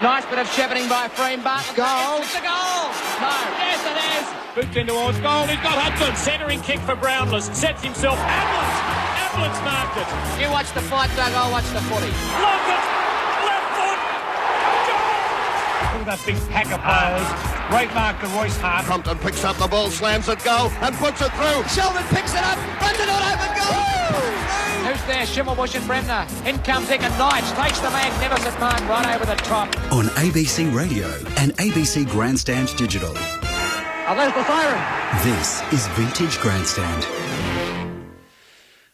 Nice bit of shepherding by Freem Bartlett. Goal. It's a goal. No. Yes, it is. Boots in towards goal. He's got Hudson. Centering kick for Brownless. Sets himself. Ablett's marked it. You watch the fight, Doug. I'll watch the footy. Look it. Left foot. Goal. Look at that big pack of players. Great mark to Royce Hart. Crompton picks up the ball, slams it goal and puts it through. Sheldon picks it up, runs it on open goal. Who's there? Schimmelbusch and Bremner. In comes Ecken Knights, takes the magnificent mark right over the top. On ABC Radio and ABC Grandstand Digital. Oh, there's the siren. This is Vintage Grandstand.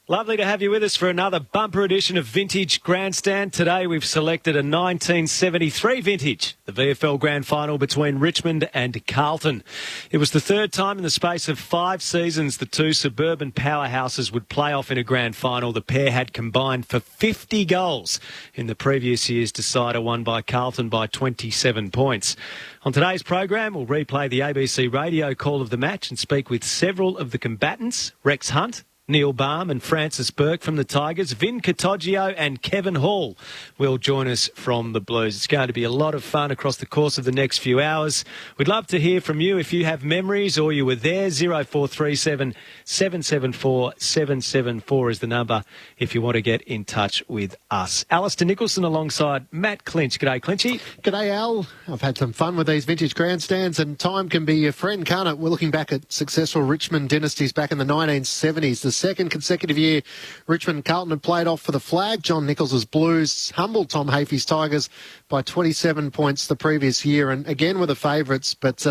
Lovely to have you with us for another bumper edition of Vintage Grandstand. Today we've selected a 1973 vintage, the VFL Grand Final between Richmond and Carlton. It was the third time in the space of 5 seasons the two suburban powerhouses would play off in a Grand Final. The pair had combined for 50 goals in the previous year's decider, won by Carlton by 27 points. On today's program, we'll replay the ABC radio call of the match and speak with several of the combatants, Rex Hunt, Neil Balme and Francis Bourke from the Tigers. Vin Cattaggio and Kevin Hall will join us from the Blues. It's going to be a lot of fun across the course of the next few hours. We'd love to hear from you if you have memories or you were there. 0437 774 774 is the number if you want to get in touch with us. Alistair Nicholson alongside Matt Clinch. G'day, Clinchy. G'day, Al. I've had some fun with these vintage grandstands, and time can be your friend, can't it? We're looking back at successful Richmond dynasties back in the 1970s. The second consecutive year Richmond and Carlton had played off for the flag. John Nicholls' Blues humbled Tom Hafey's Tigers by 27 points the previous year, and again were the favourites. But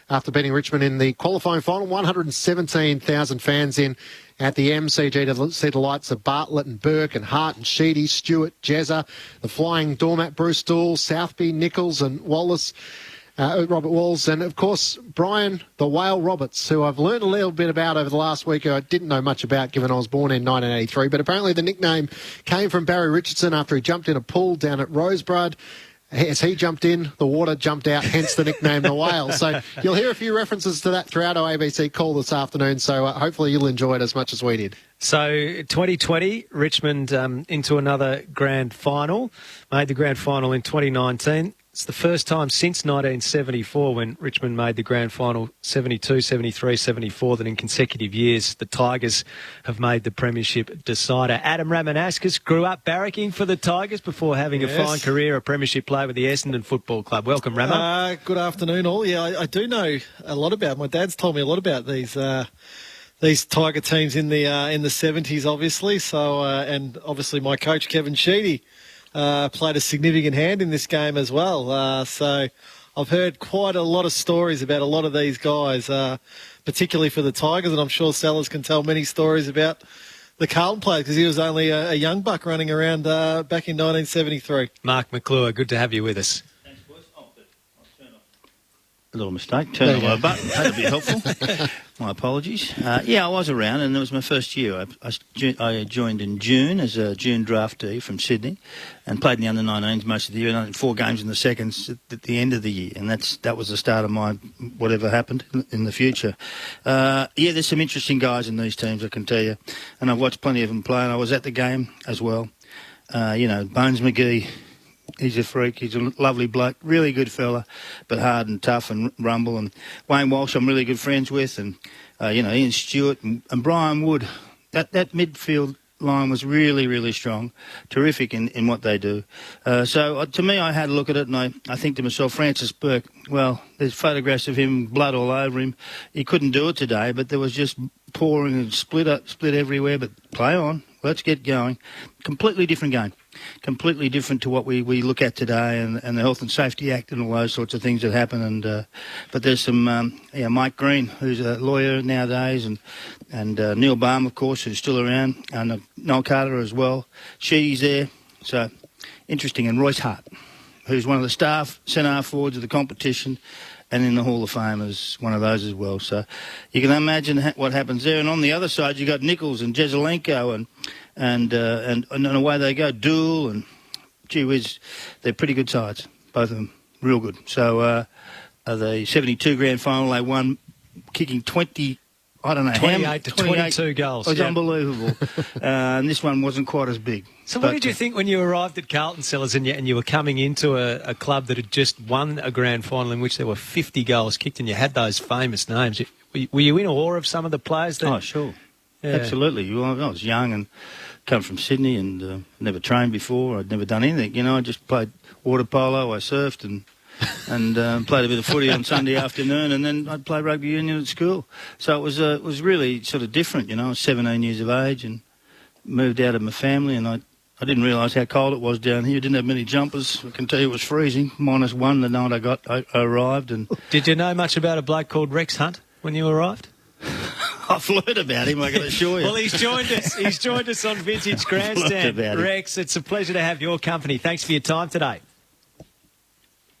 after beating Richmond in the qualifying final, 117,000 fans in at the MCG to see the lights of Bartlett and Bourke and Hart and Sheedy, Stewart, Jezza, the flying doormat Bruce Dool, Southby, Nichols and Wallace. Robert Walls, and of course Brian the Whale Roberts, who I've learned a little bit about over the last week, who I didn't know much about given I was born in 1983, but apparently the nickname came from Barry Richardson after he jumped in a pool down at Rosebud. As he jumped in, the water jumped out, hence the nickname the Whale. So you'll hear a few references to that throughout our ABC call this afternoon, so hopefully you'll enjoy it as much as we did. So 2020, Richmond into another grand final, made the grand final in 2019. It's the first time since 1974 when Richmond made the grand final, 72, 73, 74, that in consecutive years the Tigers have made the premiership decider. Adam Ramanauskas grew up barracking for the Tigers before having a fine career, a premiership player with the Essendon Football Club. Welcome, Ramo. Good afternoon, all. Yeah, I do know a lot about. My dad's told me a lot about these Tiger teams in the 70s, obviously. So and obviously my coach Kevin Sheedy played a significant hand in this game as well. So I've heard quite a lot of stories about a lot of these guys, particularly for the Tigers, and I'm sure Sellers can tell many stories about the Carlton players because he was only a young buck running around back in 1973. Mark McClure, good to have you with us. Thanks, boys. I'll turn off. A little mistake. Turn on my button. That'd be helpful. My apologies. Yeah, I was around, and it was my first year. I joined in June as a June draftee from Sydney, and played in the under-19s most of the year, and I had 4 games in the seconds at the end of the year, and that was the start of my whatever happened in the future. Yeah, there's some interesting guys in these teams, I can tell you, and I've watched plenty of them play, and I was at the game as well. Bones McGee. He's a freak. He's a lovely bloke, really good fella, but hard and tough and rumble. And Wayne Walsh, I'm really good friends with, and Ian Stewart and Brian Wood. That midfield line was really, really strong, terrific in what they do. So to me, I had a look at it, and I think to myself, Francis Bourke. Well, there's photographs of him, blood all over him. He couldn't do it today, but there was just pouring and split everywhere. But play on, let's get going. Completely different game. Completely different to what we look at today, and the Health and Safety Act and all those sorts of things that happen. And but there's some Mike Green, who's a lawyer nowadays, and Neil Balme, of course, who's still around, and Noel Carter as well. Sheedy's there, so interesting. And Royce Hart, who's one of the staff centre forwards of the competition, and in the Hall of Fame as one of those as well. So you can imagine what happens there. And on the other side, you got Nichols and Jezelenko and away they go. Dool and gee whiz, they're pretty good sides, both of them, real good. So the 72 grand final, they won, kicking 20 I don't know, 28 to 22 goals. It was unbelievable. And this one wasn't quite as big. So what did you think when you arrived at Carlton, Sellers, and you were coming into a club that had just won a grand final in which there were 50 goals kicked and you had those famous names? Were you in awe of some of the players? Oh, sure. Yeah. Absolutely. Well, I was young and come from Sydney and never trained before. I'd never done anything. I just played water polo, I surfed and played a bit of footy on Sunday afternoon, and then I'd play rugby union at school. So it was really sort of different, I was 17 years of age and moved out of my family, and I didn't realise how cold it was down here. Didn't have many jumpers. I can tell you it was freezing, -1 the night I arrived. And did you know much about a bloke called Rex Hunt when you arrived? I've learned about him, I can assure you. Well, he's joined us. He's joined us on Vintage Grandstand. Rex, it's a pleasure to have your company. Thanks for your time today.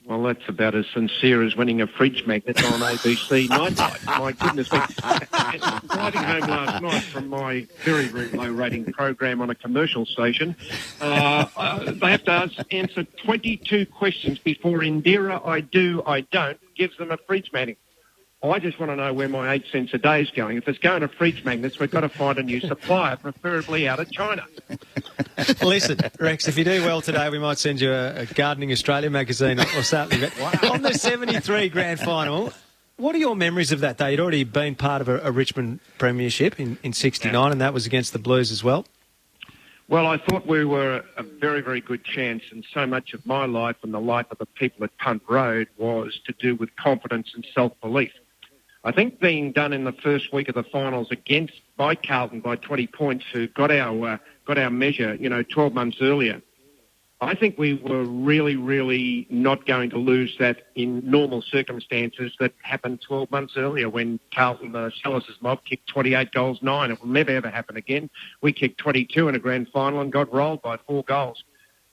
Well, that's about as sincere as winning a fridge magnet on ABC Night. My goodness. Driving home last night from my very, very low-rating program on a commercial station, they have to answer 22 questions before Indira I do, I don't gives them a fridge magnet. I just want to know where my 8 cents a day is going. If it's going to fridge magnets, we've got to find a new supplier, preferably out of China. Listen, Rex, if you do well today, we might send you a Gardening Australia magazine or something. But on the 73 grand final, what are your memories of that day? You'd already been part of a Richmond premiership in 69, and that was against the Blues as well. Well, I thought we were a very, very good chance, and so much of my life and the life of the people at Punt Road was to do with confidence and self-belief. I think being done in the first week of the finals by Carlton by 20 points, who got our measure, 12 months earlier. I think we were really, really not going to lose that in normal circumstances that happened 12 months earlier when Carlton, Sellers' mob, kicked 28 goals, 9. It will never, ever happen again. We kicked 22 in a grand final and got rolled by 4 goals.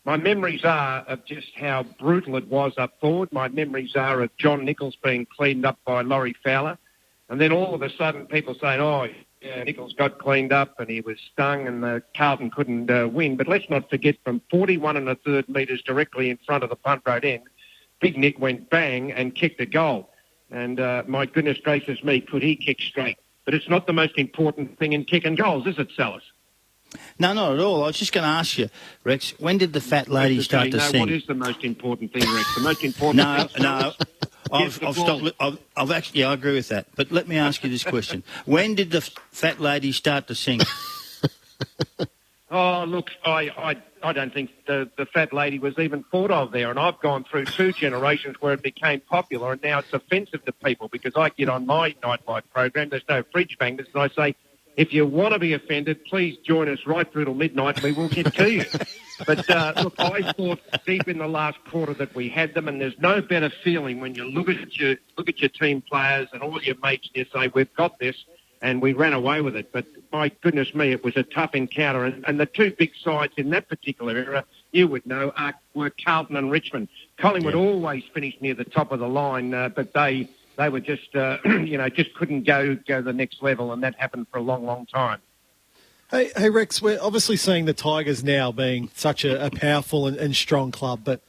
My memories are of just how brutal it was up forward. My memories are of John Nichols being cleaned up by Laurie Fowler. And then all of a sudden people saying, oh, yeah, Nichols got cleaned up and he was stung and Carlton couldn't win. But let's not forget, from 41 1/3 metres directly in front of the Punt Road end, Big Nick went bang and kicked a goal. And my goodness gracious me, could he kick straight. But it's not the most important thing in kicking goals, is it, Sellers? No, not at all. I was just going to ask you, Rex, when did the fat lady start to sing? What is the most important thing, Rex? The most important thing... No. I've stopped. I've actually, I agree with that. But let me ask you this question: when did the fat lady start to sing? Oh, look, I don't think the fat lady was even thought of there, and I've gone through 2 generations where it became popular, and now it's offensive to people because I get on my nightlife program. There's no fridge magnets, and I say, if you want to be offended, please join us right through till midnight and we will get to you. But, look, I thought deep in the last quarter that we had them, and there's no better feeling when you look at your team players and all your mates and you say, we've got this, and we ran away with it. But, my goodness me, it was a tough encounter. And the 2 big sides in that particular era, you would know, were Carlton and Richmond. Collingwood always finished near the top of the line, but they were just, just couldn't go the next level, and that happened for a long, long time. Hey, Rex, we're obviously seeing the Tigers now being such a powerful and strong club, but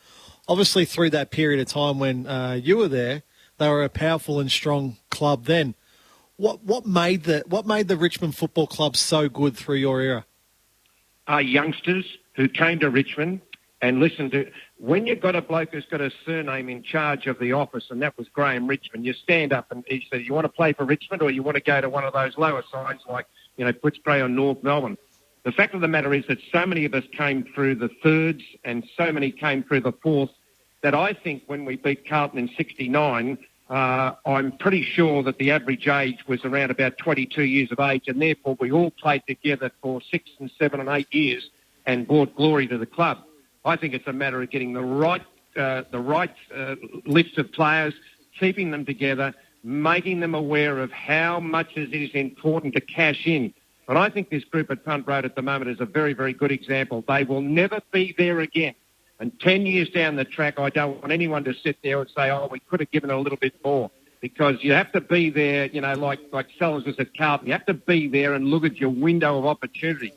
obviously through that period of time when you were there, they were a powerful and strong club then. What made the Richmond Football Club so good through your era? Youngsters who came to Richmond and listened to... When you've got a bloke who's got a surname in charge of the office, and that was Graham Richmond, you stand up and he says, you want to play for Richmond or you want to go to one of those lower sides like, Footscray or North Melbourne? The fact of the matter is that so many of us came through the thirds and so many came through the fourth that I think when we beat Carlton in 69, I'm pretty sure that the average age was around about 22 years of age, and therefore we all played together for 6 and 7 and 8 years and brought glory to the club. I think it's a matter of getting the right list of players, keeping them together, making them aware of how much it is important to cash in. And I think this group at Punt Road at the moment is a very, very good example. They will never be there again. And 10 years down the track, I don't want anyone to sit there and say, oh, we could have given a little bit more. Because you have to be there, like Sellers is at Carlton. You have to be there and look at your window of opportunity.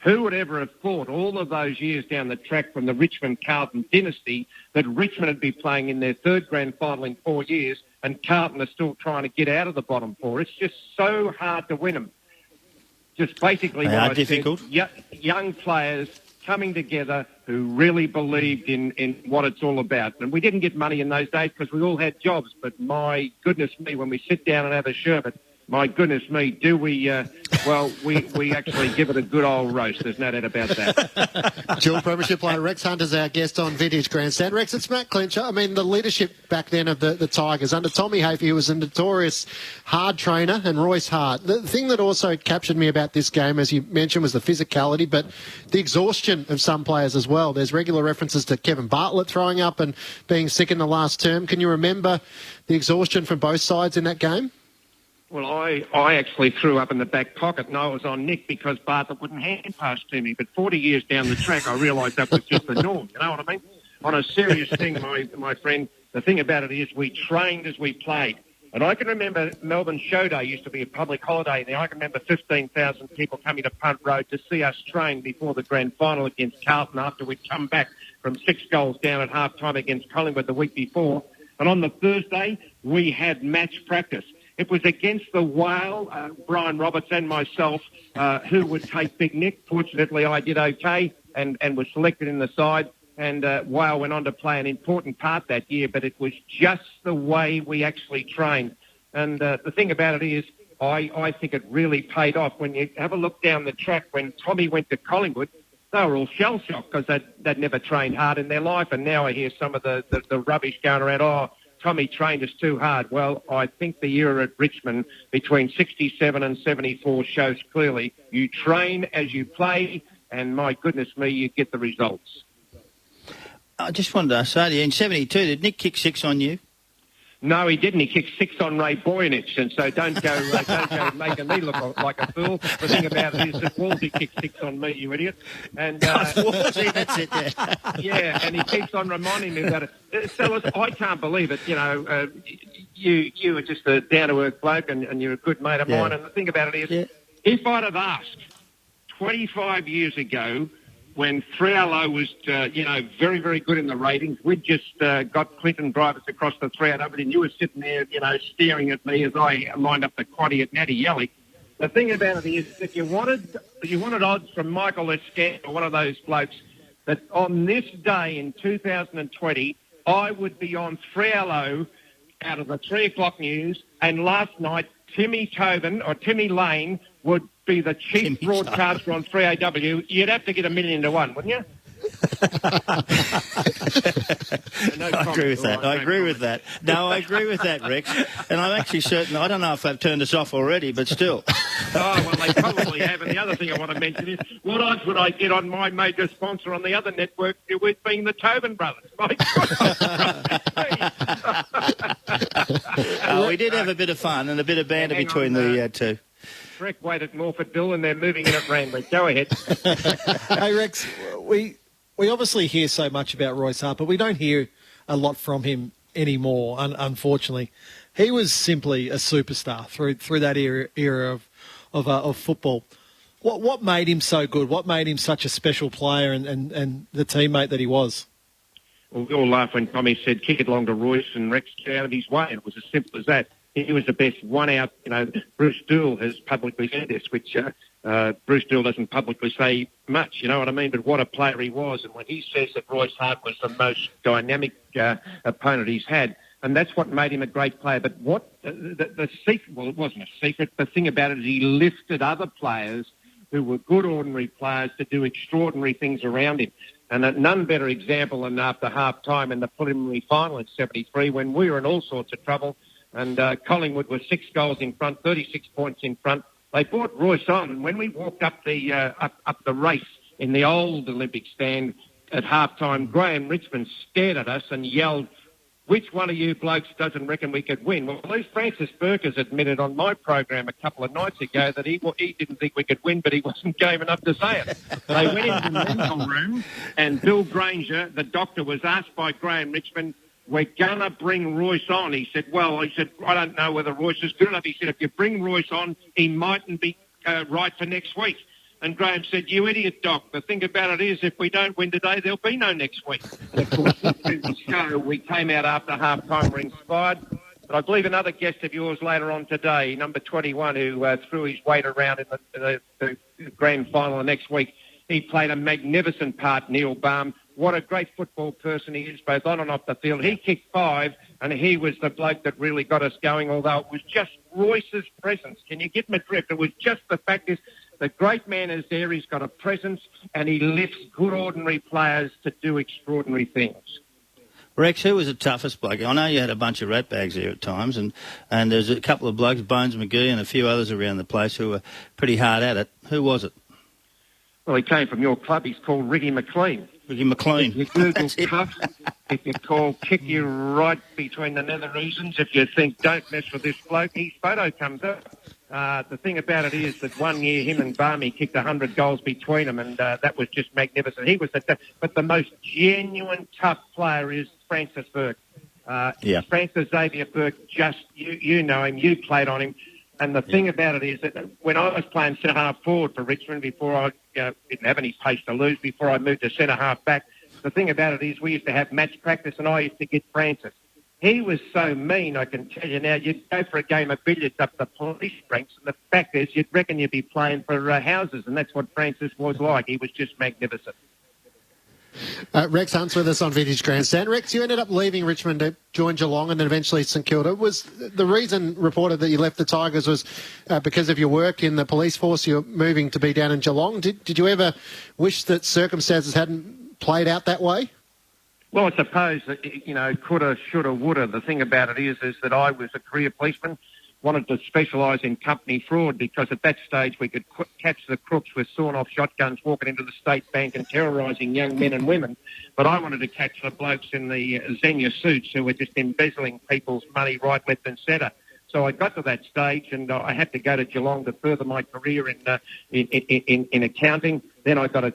Who would ever have thought all of those years down the track from the Richmond Carlton dynasty that Richmond would be playing in their third grand final in 4 years and Carlton are still trying to get out of the bottom four? It's just so hard to win them. Just basically They what are I difficult. said, young players coming together who really believed in what it's all about. And we didn't get money in those days because we all had jobs, but my goodness me, when we sit down and have a sherbet, my goodness me, do we, we actually give it a good old roast. There's no doubt about that. Dual Premiership player Rex Hunter's our guest on Vintage Grandstand. Rex, it's Matt Clincher. I mean, the leadership back then of the Tigers, under Tommy Hafey, who was a notorious hard trainer, and Royce Hart. The thing that also captured me about this game, as you mentioned, was the physicality, but the exhaustion of some players as well. There's regular references to Kevin Bartlett throwing up and being sick in the last term. Can you remember the exhaustion from both sides in that game? Well, I actually threw up in the back pocket and I was on Nick because Bartlett wouldn't hand pass to me. But 40 years down the track, I realised that was just the norm. You know what I mean? On a serious thing, my friend, the thing about it is we trained as we played. And I can remember Melbourne Show Day used to be a public holiday there. I can remember 15,000 people coming to Punt Road to see us train before the grand final against Carlton after we'd come back from 6 goals down at half-time against Collingwood the week before. And on the Thursday, we had match practice. It was against the Whale, Brian Roberts and myself, who would take Big Nick. Fortunately, I did okay and was selected in the side. And Whale went on to play an important part that year, but it was just the way we actually trained. And the thing about it is, I think it really paid off. When you have a look down the track, when Tommy went to Collingwood, they were all shell-shocked because they'd never trained hard in their life. And now I hear some of the rubbish going around, Tommy trained us too hard. Well, I think the era at Richmond between 67 and 74 shows clearly you train as you play, and my goodness me, you get the results. I just wanted to say to you, in 72, did Nick kick 6 on you? No, he didn't. He kicked 6 on Ray Boyanich, and so don't go making me look like a fool. The thing about it is that Wolsey kicked 6 on me, you idiot. And Wolsey, that's it. Yeah, and he keeps on reminding me about it. Fellas, I can't believe it. You know, you are just a down-to-earth bloke, and you're a good mate of mine. And the thing about it is, if I'd have asked 25 years ago, when 3LO was, very, very good in the ratings, we'd just got Clinton drivers across the 300, and you were sitting there, staring at me as I lined up the quaddie at Natty Yelly. The thing about it is, if you wanted odds from Michael Escant or one of those blokes, that on this day in 2020, I would be on 3LO out of the 3 o'clock news, and last night, Timmy Lane would be the chief broadcaster on 3AW. You'd have to get $1 million to 1, wouldn't you? I agree with that. I agree with that. No, I agree with that, Rex. And I'm actually certain, I don't know if they've turned us off already, but still. Oh, well, they probably have. And the other thing I want to mention is, what odds would I get on my major sponsor on the other network, with being the Tobin brothers? My God. We did have a bit of fun and a bit of banter between the two. Shrek waited Morford Bill, and they're moving in at Randwick. Go ahead. Hey, Rex, we obviously hear so much about Royce Hart, but we don't hear a lot from him anymore, unfortunately. He was simply a superstar through that era of football. What made him so good? What made him such a special player and the teammate that he was? Well, we all laughed when Tommy said, kick it along to Royce and Rex get out of his way. It was as simple as that. He was the best one out. Bruce Dool has publicly said this, which Bruce Dool doesn't publicly say much, you know what I mean? But what a player he was. And when he says that Royce Hart was the most dynamic opponent he's had, and that's what made him a great player. But what the secret, well, it wasn't a secret. The thing about it is he lifted other players who were good ordinary players to do extraordinary things around him. And none better example than after half-time in the preliminary final in 73 when we were in all sorts of trouble. And Collingwood was 6 goals in front, 36 points in front. They brought Royce on, and when we walked up the race in the old Olympic stand at halftime, Graham Richmond stared at us and yelled, "Which one of you blokes doesn't reckon we could win?" Well, at least Francis Bourke has admitted on my program a couple of nights ago that he didn't think we could win, but he wasn't game enough to say it. They went into the medical room, and Bill Granger, the doctor, was asked by Graham Richmond, "We're going to bring Royce on." He said, I don't know whether Royce is good enough. He said, if you bring Royce on, he mightn't be right for next week. And Graham said, "You idiot, Doc. The thing about it is, if we don't win today, there'll be no next week." And of course, through the show, we came out after half-time, were inspired. But I believe another guest of yours later on today, number 21, who threw his weight around in the grand final the next week, he played a magnificent part, Neil Balme. What a great football person he is, both on and off the field. He kicked 5, and he was the bloke that really got us going, although it was just Royce's presence. Can you get my drift? It was just the fact is, the great man is there, he's got a presence, and he lifts good ordinary players to do extraordinary things. Rex, who was the toughest bloke? I know you had a bunch of ratbags there at times, and there's a couple of blokes, Bones McGee and a few others around the place who were pretty hard at it. Who was it? Well, he came from your club. He's called Ricky McLean. Ricky McLean. If you Google tough, if you call kick you right between the nether regions, if you think don't mess with this bloke, his photo comes up. The thing about it is that one year him and Balme kicked 100 goals between them, and that was just magnificent. He was but the most genuine tough player is Francis Bourke. Francis Xavier Bourke, just you know him, you played on him. And the thing about it is that when I was playing centre-half forward for Richmond, before I didn't have any pace to lose, before I moved to centre-half back, the thing about it is we used to have match practice, and I used to get Francis. He was so mean, I can tell you now, you'd go for a game of billiards up the police ranks, and the fact is you'd reckon you'd be playing for houses, and that's what Francis was like. He was just magnificent. Rex Hunt's with us on Vintage Grandstand. Rex, you ended up leaving Richmond to join Geelong and then eventually St Kilda. Was the reason reported that you left the Tigers was because of your work in the police force? You're moving to be down in Geelong. Did you ever wish that circumstances hadn't played out that way? Well, I suppose that, coulda, shoulda, woulda. The thing about it is that I was a career policeman, wanted to specialise in company fraud because at that stage we could catch the crooks with sawn-off shotguns walking into the State Bank and terrorising young men and women. But I wanted to catch the blokes in the Xenia suits who were just embezzling people's money right, left and centre. So I got to that stage and I had to go to Geelong to further my career in accounting. Then I got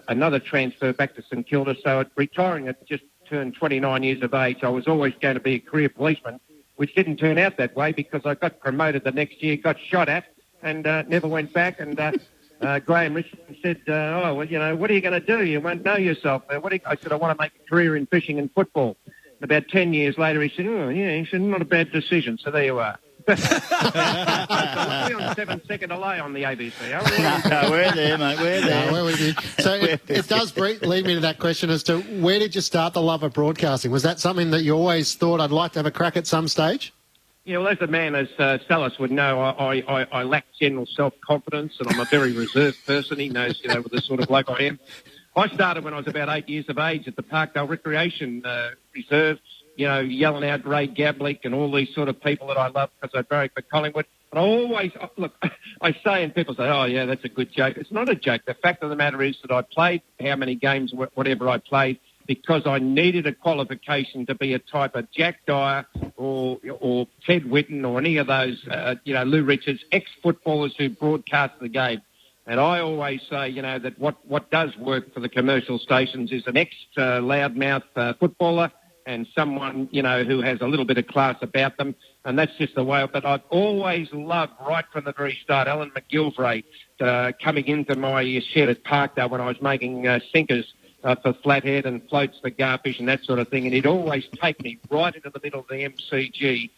another transfer back to St Kilda. So retiring at just turned 29 years of age, I was always going to be a career policeman, which didn't turn out that way because I got promoted the next year, got shot at, and never went back. And Graham Richmond said, what are you going to do? You won't know yourself. I said, I want to make a career in fishing and football. About 10 years later, he said, he said, not a bad decision. So there you are. We're on 7-second delay on the ABC. No, we're there, mate. We're there. No, we're with you. So it does lead me to that question as to where did you start the love of broadcasting? Was that something that you always thought I'd like to have a crack at some stage? Yeah, well, as a man, as Sallis would know, I lack general self-confidence and I'm a very reserved person. He knows, the sort of bloke I am. I started when I was about 8 years of age at the Parkdale Recreation Reserve, yelling out Ray Gablick and all these sort of people that I love because I barracked for Collingwood. But I always, I say and people say, oh, yeah, that's a good joke. It's not a joke. The fact of the matter is that I played how many games, whatever I played, because I needed a qualification to be a type of Jack Dyer or Ted Whitten or any of those, Lou Richards, ex-footballers who broadcast the game. And I always say, that what does work for the commercial stations is an ex-loudmouth footballer and someone, who has a little bit of class about them. And that's just the way. But I've always loved, right from the very start, Alan McGilvray coming into my shed at Parkdale when I was making sinkers for flathead and floats for garfish and that sort of thing. And he'd always take me right into the middle of the MCG,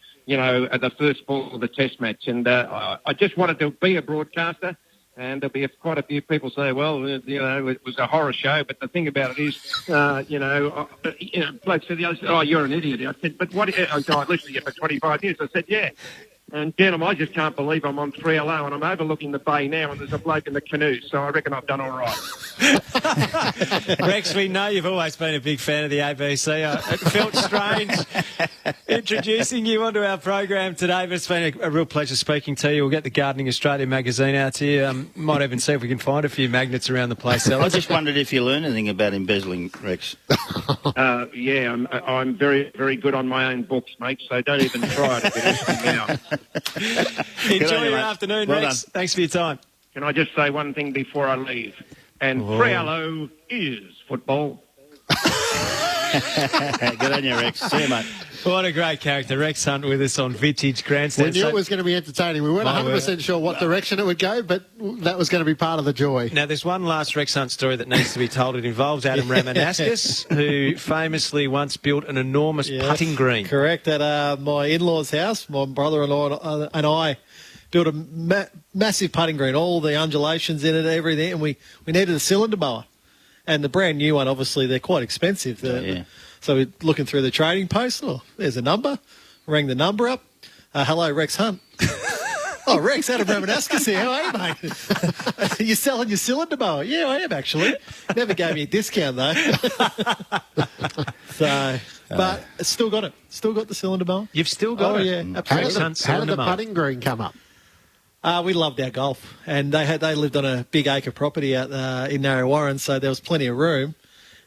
at the first ball of the test match. And I just wanted to be a broadcaster. And there'll be quite a few people say, well, it was a horror show. But the thing about it is, blokes said, oh, you're an idiot. I said, but what? I listened to you for 25 years. I said, yeah. And, gentlemen, I just can't believe I'm on 3LO and I'm overlooking the bay now and there's a bloke in the canoe. So I reckon I've done all right. Rex, we know you've always been a big fan of the ABC. It felt strange introducing you onto our program today, but it's been a real pleasure speaking to you. We'll get the Gardening Australia magazine out to you. Might even see if we can find a few magnets around the place. I just wondered if you learned anything about embezzling, Rex. Yeah, I'm very, very good on my own books, mate, so don't even try to get anything out. Enjoy your afternoon, well Rex. done. Thanks for your time. Can I just say one thing before I leave? And 3LO is football. Good on you, Rex. See you, mate. What a great character. Rex Hunt with us on Vintage Grandstand. We knew it was going to be entertaining. We weren't 100% sure what direction it would go, but that was going to be part of the joy. Now, there's one last Rex Hunt story that needs to be told. It involves Adam Ramanauskas, who famously once built an enormous putting green. Correct. At my in-laws' house, my brother-in-law and I built a massive putting green, all the undulations in it, everything, and we needed a cylinder mower. And the brand new one, obviously, they're quite expensive. So we're looking through the trading post. Oh, there's a number. Rang the number up. Hello, Rex Hunt. Oh, Rex, Adam Ramanauskas here. How are you, mate? You selling your cylinder mower? Yeah, I am, actually. Never gave me a discount, though. But still got it. Still got the cylinder mower. You've still got it? Yeah, absolutely. How did the putting green come up? We loved our golf, and they lived on a big acre property out in Narre Warren, so there was plenty of room,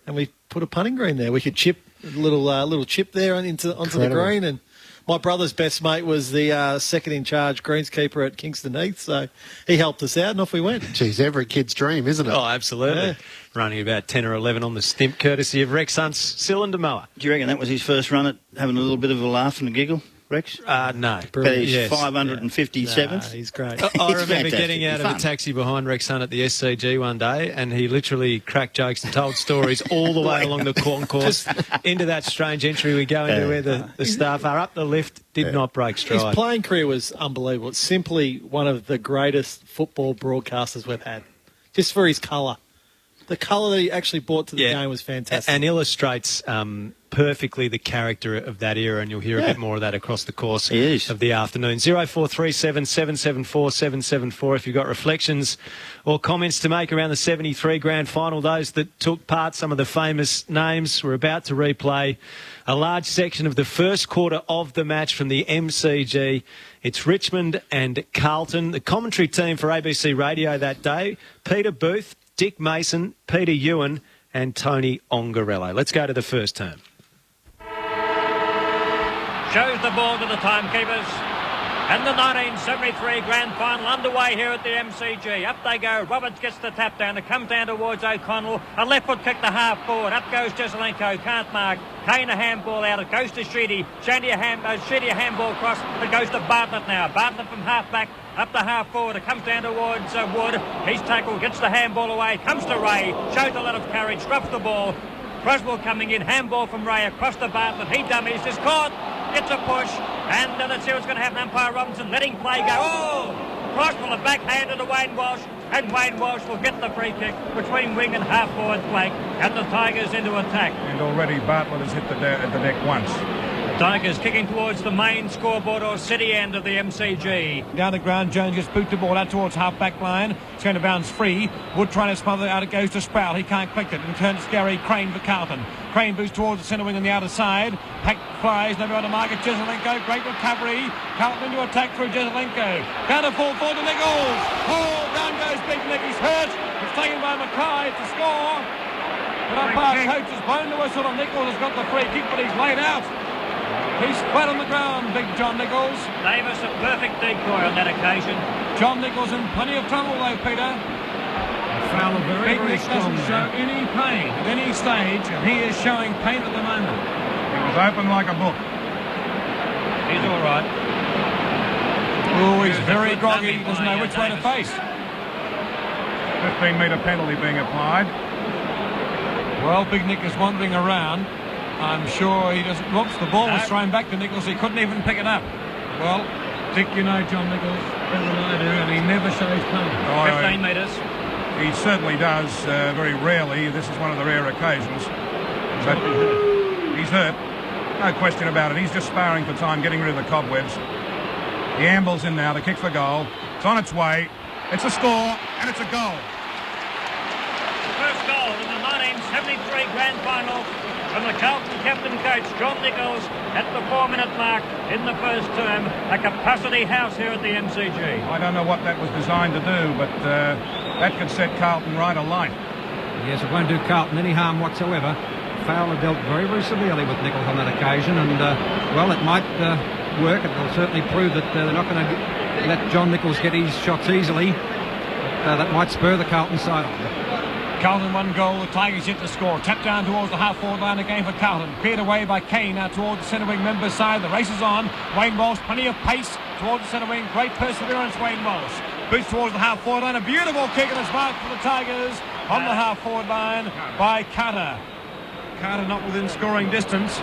and we put a putting green there. We could chip a little chip there onto the green, and my brother's best mate was the second in charge greenskeeper at Kingston Heath, so he helped us out, and off we went. Geez, every kid's dream, isn't it? Oh, absolutely. Yeah. Running about 10 or 11 on the stimp, courtesy of Rex Hunt's cylinder mower. Do you reckon that was his first run at having a little bit of a laugh and a giggle? Rex? No. But he's 557th. No, he's great. I remember getting out of the taxi behind Rex Hunt at the SCG one day, and he literally cracked jokes and told stories all the way along the concourse into that strange entry we go into where the staff are. Up the lift, did not break stride. His playing career was unbelievable. It's simply one of the greatest football broadcasters we've had, just for his colour. The colour that he actually brought to the game was fantastic. And illustrates perfectly the character of that era, and you'll hear a bit more of that across the course of the afternoon. 0437 774 774 if you've got reflections or comments to make around the 73 grand final. Those that took part, some of the famous names. We're about to replay a large section of the first quarter of the match from the MCG. It's Richmond and Carlton. The commentary team for ABC Radio that day, Peter Booth, Dick Mason, Peter Ewan and Tony Ongarello. Let's go to the first term. Shows the ball to the timekeepers. And the 1973 grand final underway here at the MCG. Up they go. Roberts gets the tap down. It comes down towards O'Connell. A left foot kick to half forward. Up goes Jesselenko. Can't mark. Kane a handball out. It goes to Sheedy. Sheedy a handball cross. It goes to Bartlett now. Bartlett from half back. Up the half forward. It comes down towards Wood. He's tackled. Gets the handball away. Comes to Ray. Shows a lot of courage. Drops the ball. Crosswell coming in. Handball from Ray across to Bartlett. He dummies. Is caught. Gets a push. And let's see what's going to happen. Umpire Robinson letting play go. Oh! Crosswell a backhand to Wayne Walsh. And Wayne Walsh will get the free kick between wing and half forward flank. And the Tigers into attack. And already Bartlett has hit the deck once. Tigers kicking towards the main scoreboard or city end of the MCG. Down the ground, Jones just boot the ball out towards half-back line. It's going to bounce free. Wood trying to smother it out. It goes to Sproul. He can't click it. And turns Gary Crane for Carlton. Crane boosts towards the centre wing on the outer side. Pack flies. Nobody on the market. Jesselenko. Great recovery. Carlton into attack through Jesselenko. Down to full forward to Nichols. Oh, down goes Big Nick. He's hurt. It's taken by Mackay to score. But umpire coach has blown the whistle and Nichols has got the free kick, but he's laid out. He's flat on the ground, Big John Nichols. Davis a perfect decoy on that occasion. John Nichols in plenty of trouble though, Peter. Fowler very, Big Nick doesn't show any pain at any stage, and he is showing pain at the moment. He was open like a book. He's all right. Oh, he's very groggy. He doesn't know which way to face. 15-metre penalty being applied. Well, Big Nick is wandering around. I'm sure he doesn't. Whoops, the ball was thrown back to Nichols. He couldn't even pick it up. Well, Dick, you know John Nichols better than I do, and he never shows pain. 15 metres. He certainly does, very rarely. This is one of the rare occasions. But he's hurt. No question about it. He's just sparring for time, getting rid of the cobwebs. He ambles in now. The kick for goal. It's on its way. It's a score, and it's a goal. The first goal in the 1973 grand final from the Carlton captain coach John Nichols at the 4-minute mark in the first term. A capacity house here at the MCG. I don't know what that was designed to do, but that could set Carlton right alight. Yes, it won't do Carlton any harm whatsoever. Fowler dealt very, very severely with Nichols on that occasion, and well, it might work. It will certainly prove that they're not going to let John Nichols get his shots easily. That might spur the Carlton side on. Carlton 1 goal, the Tigers yet to score. Tap down towards the half-forward line again for Carlton. Cleared away by Kane now towards the centre wing member side. The race is on. Wayne Walsh, plenty of pace towards the centre wing. Great perseverance, Wayne Walsh. Boots towards the half-forward line. A beautiful kick and it's marked for the Tigers on the half-forward line by Carter. Carter not within scoring distance,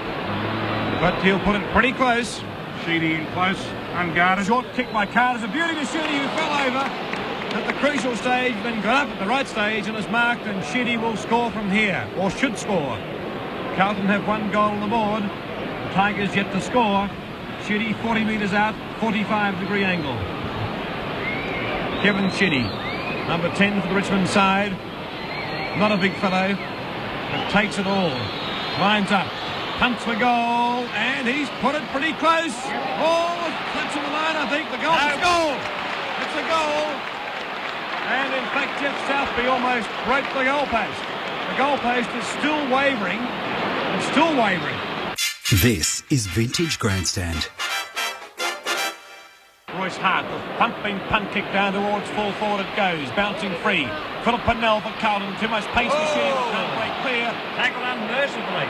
but he'll put it pretty close. Sheedy in close, unguarded. Short kick by Carter. It's a beauty to Sheedy, who fell over at the crucial stage, then got up at the right stage and is marked, and Sheedy will score from here, or should score. Carlton have 1 goal on the board. The Tigers yet to score. Sheedy 40 metres out, 45-degree angle. Kevin Sheedy, number 10 for the Richmond side. Not a big fellow, but takes it all. Lines up, punts for goal, and he's put it pretty close. Oh, touch on the line, I think. The goal. It's a goal. It's a goal. And in fact, Jeff Southby almost broke the goalpost. The goalpost is still wavering. It's still wavering. This is Vintage Grandstand. Royce Hart, the pumping punt kick down towards full forward it goes, bouncing free. Philip Pennell for Carlton, too much pace for Sheedy, can't break clear. Tackled unmercifully.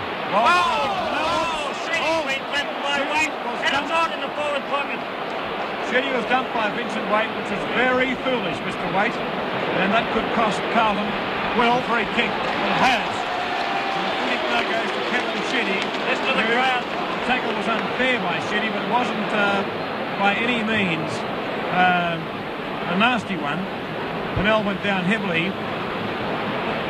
Sheedy went left by Waite, and it's on in the forward pocket. Sheedy was dumped by Vincent Waite, which is very foolish, Mr. Waite, and that could cost Carlton, well, free kick. It has. The kick now goes to Kevin Sheedy. This to the crowd. The tackle was unfair by Sheedy, but it wasn't by any means a nasty one. Pennell went down heavily,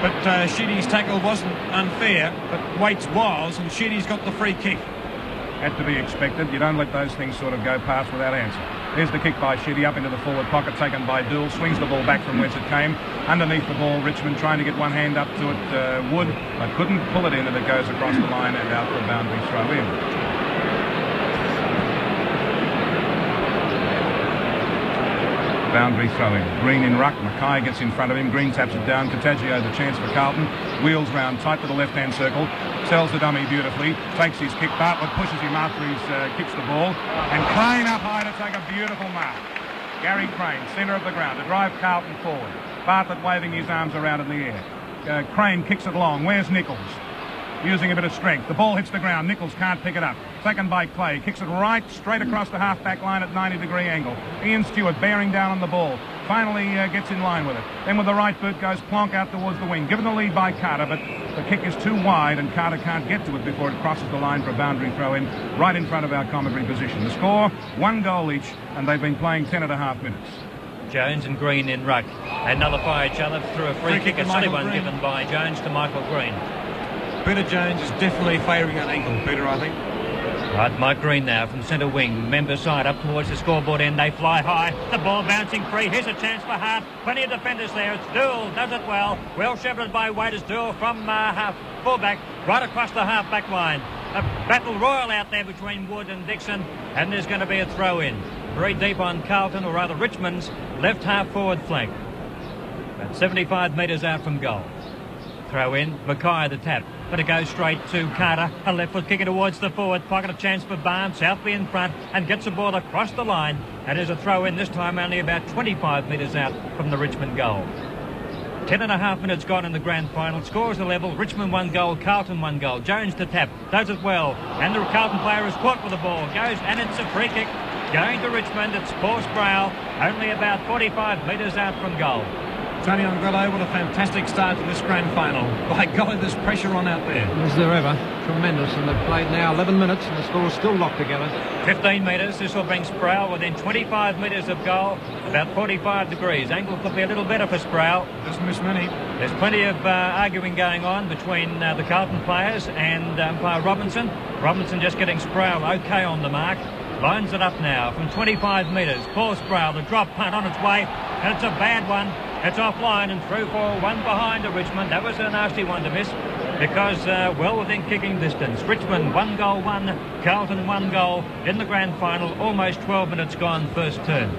but Sheedy's tackle wasn't unfair, but Waite's was, and Sheedy's got the free kick. Had to be expected. You don't let those things sort of go past without answer. There's the kick by Sheedy up into the forward pocket, taken by Dool. Swings the ball back from whence it came. Underneath the ball, Richmond trying to get one hand up to it. Wood, but couldn't pull it in, and it goes across the line and out for a boundary throw in. Boundary throw in. Green in ruck. Mackay gets in front of him. Green taps it down. Cattaggio the chance for Carlton. Wheels round tight to the left-hand circle. Sells the dummy beautifully. Takes his kick. Bartlett pushes him after he kicks the ball. And Crane up high to take a beautiful mark. Gary Crane, centre of the ground, to drive Carlton forward. Bartlett waving his arms around in the air. Crane kicks it long. Where's Nichols? Using a bit of strength. The ball hits the ground. Nichols can't pick it up. Second by Clay. Kicks it right straight across the half-back line at 90-degree angle. Ian Stewart bearing down on the ball. Finally gets in line with it. Then with the right boot goes plonk out towards the wing. Given the lead by Carter, but the kick is too wide and Carter can't get to it before it crosses the line for a boundary throw in right in front of our commentary position. The score, 1 goal each, and they've been playing 10.5 minutes. Jones and Green in ruck. They nullify each other through a free kick. A silly one given by Jones to Michael Green. Peter Jones is definitely favouring an angle, Peter, I think. Right, Mike Green now from centre wing. Member side up towards the scoreboard end. They fly high. The ball bouncing free. Here's a chance for Hart. Plenty of defenders there. It's Dool. Does it well. Well shepherded by Waiters. Dool from half fullback right across the half-back line. A battle royal out there between Wood and Dixon. And there's going to be a throw-in. Very deep on Carlton, or rather Richmond's, left half-forward flank. About 75 metres out from goal. Throw in. Mackay the tap. But it goes straight to Carter. A left foot kicker towards the forward pocket. A chance for Balme. Southby in front and gets the ball across the line. And there's a throw in, this time only about 25 metres out from the Richmond goal. 10.5 minutes gone in the grand final. Scores a level. Richmond 1 goal. Carlton 1 goal. Jones to tap. Does it well. And the Carlton player is caught with the ball. Goes and it's a free kick. Going to Richmond. It's Paul Sproul. Only about 45 metres out from goal. Tony Angola, what a fantastic start to this grand final. By golly, there's pressure on out there. Is there ever? Tremendous. And they've played now 11 minutes and the score's still locked together. 15 metres. This will bring Sproul within 25 metres of goal. About 45 degrees. Angle could be a little better for Sproul. Doesn't miss many. There's plenty of arguing going on between the Carlton players and umpire Robinson. Robinson just getting Sproul okay on the mark. Lines it up now from 25 metres. Paul Sproul, the drop punt on its way. And it's a bad one. It's offline and through for one behind to Richmond. That was a nasty one to miss because well within kicking distance. Richmond 1 goal 1, Carlton 1 goal in the grand final. Almost 12 minutes gone first turn.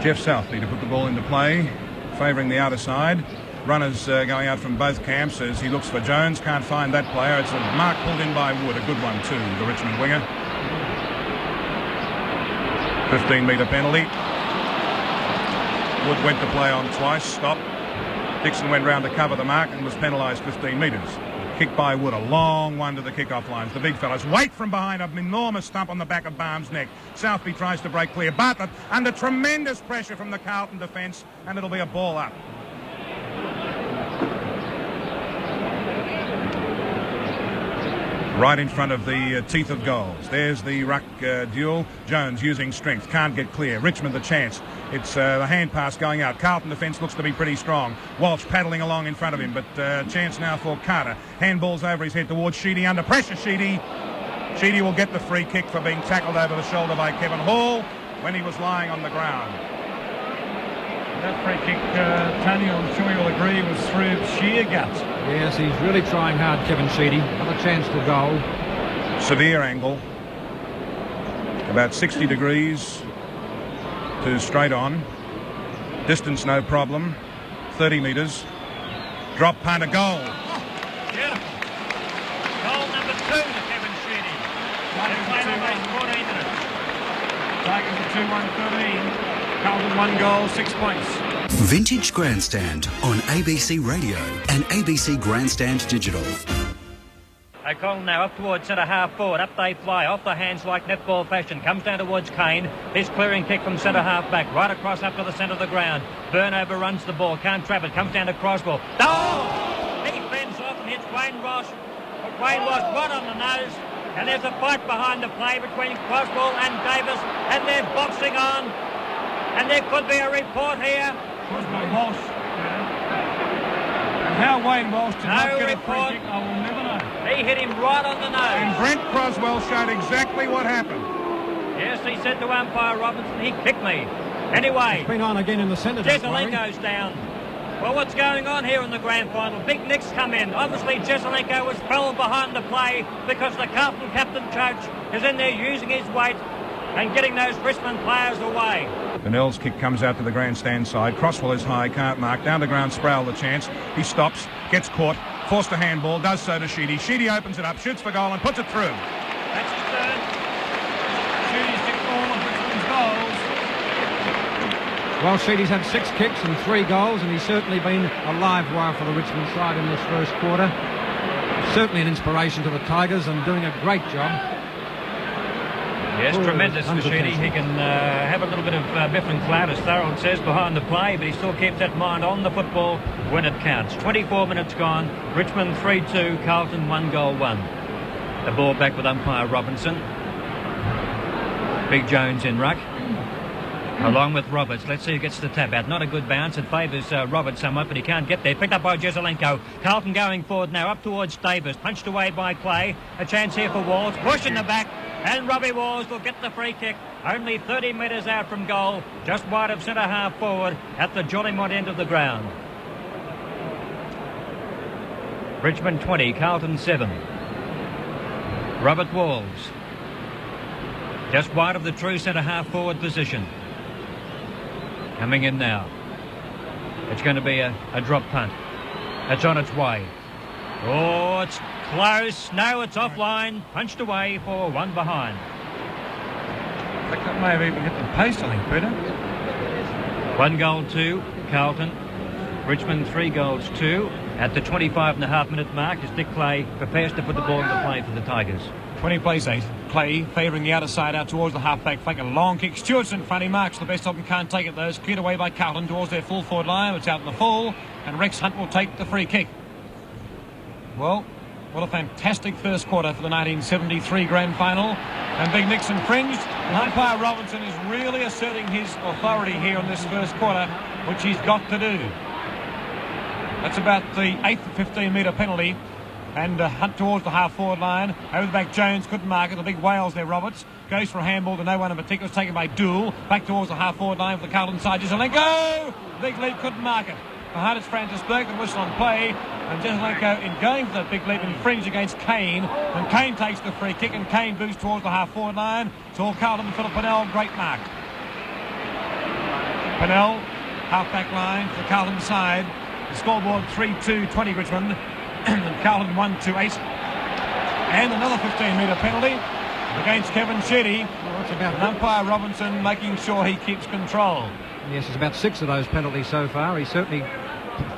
Jeff Southby to put the ball into play, favouring the outer side. Runners going out from both camps as he looks for Jones. Can't find that player. It's a mark pulled in by Wood. A good one too, the Richmond winger. 15-metre penalty. Wood went to play on twice, stop. Dixon went round to cover the mark and was penalised 15 metres. Kick by Wood, a long one to the kick-off lines. The big fellas wait from behind, an enormous stump on the back of Balme's neck. Southby tries to break clear. Bartlett under tremendous pressure from the Carlton defence, and it'll be a ball up. Right in front of the teeth of goals. There's the ruck duel. Jones using strength, can't get clear. Richmond the chance. It's the hand pass going out. Carlton defence looks to be pretty strong. Walsh paddling along in front of him, but chance now for Carter. Handballs over his head towards Sheedy. Under pressure, Sheedy. Sheedy will get the free kick for being tackled over the shoulder by Kevin Hall when he was lying on the ground. That free kick, Tony, I'm sure you'll agree, was through sheer guts. Yes, he's really trying hard, Kevin Sheedy. Another chance to goal. Severe angle. About 60 degrees to straight on. Distance no problem. 30 metres. Drop punt, a goal. Beautiful. Goal number 2 to Kevin Sheedy. They played almost 14 minutes. Tigers are 2-1-13. Carlton 1 goal, 6 points. Vintage Grandstand on ABC Radio and ABC Grandstand Digital. O'Connell now up towards centre half forward. Up they fly, off the hands like netball fashion. Comes down towards Kane. His clearing kick from centre half back. Right across up to the centre of the ground. Byrne overruns the ball. Can't trap it. Comes down to Crosswell. Oh! He fends off and hits Wayne Ross. But Wayne Ross right on the nose. And there's a fight behind the play between Crosswell and Davis. And they're boxing on. And there could be a report here. Walsh. And how Wayne Walsh did not get a free kick, I will never know. He hit him right on the nose. And Brent Crosswell showed exactly what happened. Yes, he said to umpire Robinson, he kicked me. Anyway. It's been on again in the centre. Jesselenko's down. Well, what's going on here in the grand final? Big Nick's come in. Obviously, Jesselenko was fell behind the play because the Carlton captain coach is in there using his weight and getting those Richmond players away. Burnell's kick comes out to the grandstand side. Crosswell is high, can't mark. Down to ground, Sproul the chance. He stops, gets caught, forced a handball, does so to Sheedy. Sheedy opens it up, shoots for goal and puts it through. That's his third. Sheedy's kicked all of Richmond's goals. Well, Sheedy's had 6 kicks and 3 goals, and he's certainly been a live wire for the Richmond side in this first quarter. Certainly an inspiration to the Tigers and doing a great job. Yes, tremendous for Sheedy. He can have a little bit of biff and clout, as Thorold says, behind the play, but he still keeps that mind on the football when it counts. 24 minutes gone. Richmond 3-2, Carlton 1 goal 1. The ball back with umpire Robinson. Big Jones in ruck. Along with Roberts. Let's see who gets the tap out. Not a good bounce. It favours Roberts somewhat, but he can't get there. Picked up by Jesselenko. Carlton going forward now up towards Davis. Punched away by Clay. A chance here for Walls. Push in the back. And Robbie Walls will get the free kick. Only 30 metres out from goal. Just wide of centre half forward at the Jollymont end of the ground. Richmond 20, Carlton 7. Robert Walls. Just wide of the true centre half forward position. Coming in now. It's going to be a drop punt. It's on its way. Oh, it's close. No, it's offline. Punched away for 1 behind. I think that may have even hit the post, I think, Peter. 1 goal 2, Carlton. Richmond 3 goals 2. At the 25.5-minute mark as Dick Clay prepares to put the ball into play for the Tigers. 20 plays 8. Clay favouring the outer side out towards the half-back flank. A long kick. Stewart's in front. He marks. The best of them can't take it, though. It's cleared away by Carlton towards their full forward line. It's out in the full. And Rex Hunt will take the free kick. Well, what a fantastic first quarter for the 1973 grand final. And Big Nick's infringed. And umpire Robinson is really asserting his authority here in this first quarter, which he's got to do. That's about the 8th 15-metre penalty. And Hunt towards the half-forward line. Over the back, Jones couldn't mark it. The big Wales there, Roberts. Goes for a handball to no one in particular. It's taken by Dool. Back towards the half-forward line for the Carlton side. Jesselenko! Big leap, couldn't mark it. Behind it's Francis Bourke, the whistle on play. And Jesselenko, in going for that big leap, infringed against Kane. And Kane takes the free kick, and Kane boosts towards the half-forward line. It's all Carlton and Philip Pennell. Great mark. Pennell, half-back line for the Carlton side. The scoreboard 3-2-20 Richmond. And Carlton 1-2-8. And another 15-metre penalty against Kevin Sheedy. Well, that's about umpire Robinson making sure he keeps control. Yes, there's about 6 of those penalties so far. He certainly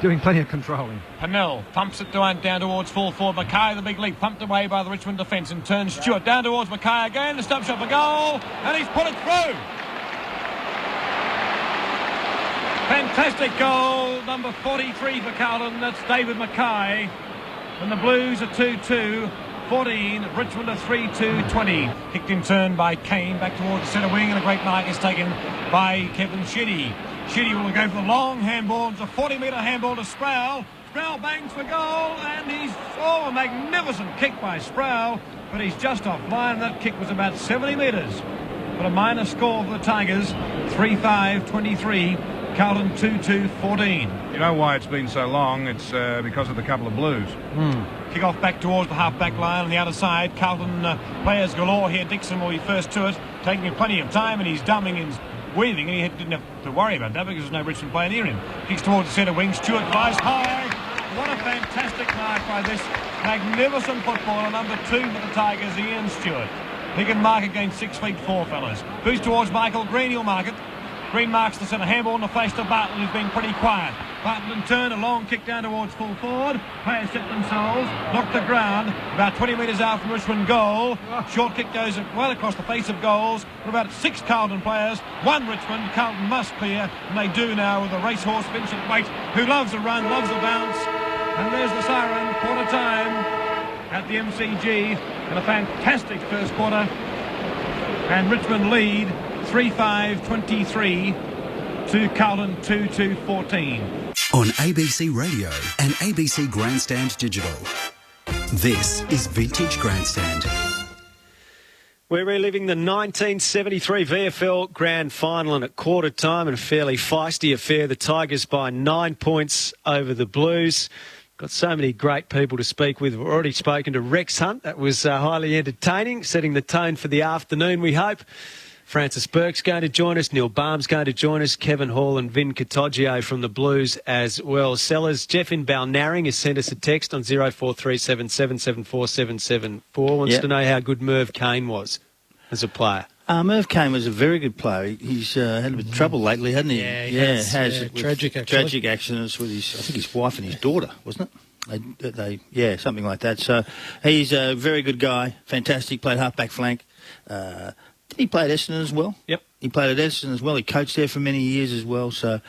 doing plenty of controlling. Pennell pumps it down towards full forward. Mackay, the big leap, pumped away by the Richmond defence and turns Stewart down towards Mackay again. The stop shot for goal, and he's put it through. Fantastic goal, number 43 for Carlton. That's David Mackay. And the Blues are 2-2. 14, Richmond are 3-2, 20. Kicked in turn by Kane, back towards the centre wing, and a great mark is taken by Kevin Sheedy. Sheedy will go for the long handball. It's a 40-metre handball to Sproul. Sproul bangs for goal, and he's, a magnificent kick by Sproul, but he's just offline. That kick was about 70 metres. But a minor score for the Tigers, 3-5, 23. Carlton 2-2, 14. You know why it's been so long? It's because of the couple of Blues. Kick off back towards the half-back line on the outer side. Carlton players galore here. Dixon will be first to it, taking him plenty of time, and he's dumbing and weaving, and he didn't have to worry about that because there's no Richmond player near him. Kicks towards the centre wing. Stewart flies high. What a fantastic mark by this magnificent footballer, number 2 for the Tigers, Ian Stewart. He can mark against 6'4", fellas. Boost towards Michael Green, he'll mark it. Green marks the centre handball and a flash to Barton, who's been pretty quiet. Barton in turn, a long kick down towards full forward. Players set themselves, knock the ground, about 20 metres out from Richmond goal. Short kick goes well across the face of goals. But about 6 Carlton players, 1 Richmond. Carlton must clear, and they do now with the racehorse Vincent Waite, who loves a run, loves a bounce. And there's the siren, quarter time at the MCG, and a fantastic first quarter. And Richmond lead 3-5, 23 to Carlton 2-2, 14. On ABC Radio and ABC Grandstand Digital. This is Vintage Grandstand. We're reliving the 1973 VFL Grand Final, and at quarter time, and a fairly feisty affair. The Tigers by 9 points over the Blues. Got so many great people to speak with. We've already spoken to Rex Hunt. That was highly entertaining, setting the tone for the afternoon, we hope. Francis Bourke's going to join us. Neil Balme's going to join us. Kevin Hall and Vin Cattaggio from the Blues as well. Sellers, Jeff in Balnarring has sent us a text on 0437 774 774. Wants to know how good Merv Kane was as a player. Merv Kane was a very good player. He's had a bit of trouble lately, hasn't he? Yeah, he has. Tragic, actually. Tragic accidents with I think his wife and his daughter, wasn't it? Something like that. So he's a very good guy. Fantastic. Played half-back flank. He played at Essendon as well. Yep. He played at Essendon as well. He coached there for many years as well. So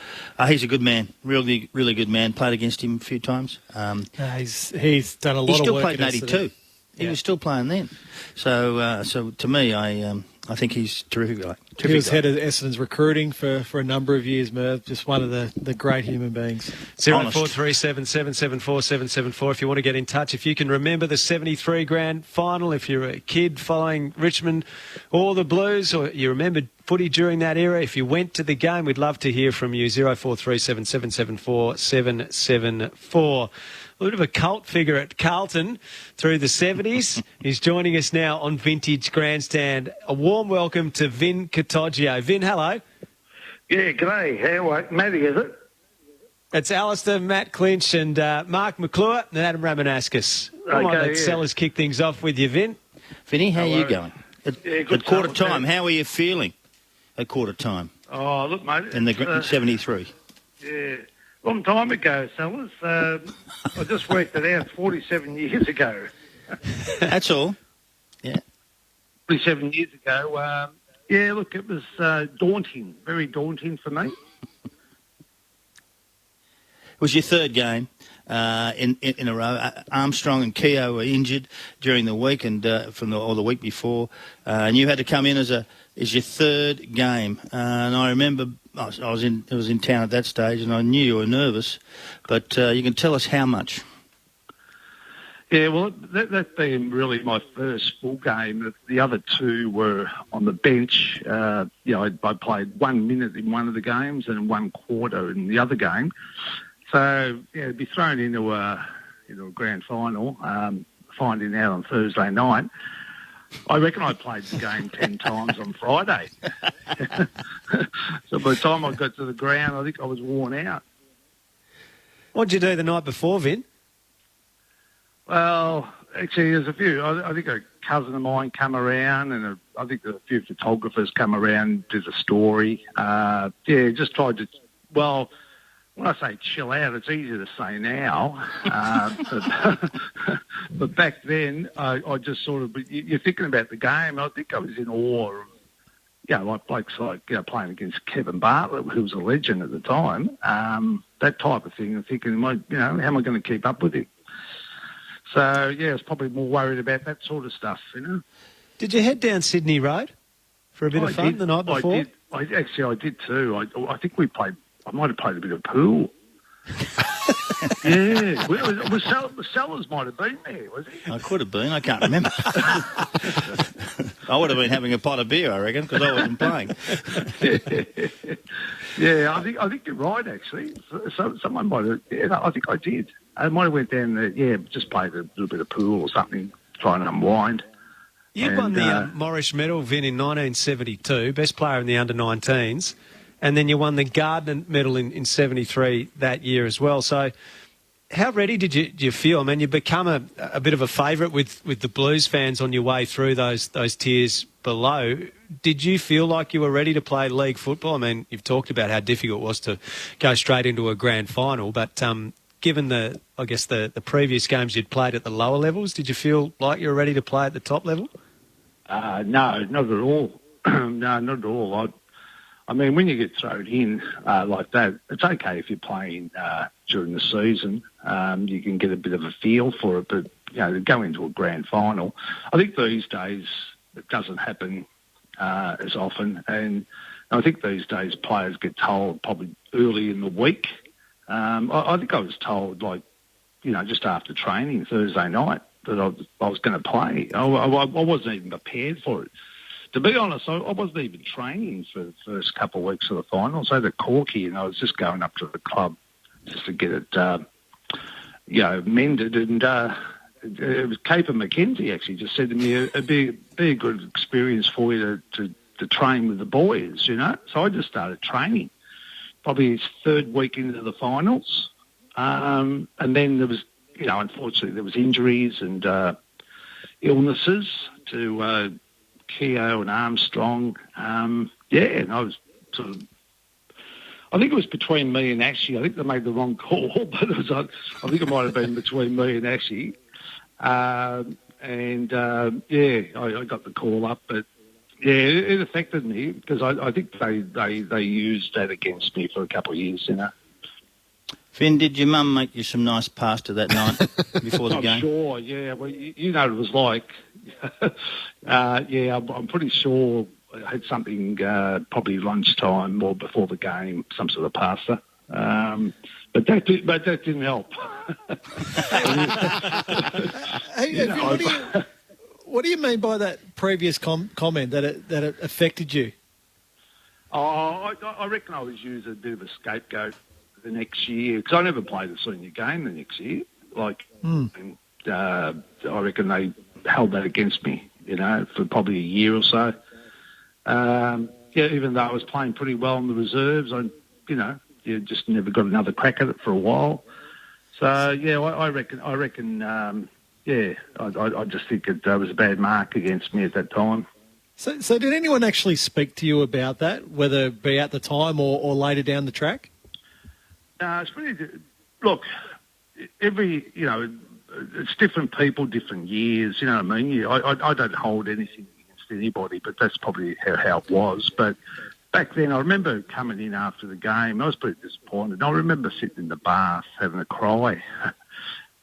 he's a good man. Really, really good man. Played against him a few times. He's done a lot of work. He still played in 82. He was still playing then. So to me, I think he's terrific guy. He was head of Essendon's recruiting for a number of years, Merv. Just one of the great human beings. 0437 774 774 if you want to get in touch. If you can remember the 73 Grand Final, if you're a kid following Richmond or the Blues, or you remembered footy during that era, if you went to the game, we'd love to hear from you. 0437 774 774. A bit of a cult figure at Carlton through the 70s. He's joining us now on Vintage Grandstand. A warm welcome to Vin Cattaggio. Vin, hello. Yeah, g'day. How Matty, is it? It's Alistair, Matt Clinch and Mark McClure and Adam Ramanaskas. I might let Sellers kick things off with you, Vin. Vinny, how are you going? At quarter time, Matt. how are you feeling at quarter time? Oh, look, mate. In the 73. Yeah. Long time ago, Sellers. I just worked it out 47 years ago. That's all. Yeah. 47 years ago. Look, it was daunting, very daunting for me. It was your third game in a row. Armstrong and Keogh were injured during the week and the week before, and you had to come in as your third game. And I remember I was in town at that stage, and I knew you were nervous, but you can tell us how much. Yeah, well, that's been really my first full game. The other two were on the bench. I played 1 minute in one of the games and 1 quarter in the other game. So, to be thrown into a grand final, finding out on Thursday night, I reckon I played the game 10 times on Friday. So by the time I got to the ground, I think I was worn out. What did you do the night before, Vin? Well, actually, there's a few. I think a cousin of mine come around, and I think a few photographers come around, did a story. Just tried to... Well, when I say chill out, it's easier to say now. But back then, I just sort of, you're thinking about the game. I think I was in awe of, like blokes like, playing against Kevin Bartlett, who was a legend at the time. That type of thing. I'm thinking, how am I going to keep up with him? So, I was probably more worried about that sort of stuff, Did you head down Sydney Road for a bit of fun the night before? I did too. I think I might have played a bit of pool. Yeah. Sellers might have been there, was he? I could have been. I can't remember. I would have been having a pot of beer, I reckon, because I wasn't playing. Yeah, I think you're right, actually. So someone might have... Yeah, I think I did. I might have went down there, just played a little bit of pool or something, try and unwind. You won the Morris Medal, Vin, in 1972, best player in the under-19s, and then you won the Gardner Medal in 73 that year as well. So how ready did you feel? I mean, you've become a bit of a favourite with the Blues fans on your way through those tiers below. Did you feel like you were ready to play league football? I mean, you've talked about how difficult it was to go straight into a grand final, but given the previous games you'd played at the lower levels, did you feel like you were ready to play at the top level? No, not at all. No, not at all. I mean, when you get thrown in like that, it's okay if you're playing during the season. You can get a bit of a feel for it, but, to go into a grand final, I think these days it doesn't happen as often. And I think these days players get told probably early in the week. I think I was told, just after training Thursday night that I was going to play. I wasn't even prepared for it. To be honest, I wasn't even training for the first couple of weeks of the finals. I had a corky and I was just going up to the club just to get it, mended. And it was Caper McKenzie actually just said to me, it'd be a good experience for you to train with the boys, So I just started training. Probably his third week into the finals. And then there was, unfortunately there was injuries and illnesses to Keogh and Armstrong. And I was I think it was between me and Ashley. I think they made the wrong call, but I think it might have been between me and Ashley. I got the call up, but it affected me because I think they used that against me for a couple of years, Finn, did your mum make you some nice pasta that night before the game? I'm sure, yeah. Well, you know what it was like. I'm pretty sure I had something probably lunchtime or before the game, some sort of pasta. But that didn't help. What do you mean by that previous comment that it affected you? I reckon I was used as a bit of a scapegoat the next year because I never played a senior game the next year. And, I reckon they held that against me, for probably a year or so. Even though I was playing pretty well in the reserves, you just never got another crack at it for a while. So I reckon. I just think it was a bad mark against me at that time. So did anyone actually speak to you about that, whether it be at the time or later down the track? It's pretty. Look, it's different people, different years. You know what I mean? I don't hold anything against anybody, but that's probably how it was. But back then, I remember coming in after the game. I was pretty disappointed. I remember sitting in the bath having a cry.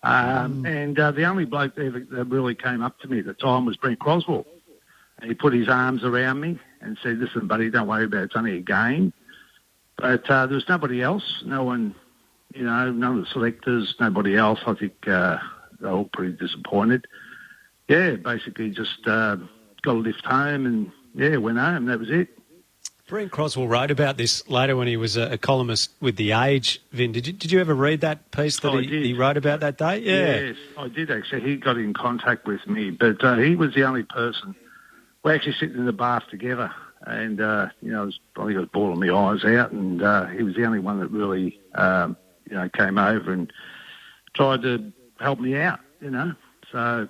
And the only bloke there that really came up to me at the time was Brent Crosswell. And he put his arms around me and said, "Listen, buddy, don't worry about it. It's only a game." But there was nobody else. No one, none of the selectors, nobody else. I think they were all pretty disappointed. Basically just got a lift home and, went home. That was it. Brent Crosswell wrote about this later when he was a columnist with The Age. Vin, did you ever read that piece that he wrote about that day? Yeah. Yes, I did actually. He got in contact with me, but he was the only person. We're actually sitting in the bath together, and I think I was bawling my eyes out, and he was the only one that really, came over and tried to help me out. So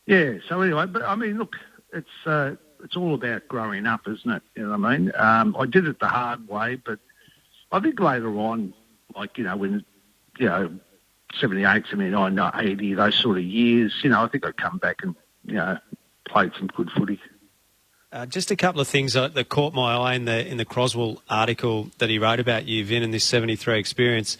anyway, but I mean, look, it's all about growing up, isn't it? You know what I mean? I did it the hard way, but I think later on, like, when, 78, 79, 80, those sort of years, I think I'd come back and, played some good footy. Just a couple of things that caught my eye in the Crosswell article that he wrote about you, Vin, and this 73 experience.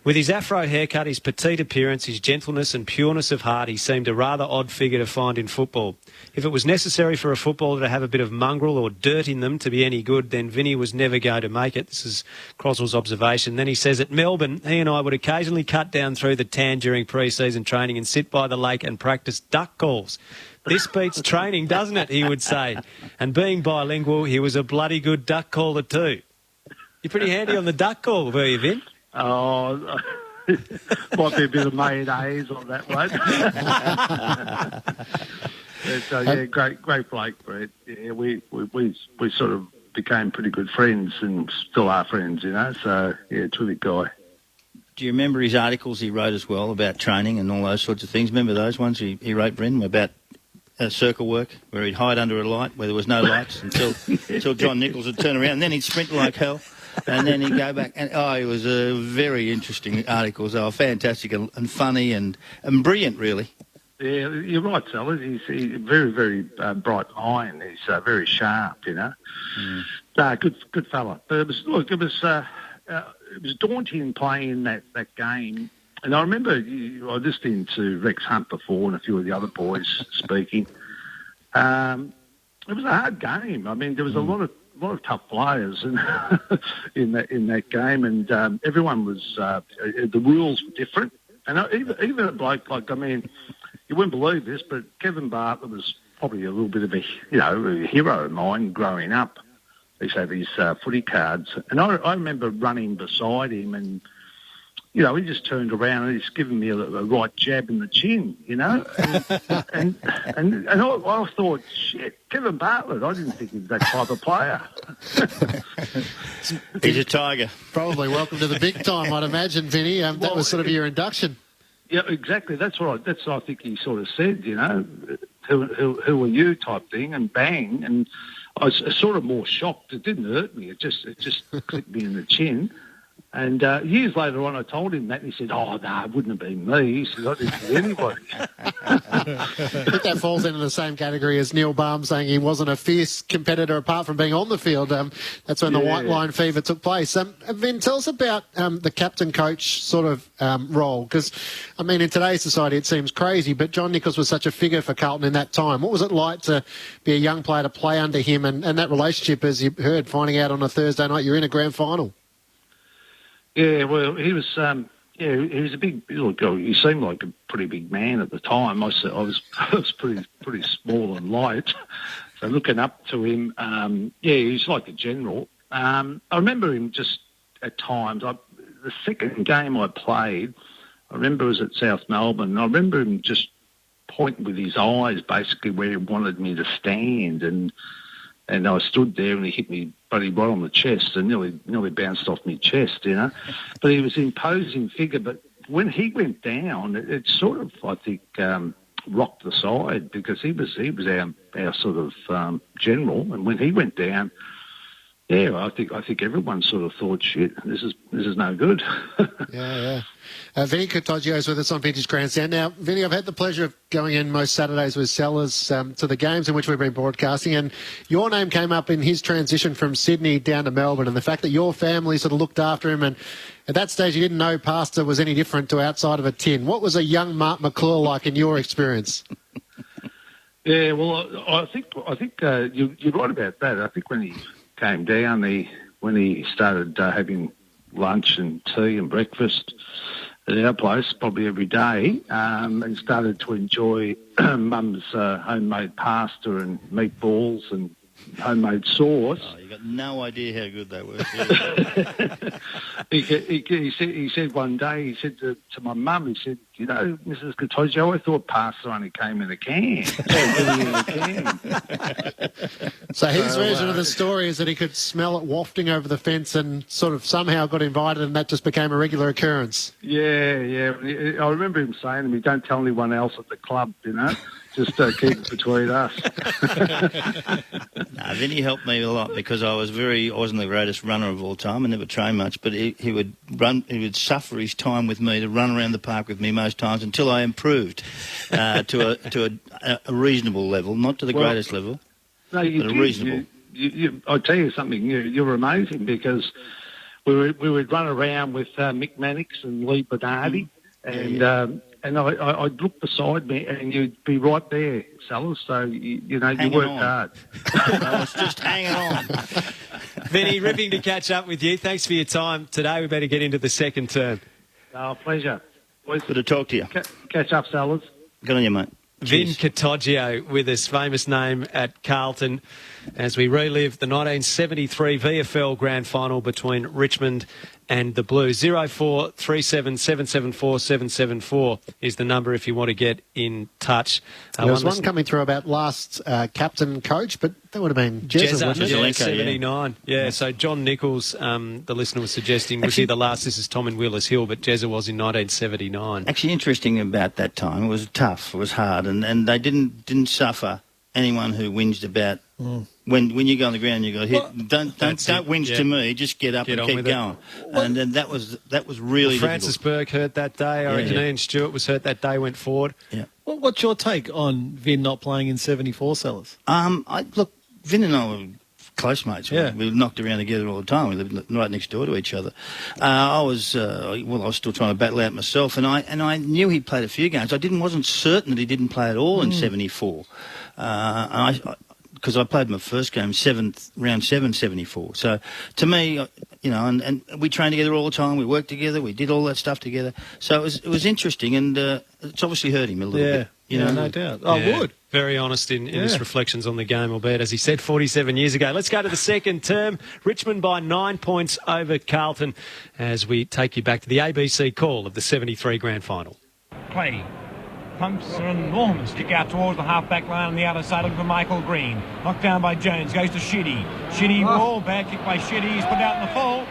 With his afro haircut, his petite appearance, his gentleness and pureness of heart, he seemed a rather odd figure to find in football. If it was necessary for a footballer to have a bit of mongrel or dirt in them to be any good, then Vinny was never going to make it. This is Crosswell's observation. Then he says, at Melbourne, he and I would occasionally cut down through the tan during pre-season training and sit by the lake and practice duck calls. This beats training, doesn't it, he would say. And being bilingual, he was a bloody good duck caller too. You're pretty handy on the duck call, were you, Vin? Oh, might be a bit of mayonnaise on that one. Great bloke, Brent. Yeah, we sort of became pretty good friends and still are friends, So, yeah, terrific guy. Do you remember his articles he wrote as well about training and all those sorts of things? Remember those ones he wrote, Brent, about circle work, where he'd hide under a light where there was no lights until John Nichols would turn around, and then he'd sprint like hell. And then he'd go back, and it was a very interesting articles. They were fantastic and funny and brilliant, really. Yeah, you're right, Sellers. He's very, very bright mind. He's very sharp, Good fella. But it was daunting playing that game. And I remember I listened to Rex Hunt before and a few of the other boys speaking. It was a hard game. I mean, there was a lot of tough players in that game, and everyone was. The rules were different, and even a bloke like, you wouldn't believe this, but Kevin Bartlett was probably a little bit of a hero of mine growing up. He used to have his footy cards, and I remember running beside him, and he just turned around and he's given me a right jab in the chin, and I thought, shit, Kevin Bartlett, I didn't think he was that type of player. He's a tiger. Probably welcome to the big time, I'd imagine, Vinny. That was sort of your induction. Yeah, exactly. That's what I think he sort of said, who are you type thing, and bang, and I was sort of more shocked. It didn't hurt me. It just clicked me in the chin. And years later on, I told him that, and he said, "Oh, no, it wouldn't have been me." He said, "I didn't see anybody." I think that falls into the same category as Neil Balme saying he wasn't a fierce competitor apart from being on the field. That's when the white line fever took place. Vin, tell us about the captain-coach sort of role, because, in today's society it seems crazy, but John Nichols was such a figure for Carlton in that time. What was it like to be a young player to play under him, and that relationship, as you heard, finding out on a Thursday night you're in a grand final? Yeah, well, he was a big little guy. He seemed like a pretty big man at the time. I was pretty small and light, so looking up to him, he's like a general. I remember him just at times. The second game I played, I remember it was at South Melbourne, and I remember him just pointing with his eyes basically where he wanted me to stand, and I stood there and he hit me right on the chest and nearly bounced off my chest, But he was an imposing figure. But when he went down, it sort of, I think, rocked the side, because he was our sort of general. And when he went down, I think everyone sort of thought, shit, this is no good. Yeah. Vin Cattaggio is with us on Vintage Grandstand. Now, Vinny, I've had the pleasure of going in most Saturdays with Sellers to the games in which we've been broadcasting, and your name came up in his transition from Sydney down to Melbourne, and the fact that your family sort of looked after him, and at that stage you didn't know pasta was any different to outside of a tin. What was a young Mark McClure like in your experience? Yeah, well, I think you're right about that. I think when he came down, when he started having lunch and tea and breakfast at our place probably every day, and started to enjoy Mum's homemade pasta and meatballs and homemade sauce. Oh, you got no idea how good they were. He said one day, he said to my mum, he said, Mrs. Cattaggio, I thought pasta only came in a can. So his version of the story is that he could smell it wafting over the fence and sort of somehow got invited, and that just became a regular occurrence. Yeah. I remember him saying to me, "Don't tell anyone else at the club, you know. Just keep it between us." No, Vinny helped me a lot because I wasn't the greatest runner of all time. I never trained much, but he would suffer his time with me to run around the park with me most times until I improved to a reasonable level, not to the greatest level. No, you but did. Reasonable. I'll tell you something. You were amazing because we would run around with Mick Mannix and Lee Bernardi, and I'd look beside me and you'd be right there, Sellers. So you worked hard. I was just hanging on. Vinny, ripping to catch up with you. Thanks for your time today. We better get into the second term. Oh, pleasure. Good to talk to you. Catch up, Sellers. Good on you, mate. Vin Cattaggio with us, famous name at Carlton, as we relive the 1973 VFL Grand Final between Richmond and the Blues. 0437 774 774 is the number if you want to get in touch. There was one coming through about last captain coach, but that would have been Jezza, wouldn't it? 79. Yeah, so John Nichols, the listener was suggesting, was he the last? This is Tom in Wheelers Hill, but Jezza was in 1979. Actually, interesting about that time, it was tough, it was hard, and they didn't suffer anyone who whinged about when you go on the ground and you got hit. Don't whinge to me. Just get up and keep going. And then that was really Francis Bourke hurt that day. I reckon Ian Stewart was hurt that day. Went forward. Yeah. What's your take on Vin not playing in 74, Sellers? Look, Vin and I were close mates. We knocked around together all the time. We lived right next door to each other. I was still trying to battle out myself, and I knew he played a few games. Wasn't certain that he didn't play at all in 74. Because I played my first game, round 7, 74. So, to me, and we trained together all the time. We worked together. We did all that stuff together. So it was interesting, and it's obviously hurt him a little bit. No doubt. I would. Very honest in his reflections on the game, albeit, as he said, 47 years ago. Let's go to the second term. Richmond by 9 points over Carlton as we take you back to the ABC call of the 73 Grand Final. Play. Pumps an enormous kick out towards the half-back line on the outer side, looking for Michael Green. Knocked down by Jones, goes to Shitty. Shitty wall, bad kick by Shitty. He's put out in the full.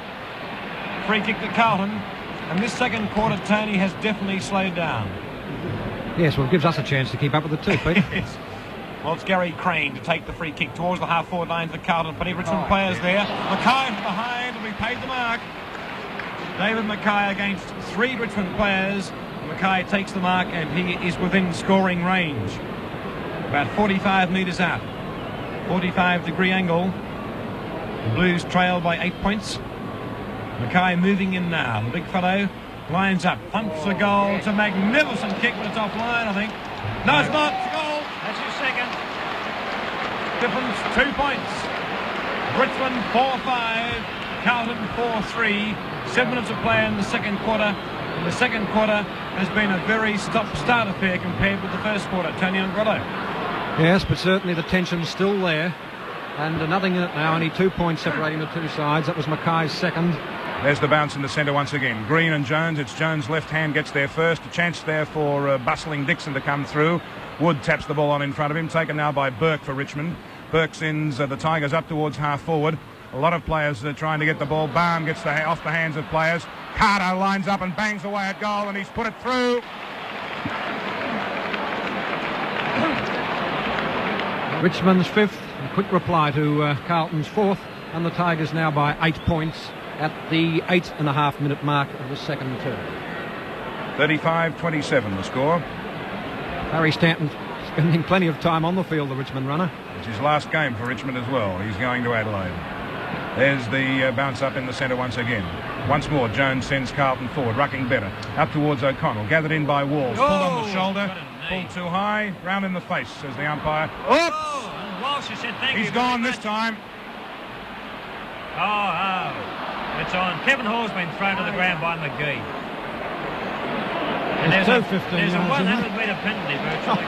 Free kick to Carlton. And this second quarter, Tony, has definitely slowed down. Yes, well, it gives us a chance to keep up with it too, Pete. Well, it's Gary Crane to take the free kick towards the half-forward line for Carlton. Plenty of Richmond players there. Mackay from behind, and we paid the mark. David Mackay against 3 Richmond players. Mackay takes the mark and he is within scoring range. About 45 metres out. 45-degree angle. The Blues trail by 8 points. Mackay moving in now. The big fellow lines up. Pumps a goal. It's a magnificent kick, but it's offline, I think. No, it's not. It's a goal. That's his second. Difference 2 points. Richmond 4-5. Carlton 4-3. 7 minutes of play in the second quarter. And the second quarter has been a very stop-start affair compared with the first quarter. Tony Ungrotto. Yes, but certainly the tension's still there. And nothing in it now. Only 2 points separating the two sides. That was Mackay's second. There's the bounce in the centre once again. Green and Jones. It's Jones' left hand gets there first. A chance there for bustling Dixon to come through. Wood taps the ball on in front of him. Taken now by Bourke for Richmond. Bourke sends the Tigers up towards half forward. A lot of players trying to get the ball. Balme gets off the hands of players. Carter lines up and bangs away at goal, and he's put it through. Richmond's 5th. A quick reply to Carlton's 4th. And the Tigers now by 8 points at the 8.5-minute mark of the second term. 35-27 the score. Harry Stanton spending plenty of time on the field, the Richmond runner. It's his last game for Richmond as well. He's going to Adelaide. There's the bounce up in the centre once again. Once more, Jones sends Carlton forward, rucking better. Up towards O'Connell, gathered in by Walsh. Pulled on the shoulder, pulled too high, round in the face, says the umpire. Oh, Walsh has said thank you. He's gone this time. Oh, it's on. Kevin Hall's been thrown to the ground by McGee. And there's a 100-metre penalty virtually.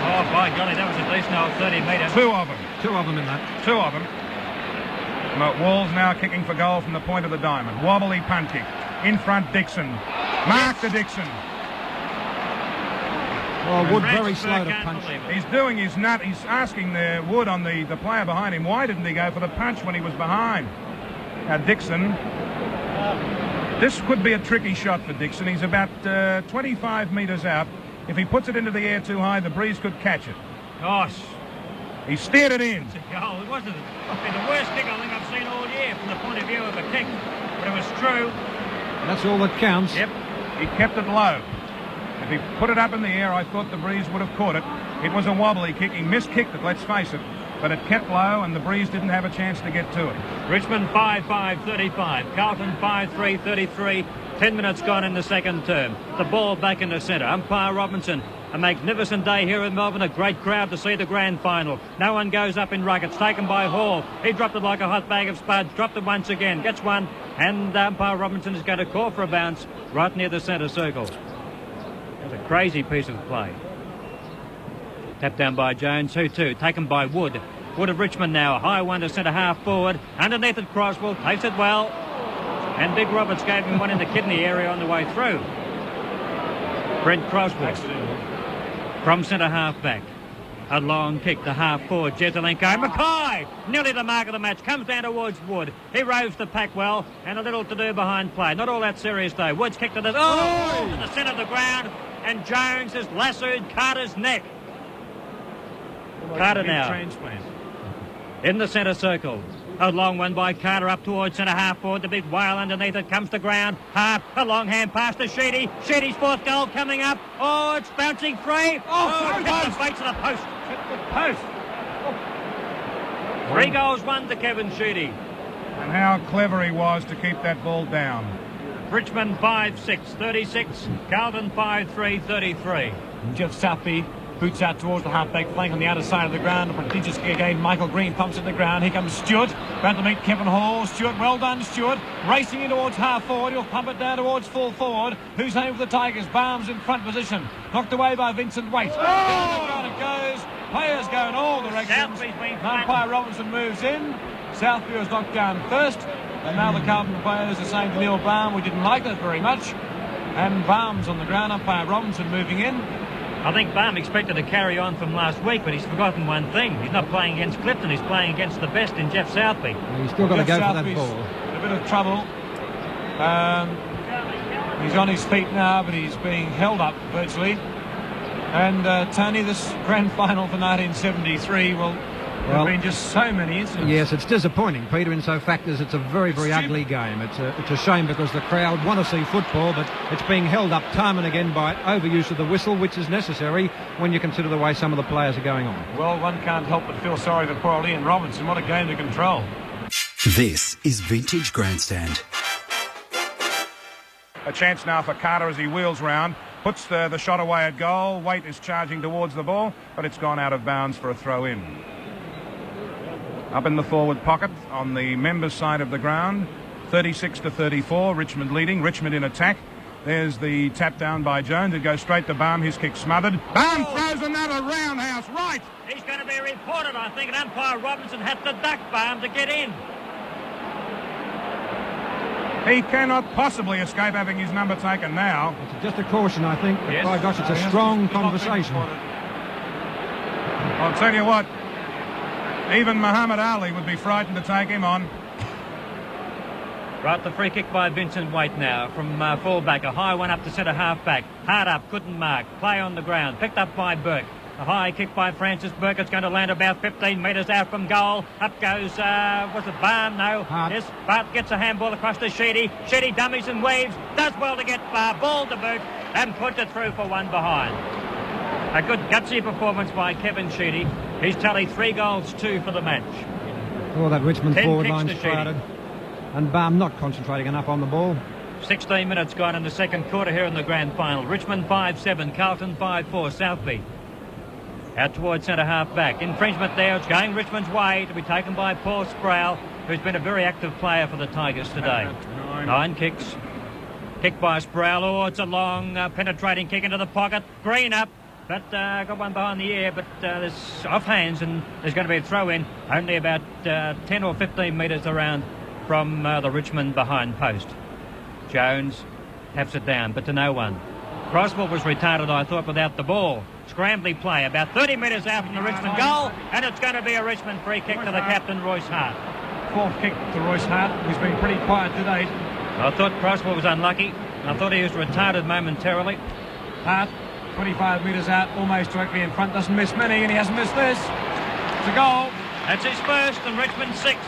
Oh, by golly, that was a decent old 30-metre. Two of them. Two of them in that. Two of them. Walls now kicking for goal from the point of the diamond. Wobbly punt kick. In front, Dixon. Mark to Dixon. Well, Wood very slow to punch. He's doing his nut. He's asking the Wood on the player behind him, why didn't he go for the punch when he was behind? Dixon. This could be a tricky shot for Dixon. He's about 25 metres out. If he puts it into the air too high, the breeze could catch it. Gosh. He steered it in. It's a goal. It wasn't the worst kick I think I've seen all year from the point of view of a kick. But it was true. That's all that counts. Yep. He kept it low. If he put it up in the air, I thought the breeze would have caught it. It was a wobbly kick. He miskicked it, let's face it. But it kept low and the breeze didn't have a chance to get to it. Richmond 5-5-35. Carlton 5-3-33. 10 minutes gone in the second term. The ball back in the centre. Umpire Robinson. A magnificent day here in Melbourne. A great crowd to see the grand final. No one goes up in ruck. It's taken by Hall. He dropped it like a hot bag of spuds. Dropped it once again. Gets one. And umpire Robinson is going to call for a bounce right near the centre circle. It's a crazy piece of play. Tapped down by Jones. 2-2. Taken by Wood. Wood of Richmond now. A high one to centre half forward. Underneath it, Crosswell. Takes it well. And Big Roberts gave him one in the kidney area on the way through. Brent Crosswell. From centre half back. A long kick to half forward. Jezelenko. Mackay! Nearly the mark of the match. Comes down towards Wood. He roves the pack well. And a little to do behind play. Not all that serious though. Wood's kicked to the... Oh! To the centre of the ground. And Jones has lassoed Carter's neck. Carter now. Transplant. In the centre circle. A long one by Carter up towards centre half forward. The big whale underneath it comes to ground. Hart, a long hand pass to Sheedy. Sheedy's fourth goal coming up. Oh, it's bouncing free. Oh, it hit the face of the post. Hit the post. Oh. 3 goals, 1 to Kevin Sheedy. And how clever he was to keep that ball down. Richmond 5-6-36. Carlton 5-3-33. Jeff Southby boots out towards the half-back flank on the outer side of the ground. A prodigious kick again. Michael Green pumps at the ground. Here comes Stewart. About to meet Kevin Hall. Stewart, well done, Stewart. Racing in towards half-forward. He'll pump it down towards full-forward. Who's home for the Tigers? Balme's in front position. Knocked away by Vincent Waite. Oh! Down the ground it goes. Players go in all directions. Umpire Robinson moves in. Southby was knocked down first. And now the Carlton players are saying to Neil Balme, we didn't like that very much. And Balme's on the ground. Umpire Robinson moving in. I think Balme expected to carry on from last week, but he's forgotten one thing. He's not playing against Clifton, he's playing against the best in Jeff Southby. He's still got to go for that ball. In a bit of trouble. He's on his feet now, but he's being held up virtually. And Tony, this grand final for 1973 will... There have been just so many incidents. Yes, it's disappointing, Peter, in so fact as it's a very, very ugly game. It's a shame because the crowd want to see football, but it's being held up time and again by overuse of the whistle, which is necessary when you consider the way some of the players are going on. Well, one can't help but feel sorry for poor Ian Robinson. What a game to control. This is Vintage Grandstand. A chance now for Carter as he wheels round. Puts the shot away at goal. Waite is charging towards the ball, but it's gone out of bounds for a throw-in. Up in the forward pocket on the members' side of the ground, 36-34, Richmond leading, Richmond in attack. There's the tap down by Jones. It goes straight to Balme, his kick smothered. Balme throws another roundhouse, right! He's going to be reported, I think, and umpire Robinson had to duck Balme to get in. He cannot possibly escape having his number taken now. It's just a caution, I think, but yes. By gosh, it's a strong conversation. I'll tell you what, even Muhammad Ali would be frightened to take him on. Right, the free kick by Vincent Waite now from full-back. A high one up to centre half-back. Hard up, couldn't mark. Play on the ground. Picked up by Bourke. A high kick by Francis Bourke. It's going to land about 15 metres out from goal. Up goes, was it Balme? No. Hart. Yes, Hart gets a handball across to Sheedy. Sheedy dummies and weaves. Does well to get far. Ball to boot. And puts it through for one behind. A good gutsy performance by Kevin Sheedy. He's tallied 3 goals, 2 for the match. Oh, that Richmond 10 forward kicks line's to Sheedy. crowded. And Balme not concentrating enough on the ball. 16 minutes gone in the second quarter here in the grand final. Richmond 5-7, Carlton 5-4, Southby. Out towards centre half back. Infringement there. It's going Richmond's way to be taken by Paul Sproul, who's been a very active player for the Tigers today. 9 kicks. Kick by Sproul. Oh, it's a long penetrating kick into the pocket. Green up. But got one behind the ear, but there's off hands and there's going to be a throw in only about 10 or 15 metres around from the Richmond behind post. Jones taps it down, but to no one. Crosswell was retarded, I thought, without the ball. Scrambly play about 30 metres out from the Richmond goal, and it's going to be a Richmond free kick to the captain, Royce Hart. Fourth kick to Royce Hart, who's been pretty quiet to date. I thought Crosswell was unlucky. I thought he was retarded momentarily. Hart, 25 metres out, almost directly in front, doesn't miss many, and he hasn't missed this. It's a goal. That's his first, and Richmond 6.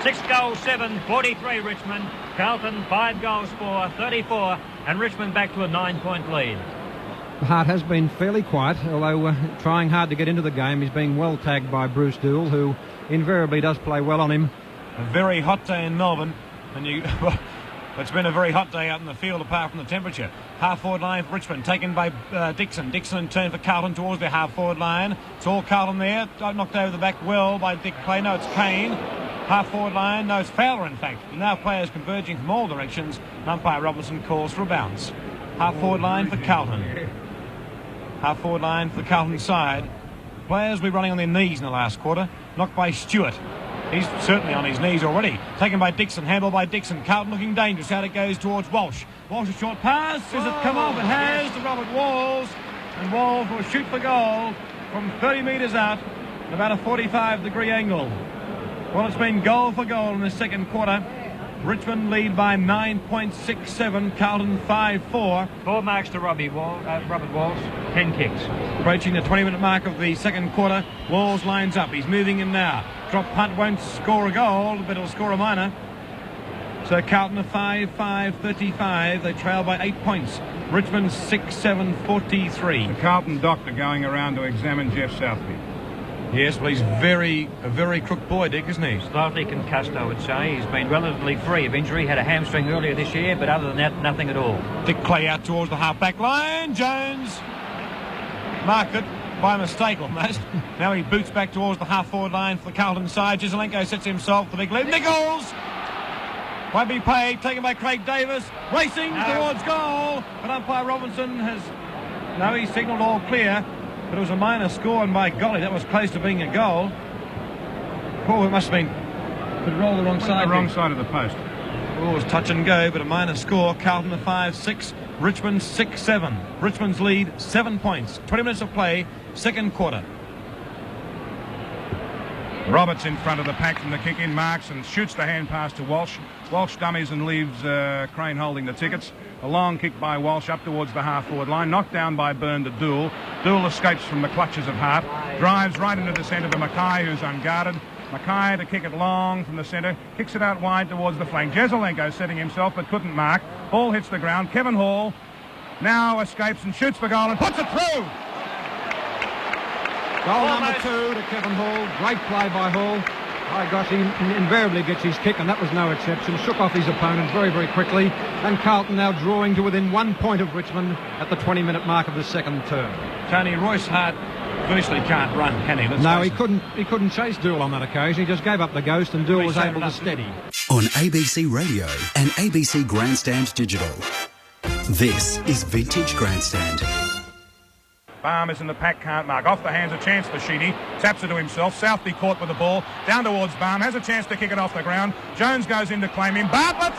6 goals, 7, 43 Richmond. Carlton, 5 goals, 4, 34, and Richmond back to a 9-point lead. Hart has been fairly quiet, although trying hard to get into the game. He's being well tagged by Bruce Dool, who invariably does play well on him. A very hot day in Melbourne, and it's been a very hot day out in the field apart from the temperature. Half-forward line for Richmond, taken by Dixon. Dixon in turn for Carlton towards the half-forward line. It's all Carlton there, knocked over the back well by Dick Clay. No, it's Kane. Half-forward line, no, it's Fowler, in fact. Now players converging from all directions. Umpire Robinson calls for a bounce. Half-forward line for Carlton. Half-forward line for the Carlton side. Players will be running on their knees in the last quarter. Knocked by Stewart. He's certainly on his knees already. Taken by Dixon, handled by Dixon. Carlton looking dangerous. Out it goes towards Walsh. Walsh a short pass. Does it come off? It has to Robert Walls. And Walls will shoot for goal from 30 metres out at about a 45-degree angle. Well, it's been goal for goal in the second quarter. Richmond lead by 9.67, Carlton 5-4. 4 marks to Robert Walls, 10 kicks. Approaching the 20-minute mark of the second quarter, Walls lines up. He's moving in now. Drop punt won't score a goal, but it'll score a minor. So Carlton are 5-5, 35. They trail by 8 points. Richmond 6-7, 43. The Carlton doctor going around to examine Jeff Southby. Yes, well, he's a very crook boy, Dick, isn't he? Slightly concussed, I would say. He's been relatively free of injury. Had a hamstring earlier this year, but other than that, nothing at all. Dick Clay out towards the half-back line. Jones marked it by mistake almost. Now he boots back towards the half-forward line for the Carlton side. Giselenko sets himself the big lead. Nichols! Won't be paid. Taken by Craig Davis. Racing towards goal. But umpire Robinson has... No, he signalled all clear. But it was a minor score, and by golly, that was close to being a goal. Oh, it must have been... Could roll the wrong side. The wrong side of the post. Oh, it was touch and go, but a minor score. Carlton a 5-6, Richmond 6-7. Richmond's lead, 7 points. 20 minutes of play, second quarter. Roberts in front of the pack from the kick-in, marks and shoots the hand pass to Walsh. Walsh dummies and leaves Crane holding the tickets. A long kick by Walsh up towards the half-forward line. Knocked down by Byrne to Dool. Dool escapes from the clutches of Hart. Drives right into the centre to Mackay, who's unguarded. Mackay to kick it long from the centre. Kicks it out wide towards the flank. Giselenko setting himself but couldn't mark. Ball hits the ground. Kevin Hall now escapes and shoots for goal and puts it through. Goal number 2 to Kevin Hall. Great play by Hall. My gosh, he invariably gets his kick, and that was no exception. Shook off his opponent very, very quickly. And Carlton now drawing to within 1 point of Richmond at the 20-minute mark of the second term. Tony, Royce Hart virtually can't run, can he? No, he couldn't chase Dool on that occasion. He just gave up the ghost, and Dool was able to steady. On ABC Radio and ABC Grandstand Digital, this is Vintage Grandstand. Balme is in the pack, can't mark. Off the hands, a chance for Sheedy. Taps it to himself. Southby caught with the ball. Down towards Balme. Has a chance to kick it off the ground. Jones goes in to claim him. Bartlett!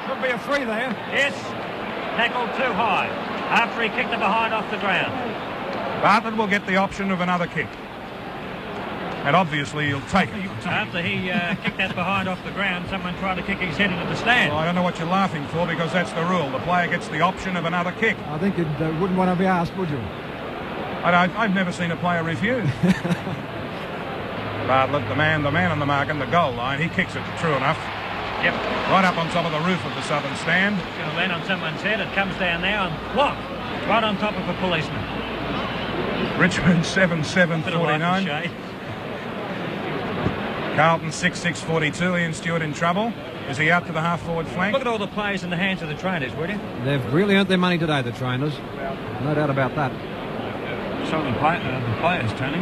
Could be a free there. Yes. Tackled too high. After he kicked it behind off the ground. Bartlett will get the option of another kick. And obviously he'll take it. After he kicked that behind off the ground, someone tried to kick his head into the stand. Well, I don't know what you're laughing for, because that's the rule. The player gets the option of another kick. I think you wouldn't want to be asked, would you? I've never seen a player refuse. Bartlett, the man on the mark and the goal line. He kicks it true enough. Yep. Right up on top of the roof of the southern stand. It's going to land on someone's head. It comes down now and blocked. Right on top of a policeman. Richmond 7-7-49. Carlton 6-6-42. Ian Stewart in trouble. Is he out to the half-forward flank? Look at all the players in the hands of the trainers, would you? They've really earned their money today, the trainers. No doubt about that. So the players, Tony.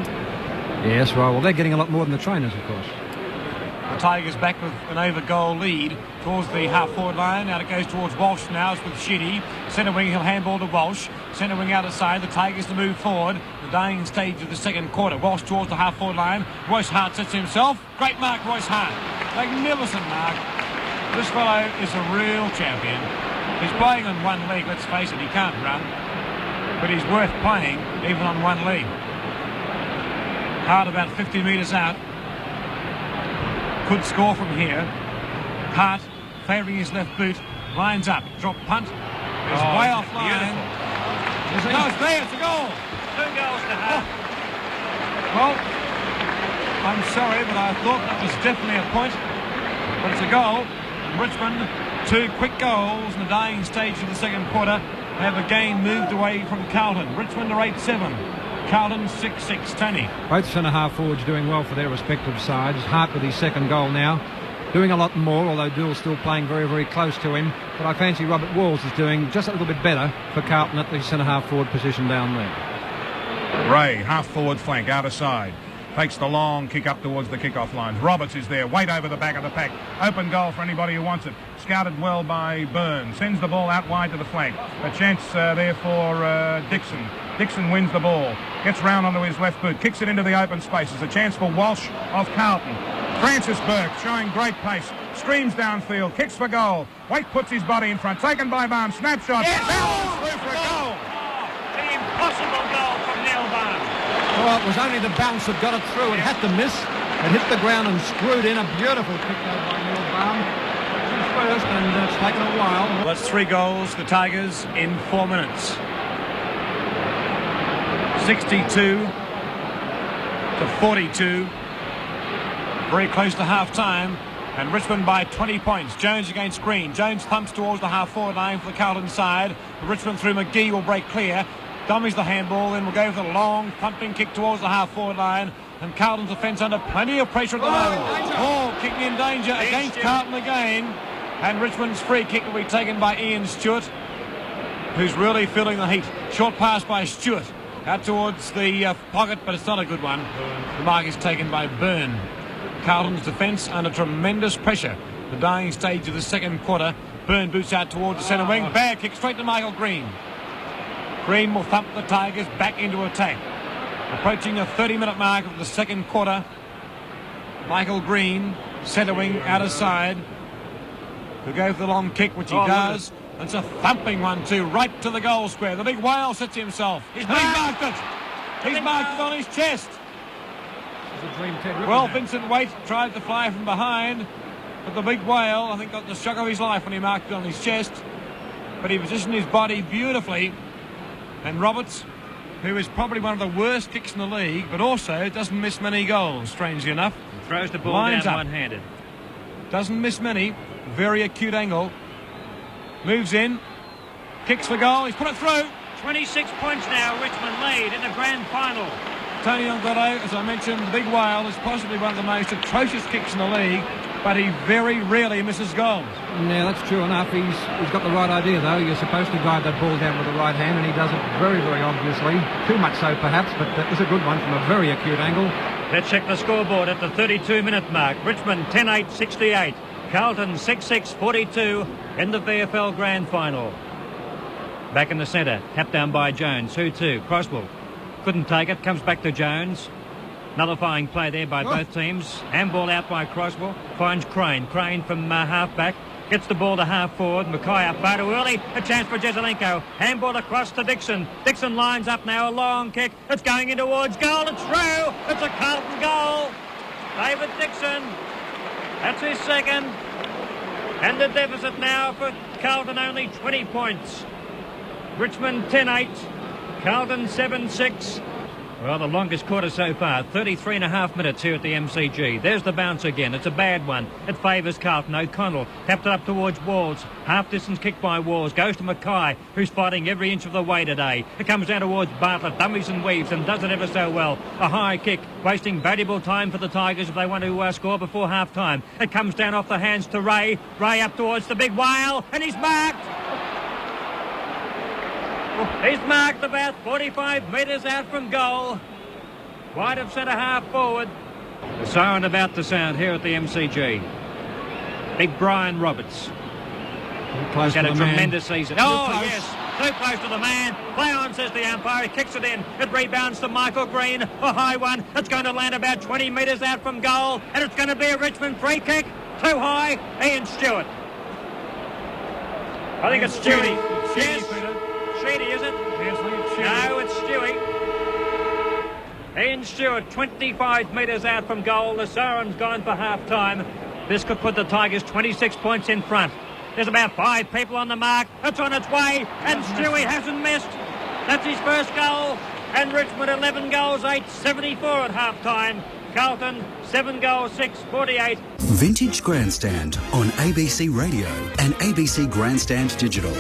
Yes, well, they're getting a lot more than the trainers, of course. The Tigers back with an over-goal lead towards the half-forward line. Now it goes towards Walsh now. It's with Sheedy. Centre wing, he'll handball to Walsh. Centre wing out of side. The Tigers to move forward. The dying stage of the second quarter. Walsh towards the half-forward line. Royce Hart sets himself. Great mark, Royce Hart. Magnificent mark. This fellow is a real champion. He's playing on one leg, let's face it. He can't run. but he's worth playing even on one leg. Hart about 50 metres out. Could score from here. Hart favouring his left boot. Lines up. Drop punt. Is way off line. No, it's there. It's a goal. 2 goals to Hart. Well, I'm sorry, but I thought that was definitely a point. But it's a goal. Richmond, 2 quick goals in the dying stage of the second quarter. They have again moved away from Carlton. Richmond are 8-7. Carlton 6-6. Tony. Both centre-half forwards doing well for their respective sides. Hart with his second goal now. Doing a lot more, although Doull's still playing very, very close to him. But I fancy Robert Walls is doing just a little bit better for Carlton at the centre-half forward position down there. Ray, half-forward flank, out of side. Takes the long kick up towards the kick-off lines. Roberts is there, weight over the back of the pack. Open goal for anybody who wants it. Scouted well by Byrne. Sends the ball out wide to the flank. A chance there for Dixon. Dixon wins the ball. Gets round onto his left boot. Kicks it into the open spaces. A chance for Walsh of Carlton. Francis Bourke showing great pace. Streams downfield. Kicks for goal. Waite puts his body in front. Taken by Balme. Snapshot. Yes. Through for a goal. The impossible goal from Neil Balme. Well, it was only the bounce that got it through. It had to miss. It hit the ground and screwed in. A beautiful kick though by Neil Balme. He's first, and it's taken a while. Well, that's 3 goals, the Tigers, in 4 minutes. 62 to 42. Very close to half-time. And Richmond by 20 points. Jones against Green. Jones thumps towards the half-forward line for the Carlton side. Richmond through McGee will break clear. Dummies the handball, then will go for the long thumping kick towards the half-forward line. And Carlton's defence under plenty of pressure at the moment. Oh, kicking in danger against Carlton again. And Richmond's free kick will be taken by Ian Stewart, who's really feeling the heat. Short pass by Stewart. Out towards the pocket, but it's not a good one. The mark is taken by Byrne. Carlton's defence under tremendous pressure. The dying stage of the second quarter. Byrne boots out towards the centre wing. Bad kick straight to Michael Green. Green will thump the Tigers back into attack. Approaching the 30-minute mark of the second quarter. Michael Green, centre wing, out of side. To go for the long kick, which he does. It's a thumping one too, right to the goal square. The big whale sets himself. He's marked it. He's marked it on his chest. Well, Vincent Waite tried to fly from behind, but the big whale, I think, got the shock of his life when he marked it on his chest. But he positioned his body beautifully. And Roberts, who is probably one of the worst kicks in the league, but also doesn't miss many goals, strangely enough. Throws the ball Lines down up. one-handed. Doesn't miss many. Very acute angle. Moves in. Kicks for goal. He's put it through. 26 points now, Richmond lead in the grand final. Tony Ongotto, as I mentioned, the big whale is possibly one of the most atrocious kicks in the league, but he very rarely misses goals. Yeah, that's true enough. He's got the right idea, though. You're supposed to guide that ball down with the right hand, and he does it very, very obviously. Too much so, perhaps, but that was a good one from a very acute angle. Let's check the scoreboard at the 32-minute mark. Richmond 10-8, 68. Carlton 6-6, 42 in the VFL Grand Final. Back in the centre, tapped down by Jones. 2-2. Crosswell couldn't take it. Comes back to Jones. Another fine play there by both teams. Handball out by Crosswell. Finds Crane. Crane from half-back. Gets the ball to half-forward. Mackay up far too early. A chance for Jezelenko. Handball across to Dixon. Dixon lines up now. A long kick. It's going in towards goal. It's through. It's a Carlton goal. David Dixon. That's his second. And the deficit now for Carlton only 20 points. Richmond 10-8. Carlton 7-6. Well, the longest quarter so far, 33.5 minutes here at the MCG. There's the bounce again. It's a bad one. It favours Carlton. O'Connell tapped it up towards Walls. Half-distance kick by Walls. Goes to Mackay, who's fighting every inch of the way today. It comes down towards Bartlett. Dummies and weaves and does it ever so well. A high kick, wasting valuable time for the Tigers if they want to score before half-time. It comes down off the hands to Ray. Ray up towards the big whale, and he's marked. He's marked about 45 metres out from goal. Wide of centre half forward. The siren about to sound here at the MCG. Big Brian Roberts. He's had a tremendous season. Oh, yes. Too close to the man. Play on, says the umpire. He kicks it in. It rebounds to Michael Green. A high one. It's going to land about 20 metres out from goal. And it's going to be a Richmond free kick. Too high. Ian Stewart. I think it's Stewart. Yes. Sheedy, is it? Yes, No, it's Stewie. Ian Stewart, 25 metres out from goal. The siren's gone for half-time. This could put the Tigers 26 points in front. There's about 5 people on the mark. It's on its way, and Stewie hasn't missed. That's his first goal. And Richmond 11 goals, 8, 74 at half-time. Carlton 7 goals, 6, 48. Vintage Grandstand on ABC Radio and ABC Grandstand Digital.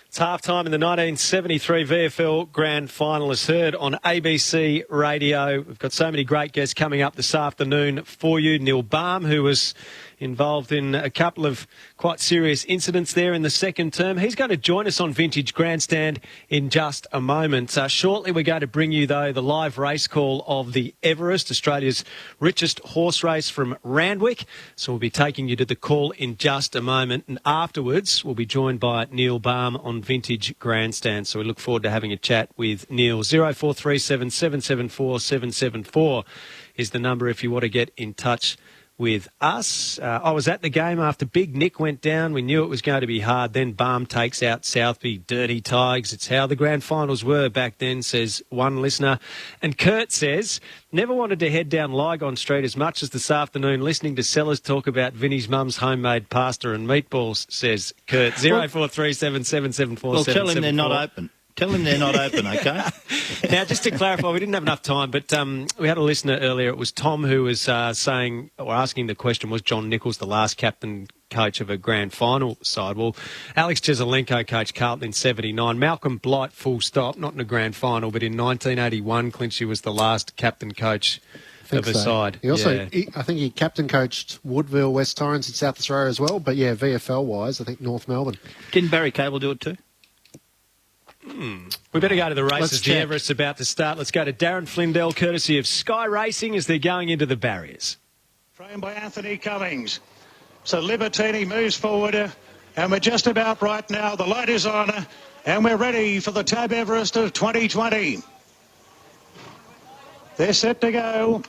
It's half-time in the 1973 VFL Grand Final as heard on ABC Radio. We've got so many great guests coming up this afternoon for you. Neil Balme, who was involved in a couple of quite serious incidents there in the second term. He's going to join us on Vintage Grandstand in just a moment. Shortly, we're going to bring you, though, the live race call of the Everest, Australia's richest horse race from Randwick. So we'll be taking you to the call in just a moment. And afterwards, we'll be joined by Neil Balme on Vintage Grandstand. So we look forward to having a chat with Neil. 0437 774 774 is the number if you want to get in touch with us. I was at the game after Big Nick went down. We knew it was going to be hard. Then Balme takes out Southby. Dirty Tigers. It's how the grand finals were back then, says one listener. And Kurt says, never wanted to head down Lygon Street as much as this afternoon listening to Sellers talk about Vinnie's mum's homemade pasta and meatballs, says Kurt. 0437 774 Well, tell him they're not open. Tell him they're not open, okay? Now, just to clarify, we didn't have enough time, but we had a listener earlier. It was Tom who was saying, or asking the question, was John Nichols the last captain coach of a grand final side? Well, Alex Jezelenko coached Carlton in 79. Malcolm Blight, full stop, not in a grand final, but in 1981, Clinchy was the last captain coach of a side. He also, I think he captain coached Woodville, West Torrens in South Australia as well, but yeah, VFL-wise, I think North Melbourne. Didn't Barry Cable do it too? We better go to the races. The Everest's about to start. Let's go to Darren Flindell, courtesy of Sky Racing, as they're going into the barriers. Trained by Anthony Cummings. So Libertini moves forward, and we're just about right now. The light is on, and we're ready for the Tab Everest of 2020. They're set to go.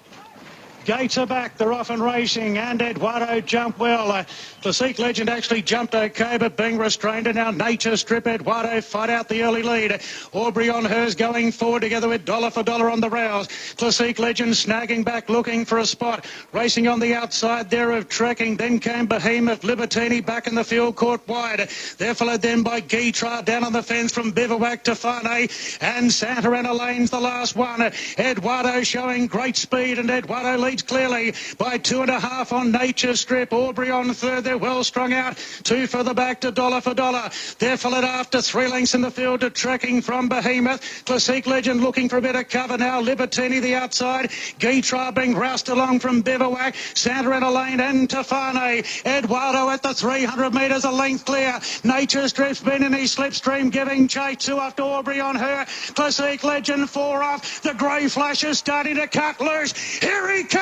Gates are back, they're off and racing, and Eduardo jumped well. Classique Legend actually jumped okay, but being restrained, and now Nature Strip, Eduardo fight out the early lead. Aubrey on hers going forward together with Dollar for Dollar on the rails. Classique Legend snagging back, looking for a spot. Racing on the outside there of Trekking, then came Behemoth, Libertini back in the field, caught wide. They're followed then by Guitra down on the fence from Bivouac to Fane, and Santa Ana Lane's the last one. Eduardo showing great speed, and Eduardo leads clearly by 2.5 on Nature Strip. Aubrey on third, they're well strung out. 2 further back to Dollar for Dollar. They're followed after 3 lengths in the field to Trekking from Behemoth. Classique Legend looking for a bit of cover now. Libertini the outside. Guitra being roused along from Bivouac. Santa Ana Lane and Tafane. Eduardo at the 300 metres, a length clear. Nature Strip's been in his slipstream giving chase. 2 after Aubrey on her. Classique Legend 4 off. The grey flash is starting to cut loose. Here he comes.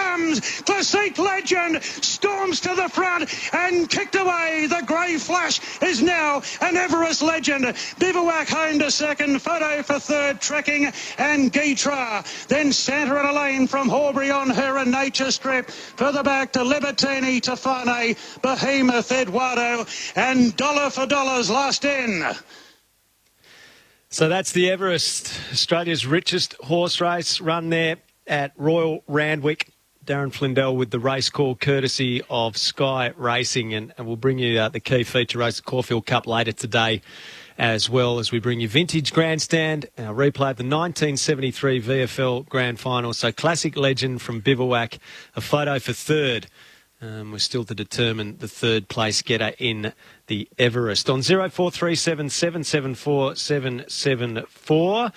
Classique Legend storms to the front and kicked away. The grey flash is now an Everest legend. Bivouac home to second. Photo for third. Trekking and Guitra. Then Santa Ana Lane from Aubrey on her and Nature Strip. Further back to Libertini, Tafane, Behemoth, Eduardo, and Dollar for Dollars last in. So that's the Everest, Australia's richest horse race, run there at Royal Randwick. Darren Flindell with the race call courtesy of Sky Racing, and we'll bring you the key feature race, the Caulfield Cup, later today, as well as we bring you Vintage Grandstand, our replay of the 1973 VFL Grand Final. So Classic Legend from Bivouac, a photo for third. We're still to determine the third place getter in the Everest. On 0437 774 774.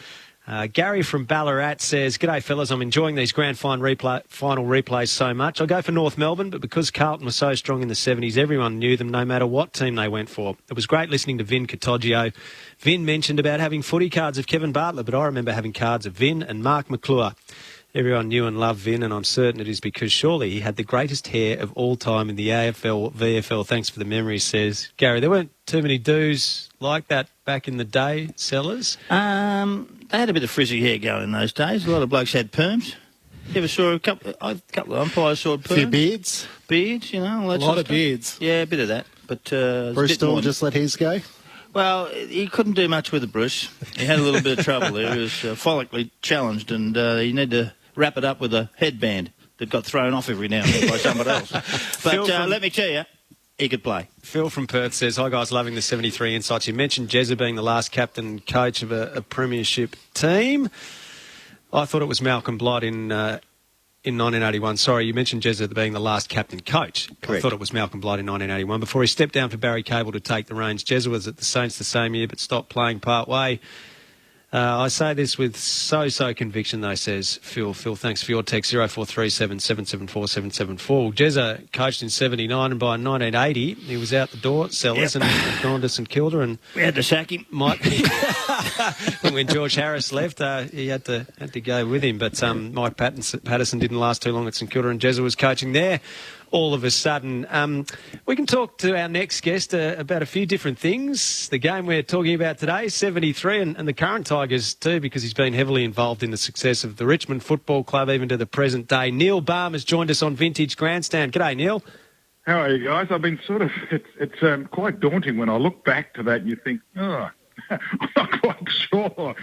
Gary from Ballarat says, "G'day fellas, I'm enjoying these grand final replays so much. I go for North Melbourne, but because Carlton was so strong in the 70s, everyone knew them no matter what team they went for. It was great listening to Vin Cattaggio. Vin mentioned about having footy cards of Kevin Bartlett, but I remember having cards of Vin and Mark McClure. Everyone knew and loved Vin, and I'm certain it is because surely he had the greatest hair of all time in the AFL, VFL. Thanks for the memory," says Gary. There weren't too many dudes like that back in the day, Sellers? They had a bit of frizzy hair going in those days. A lot of blokes had perms. You ever saw a couple of umpires saw perms? A few beards? Beards, you know. All that a lot of beards. Yeah, a bit of that. But Bruce Stall just let his go? Well, he couldn't do much with it, Bruce. He had a little bit of trouble there. He was follically challenged, and he needed to wrap it up with a headband that got thrown off every now and then by somebody else. But let me tell you, he could play. Phil from Perth says, "Hi guys, loving the 73 insights. You mentioned Jezza being the last captain and coach of a premiership team. I thought it was Malcolm Blight in 1981. Sorry, you mentioned Jezza being the last captain coach. Correct. I thought it was Malcolm Blight in 1981. Before he stepped down for Barry Cable to take the reins. Jezza was at the Saints the same year but stopped playing part way. I say this with so conviction, though," says Phil. Phil, thanks for your text, 0437 774 774. Jezza coached in 79, and by 1980, he was out the door at Sellers and gone to St Kilda. And we had to sack him. When George Harris left, he had to go with him. But Mike Patterson didn't last too long at St Kilda, and Jezza was coaching there all of a sudden. We can talk to our next guest about a few different things. The game we're talking about today, 73, and the current Tigers too, because he's been heavily involved in the success of the Richmond Football Club, even to the present day. Neil Balme has joined us on Vintage Grandstand. G'day, Neil. How are you guys? I've been it's quite daunting when I look back to that and you think, I'm not quite sure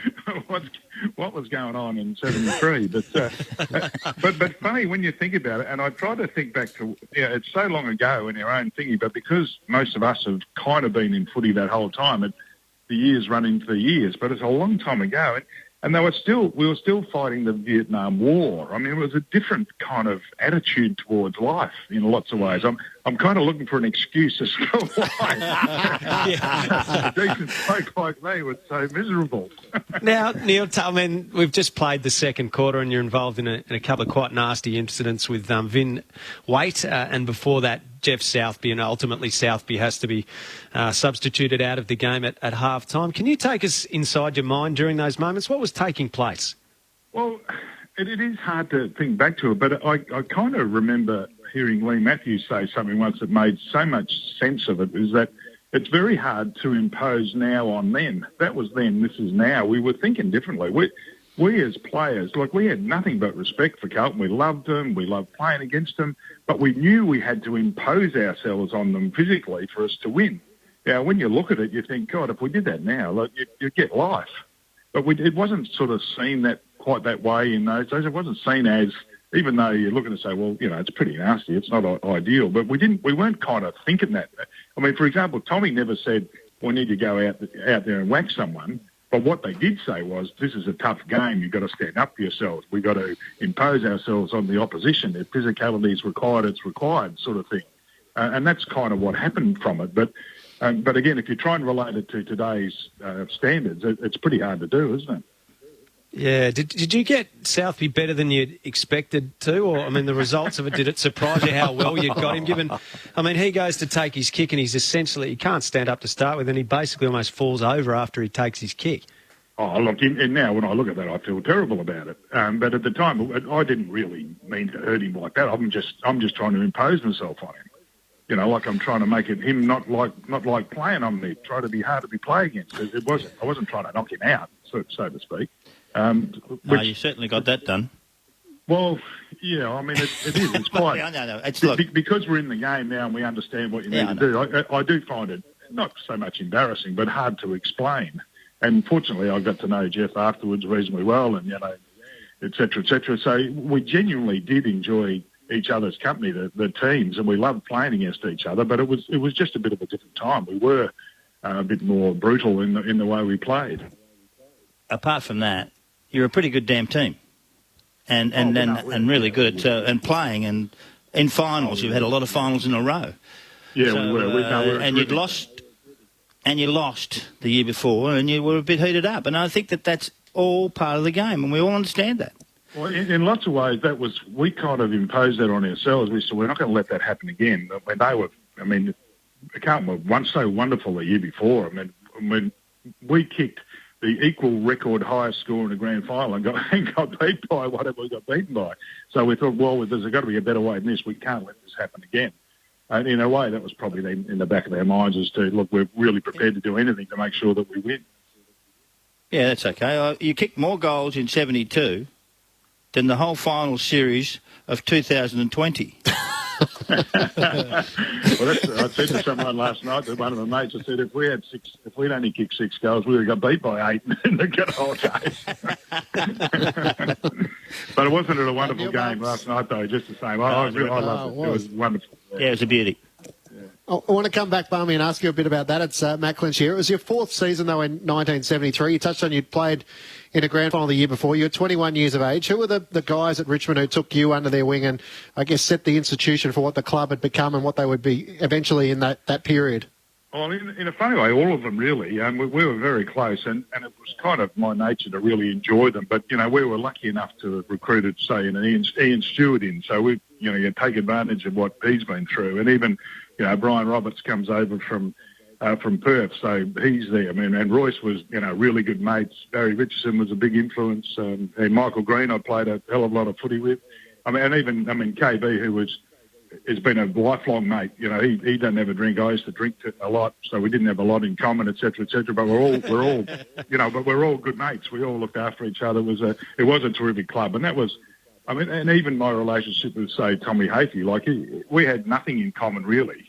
what was going on in 73. But funny when you think about it, and I try to think back to, it's so long ago in our own thingy, but because most of us have kind of been in footy that whole time, the years run into the years, but it's a long time ago. And we were still fighting the Vietnam War. I mean, it was a different kind of attitude towards life in lots of ways. I'm kind of looking for an excuse as to why a decent bloke like me was so miserable. Now, Neil, I mean, we've just played the second quarter and you're involved in a couple of quite nasty incidents with Vin Waite, and before that, Jeff Southby, and ultimately Southby has to be substituted out of the game at half-time. Can you take us inside your mind during those moments? What was taking place? Well, it is hard to think back to it, but I kind of remember hearing Lee Matthews say something once that made so much sense of it, is that it's very hard to impose now on them. That was then, this is now. We were thinking differently. We as players, we had nothing but respect for Carlton. We loved them. We loved playing against them. But we knew we had to impose ourselves on them physically for us to win. Now, when you look at it, you think, God, if we did that now, you'd get life. But it wasn't sort of seen quite that way in those days. It wasn't seen as, even though you're looking to say, well, it's pretty nasty. It's not ideal. But we weren't kind of thinking that. I mean, for example, Tommy never said, we need to go out there and whack someone. But what they did say was, this is a tough game. You've got to stand up for yourselves. We've got to impose ourselves on the opposition. If physicality is required, it's required, sort of thing. And that's kind of what happened from it. But again, if you try and relate it to today's standards, it's pretty hard to do, isn't it? Yeah. Did you get Southby better than you'd expected to? Or, I mean, the results of it, did it surprise you how well you got him? He goes to take his kick and he can't stand up to start with, and he basically almost falls over after he takes his kick. Oh, look, and now when I look at that, I feel terrible about it. But at the time, I didn't really mean to hurt him like that. I'm just trying to impose myself on him. I'm trying to make him not like playing on me, try to be hard to be played against. I wasn't trying to knock him out, so to speak. No, you certainly got that done. Well, yeah, I mean, it is. It's quite... no. Because we're in the game now and we understand what you need to do, I do find it not so much embarrassing, but hard to explain. And fortunately, I got to know Jeff afterwards reasonably well, and, et cetera, et cetera. So we genuinely did enjoy each other's company, the teams, and we loved playing against each other, but it was just a bit of a different time. We were a bit more brutal in the way we played. Apart from that, you're a pretty good damn team, and really good at and playing, and in finals you've had a lot of finals in a row. Yeah, we were. And you lost the year before, and you were a bit heated up. And I think that's all part of the game, and we all understand that. Well, in lots of ways, we kind of imposed that on ourselves. We said we're not going to let that happen again. When Carlton were so wonderful the year before. I mean, when we kicked the equal record highest score in a grand final and got beat by whatever we got beaten by. So we thought, well, there's got to be a better way than this. We can't let this happen again. And in a way, that was probably in the back of our minds as to, look, we're really prepared to do anything to make sure that we win. Yeah, that's okay. You kicked more goals in 72 than the whole final series of 2020. I said to someone last night, to one of my mates, I said, if we'd only kicked 6 goals, we would have got beat by 8 in the good old days. But wasn't it a wonderful game last night, though? Just the same. I loved it. It was wonderful. Yeah, it was a beauty. I want to come back, Balme, and ask you a bit about that. It's Matt Clinch here. It was your 4th season, though, in 1973. You touched on you'd played in a grand final the year before. You were 21 years of age. Who were the guys at Richmond who took you under their wing and, I guess, set the institution for what the club had become and what they would be eventually in that period? Well, in a funny way, all of them really. We were very close, and it was kind of my nature to really enjoy them. But, we were lucky enough to have recruited, say, an Ian Stewart in. So you take advantage of what he's been through. And even, Brian Roberts comes over from Perth, so he's there. I mean, and Royce was, really good mates. Barry Richardson was a big influence. And Michael Green, I played a hell of a lot of footy with. KB, who has been a lifelong mate. He doesn't have a drink. I used to drink a lot, so we didn't have a lot in common, etc., etc. But we're all, but we're all good mates. We all looked after each other. It was a terrific club, and that was. And even my relationship with, say, Tommy Hafey, we had nothing in common really.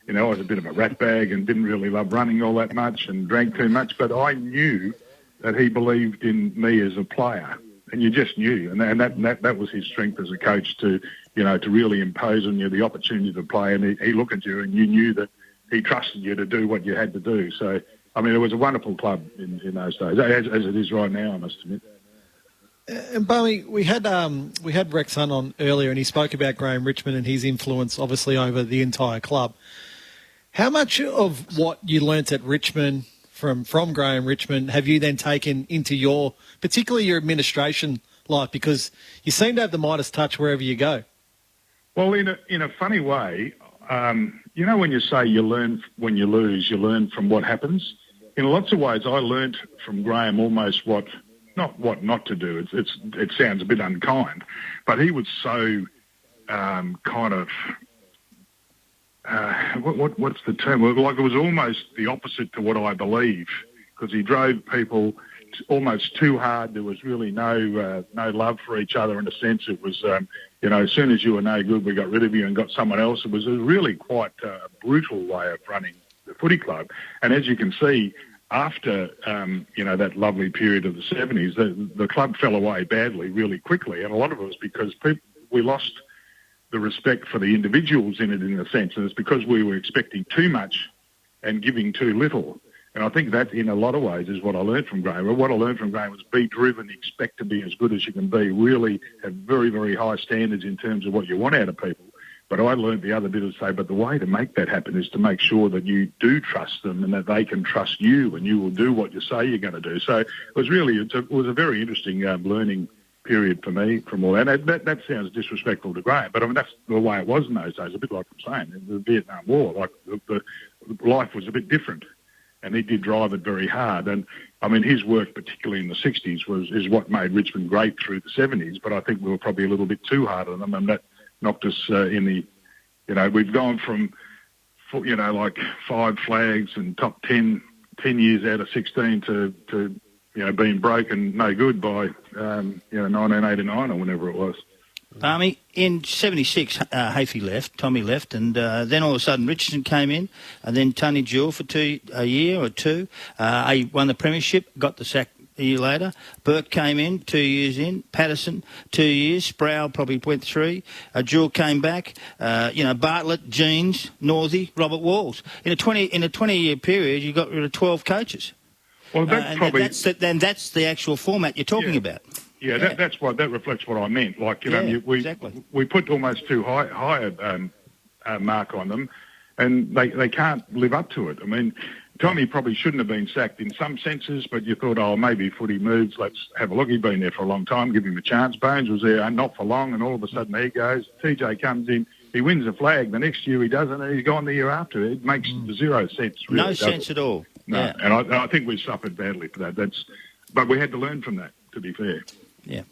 I was a bit of a rat bag and didn't really love running all that much and drank too much, but I knew that he believed in me as a player, and you just knew, and that was his strength as a coach to really impose on you the opportunity to play, and he looked at you and you knew that he trusted you to do what you had to do. So, it was a wonderful club in those days, as it is right now, I must admit. And Balme, we had Rex Hunt on earlier, and he spoke about Graham Richmond and his influence, obviously, over the entire club. How much of what you learnt at Richmond from Graham Richmond have you then taken into particularly your administration life? Because you seem to have the Midas touch wherever you go. Well, in a funny way, when you say you learn when you lose, you learn from what happens. In lots of ways, I learnt from Graham almost not what not to do. It sounds a bit unkind, but he was so kind of what's the term? Like it was almost the opposite to what I believe, because he drove people almost too hard. There was really no love for each other in a sense. It was as soon as you were no good, we got rid of you and got someone else. It was a really quite brutal way of running the footy club. And as you can see, after that lovely period of the 70s, the club fell away badly really quickly, and a lot of it was because we lost the respect for the individuals in it, in a sense, and it's because we were expecting too much and giving too little. And I think that, in a lot of ways, is what I learned from Graham. What I learned from Graham was be driven, expect to be as good as you can be, really have very, very high standards in terms of what you want out of people. But I learned the other bit to say, but the way to make that happen is to make sure that you do trust them and that they can trust you and you will do what you say you're going to do. So it was a very interesting learning period for me from all that. That sounds disrespectful to Graham, but that's the way it was in those days, a bit like I'm saying, in the Vietnam War, like the life was a bit different. And he did drive it very hard. And, his work, particularly in the 60s, is what made Richmond great through the 70s, but I think we were probably a little bit too hard on them, and that knocked us in the, we've gone from, 5 flags and top 10 years out of 16 to being broken no good by, 1989 or whenever it was. Balme, in 76, Hafey left, Tommy left, and then all of a sudden Richardson came in, and then Tony Jewell for a year or two. He won the premiership, got the sack a year later. Bourke came in 2 years in. Patterson 2 years. Sproul probably went 3. Jewell came back. Bartlett, Jeans, Northey, Robert Walls. In a 20-year period, you got rid of 12 coaches. Well, that's the actual format you're talking about. Yeah, that reflects what I meant. Like, exactly. We put almost too high a mark on them, and they can't live up to it. Tommy probably shouldn't have been sacked in some senses, but you thought, maybe footy moves, let's have a look. He'd been there for a long time, give him a chance. Bones was there not for long, and all of a sudden there he goes. TJ comes in, he wins a flag. The next year he doesn't, and he's gone the year after. It makes zero sense, really. No sense at all. No, yeah. And I think we suffered badly for that. But we had to learn from that, to be fair. Yeah.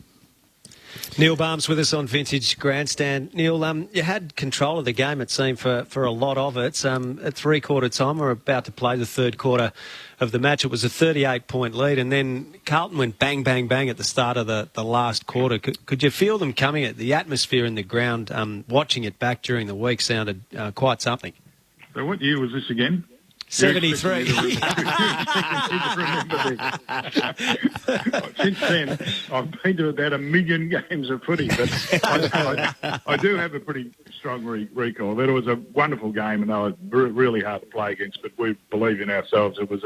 Neil Balme's with us on Vintage Grandstand. Neil, you had control of the game, it seemed, for a lot of it. At three-quarter time, we're about to play the third quarter of the match. It was a 38-point lead, and then Carlton went bang, bang, bang at the start of the last quarter. Could you feel them coming at the atmosphere in the ground? Watching it back during the week sounded quite something. So what year was this again? 73. Since then, I've been to about 1 million games of footy, but I do have a pretty strong recall. That it was a wonderful game, and they were really hard to play against, but we believe in ourselves. It was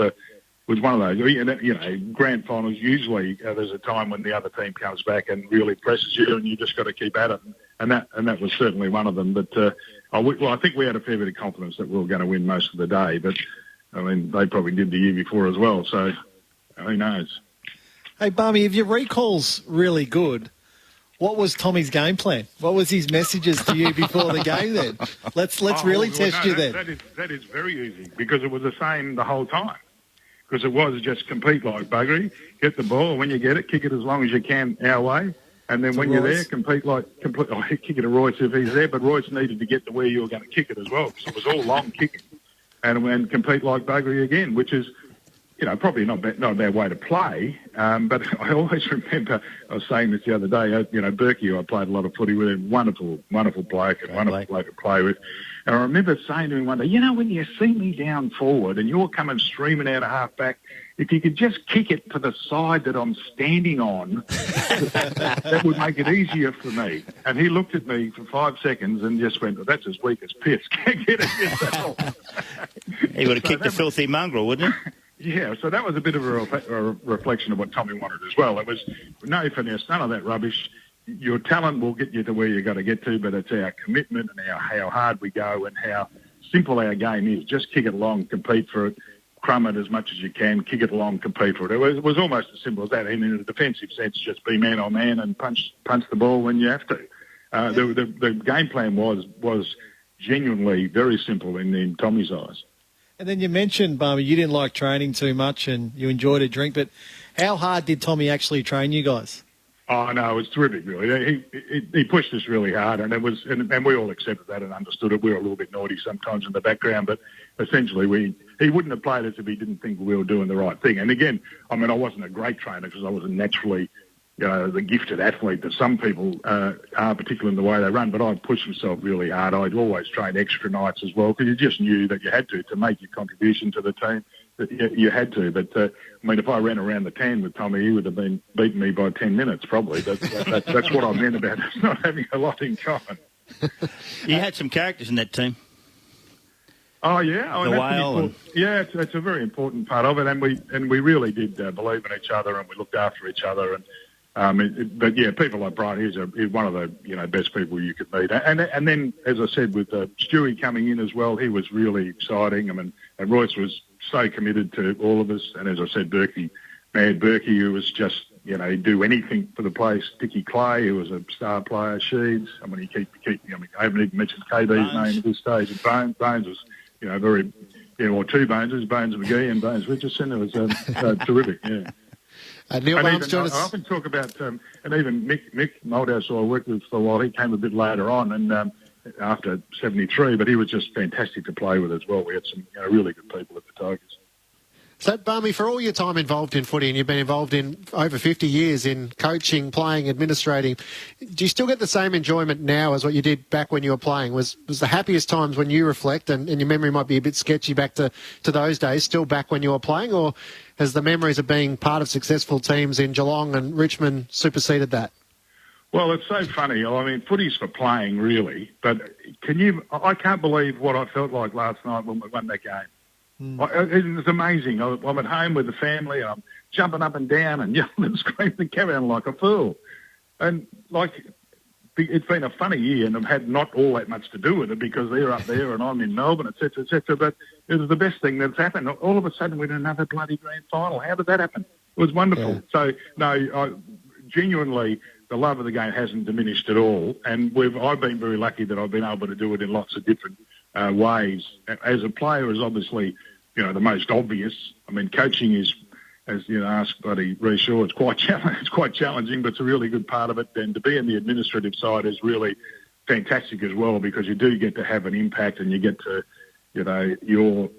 one of those. You know, grand finals, usually there's a time when the other team comes back and really presses you, and you just got to keep at it. And that was certainly one of them. But I think we had a fair bit of confidence that we were going to win most of the day. But I mean, they probably did the year before as well. So who knows? Hey, Balme, if your recall's really good, what was Tommy's game plan? What was his messages to you before the game then? Let's really test you then. That is very easy, because it was the same the whole time. Because it was just compete like buggery, get the ball, and when you get it, kick it as long as you can our way. And then when you're there, kick it to Royce if he's there, but Royce needed to get to where you were going to kick it as well. So it was all long kicking. And compete like buggery again, which is, you know, probably not a bad way to play. But I always remember, I was saying this the other day, you know, Bourke, who I played a lot of footy with, wonderful bloke and wonderful bloke to play with. And I remember saying to him one day, you know, when you see me down forward and you're coming streaming out of half-back, if you could just kick it to the side that I'm standing on, that would make it easier for me. And he looked at me for 5 seconds and just went, well, that's as weak as piss. Can't get it yourself. He would have kicked the filthy mongrel, wouldn't he? Yeah, so that was a bit of a reflection of what Tommy wanted as well. It was no finesse, none of that rubbish. Your talent will get you to where you got to get to, but it's our commitment and how hard we go and how simple our game is. Just kick it along, compete for it, crumb it as much as you can, kick it along, compete for it. It was almost as simple as that. And in a defensive sense, just be man on man and punch the ball when you have to. The game plan was genuinely very simple in Tommy's eyes. And then you mentioned, Balme, you didn't like training too much and you enjoyed a drink, but how hard did Tommy actually train you guys? Oh, no, it was terrific, really. He pushed us really hard, and and we all accepted that and understood it. We were a little bit naughty sometimes in the background, but essentially he wouldn't have played us if he didn't think we were doing the right thing. And again, I mean, I wasn't a great trainer because I wasn't naturally, you know, the gifted athlete that some people are, particularly in the way they run, but I'd push myself really hard. I'd always train extra nights as well because you just knew that you had to make your contribution to the team. You had to, but I mean, if I ran around the 10 with Tommy, he would have been beating me by 10 minutes probably. That's what I meant about us not having a lot in common. You had some characters in that team. Oh yeah, the whale. Yeah, it's a very important part of it, and we really did believe in each other, and we looked after each other, and but yeah, people like Brent, he's one of the best people you could meet, and then as I said with Stewie coming in as well, he was really exciting. I mean, and Royce was so committed to all of us, and as I said, Mad Bourke, who was just, you know, he'd do anything for the place. Dickie Clay, who was a star player. Sheeds, I mean, I haven't even mentioned KB's name at this stage. And Bones was, you know, very, or two Boneses, Bones McGee and Bones Richardson. It was terrific, yeah. Neil Balme, I often talk about, and even Mick Moldhouse, who I worked with for a while, he came a bit later on, and after 73, but he was just fantastic to play with as well. We had some really good people at the Tigers. So, Balme, for all your time involved in footy, and you've been involved in over 50 years in coaching, playing, administrating, do you still get the same enjoyment now as what you did back when you were playing? Was the happiest times when you reflect, and your memory might be a bit sketchy back to those days, still back when you were playing, or has the memories of being part of successful teams in Geelong and Richmond superseded that? Well, it's so funny. I mean, footy's for playing, really. But I can't believe what I felt like last night when we won that game. It was amazing. I'm at home with the family, and I'm jumping up and down and yelling and screaming and carrying on like a fool. And, it's been a funny year, and I've had not all that much to do with it because they're up there and I'm in Melbourne, et cetera, but it was the best thing that's happened. All of a sudden, we're in another bloody grand final. How did that happen? It was wonderful. Yeah. So, no, genuinely, the love of the game hasn't diminished at all, and I've been very lucky that I've been able to do it in lots of different ways. As a player is obviously, the most obvious. I mean, coaching is as you know, ask bloody Royce Hart, it's quite challenging, but it's a really good part of it. And to be in the administrative side is really fantastic as well, because you do get to have an impact, and you get to, you know, your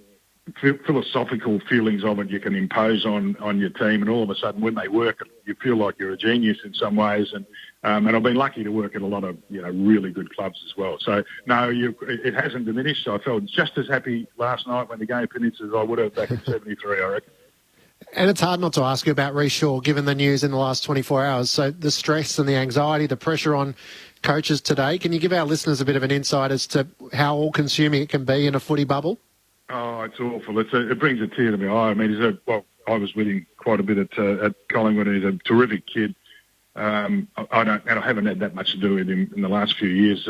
philosophical feelings of it you can impose on your team, and all of a sudden when they work, you feel like you're a genius in some ways. And I've been lucky to work at a lot of, you know, really good clubs as well. So no, it hasn't diminished. I felt just as happy last night when the game finished as I would have back in '73, I reckon. And it's hard not to ask you about Royce Hart, given the news in the last 24 hours. So the stress and the anxiety, the pressure on coaches today, can you give our listeners a bit of an insight as to how all-consuming it can be in a footy bubble? Oh, it's awful. It brings a tear to my eye. I mean, I was with him quite a bit at Collingwood, and he's a terrific kid. I haven't had that much to do with him in the last few years.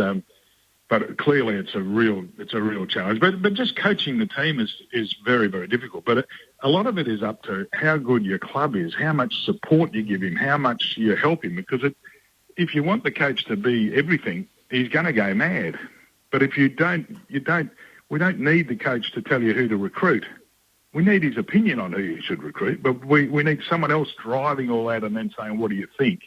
But clearly it's a real challenge. But just coaching the team is very, very difficult. But a lot of it is up to how good your club is, how much support you give him, how much you help him. Because if you want the coach to be everything, he's going to go mad. But if you don't. We don't need the coach to tell you who to recruit. We need his opinion on who you should recruit, but we need someone else driving all that and then saying, what do you think?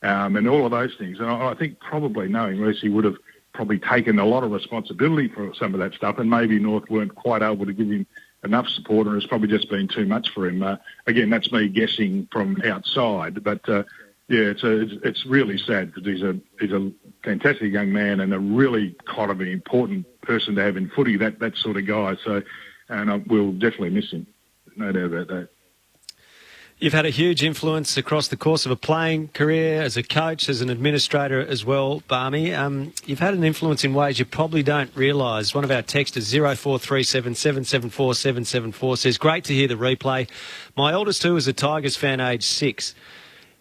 And all of those things. And I think probably knowing Royce, he would have probably taken a lot of responsibility for some of that stuff, and maybe North weren't quite able to give him enough support, and it's probably just been too much for him. Again, that's me guessing from outside, but it's really sad, because he's a fantastic young man and a really kind of an important person to have in footy, that sort of guy. So, and we'll definitely miss him, no doubt about that. You've had a huge influence across the course of a playing career, as a coach, as an administrator as well, Balme. You've had an influence in ways you probably don't realise. One of our texters, 0437 774 774, says, great to hear the replay. My oldest too is a Tigers fan, aged 6.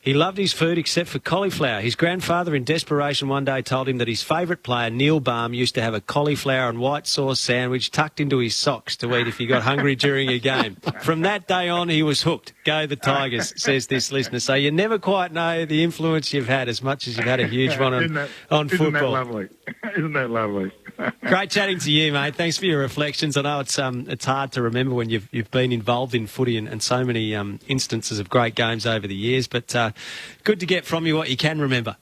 He loved his food except for cauliflower. His grandfather in desperation one day told him that his favourite player, Neil Balme, used to have a cauliflower and white sauce sandwich tucked into his socks to eat if he got hungry during a game. From that day on, he was hooked. Go the Tigers, says this listener. So you never quite know the influence you've had as much as you've had a huge one on football. Isn't that lovely? Isn't that lovely? Great chatting to you, mate. Thanks for your reflections. I know it's hard to remember when you've been involved in footy and so many instances of great games over the years, but good to get from you what you can remember.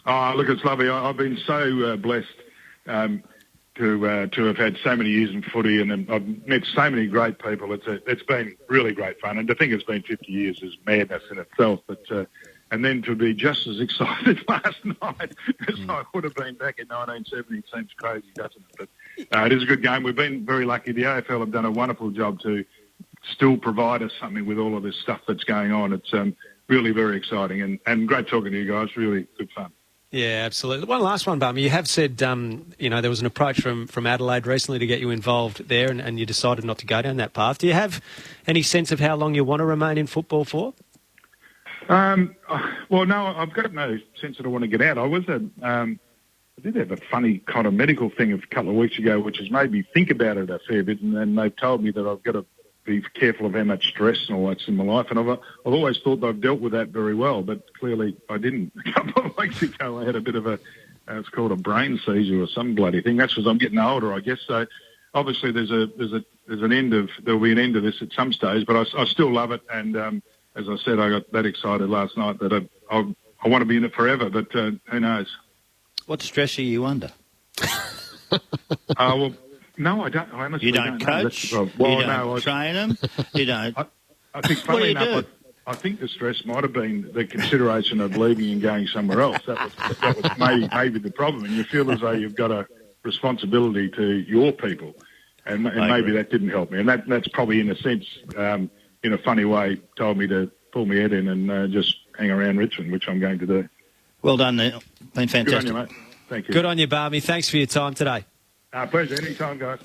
Oh, look, it's lovely. I've been so blessed to have had so many years in footy, and I've met so many great people. It's been really great fun, and to think it's been 50 years is madness in itself. But and then to be just as excited last night as I would have been back in 1970 seems crazy, doesn't it? But it is a good game. We've been very lucky. The AFL have done a wonderful job to still provide us something with all of this stuff that's going on. It's really very exciting, and great talking to you guys. Really good fun. Yeah, absolutely. One last one, Balme. You have said, there was an approach from Adelaide recently to get you involved there, and you decided not to go down that path. Do you have any sense of how long you want to remain in football for? Well, no, I've got no sense that I want to get out. I did have a funny kind of medical thing a couple of weeks ago, which has made me think about it a fair bit, and then they've told me that I've got to be careful of how much stress and all that's in my life, and I've always thought that I've dealt with that very well, but clearly I didn't. A couple of weeks ago I had a bit of it's called a brain seizure or some bloody thing. That's because I'm getting older, I guess. So obviously there'll be an end of this at some stage, but I still love it, and as I said, I got that excited last night that I want to be in it forever, but who knows? What stress are you under? Well, no, I don't. I honestly you don't coach? Well, you don't train them? You don't? I think, funnily enough, I think the stress might have been the consideration of leaving and going somewhere else. That was maybe the problem. And you feel as though you've got a responsibility to your people, and maybe that didn't help me. And that's probably, in a sense, in a funny way, told me to pull my head in and just hang around Richmond, which I'm going to do. Well done, Neil. Been fantastic. Good on you, mate. Thank you. Good on you, Balme. Thanks for your time today. Pleasure. Anytime, guys.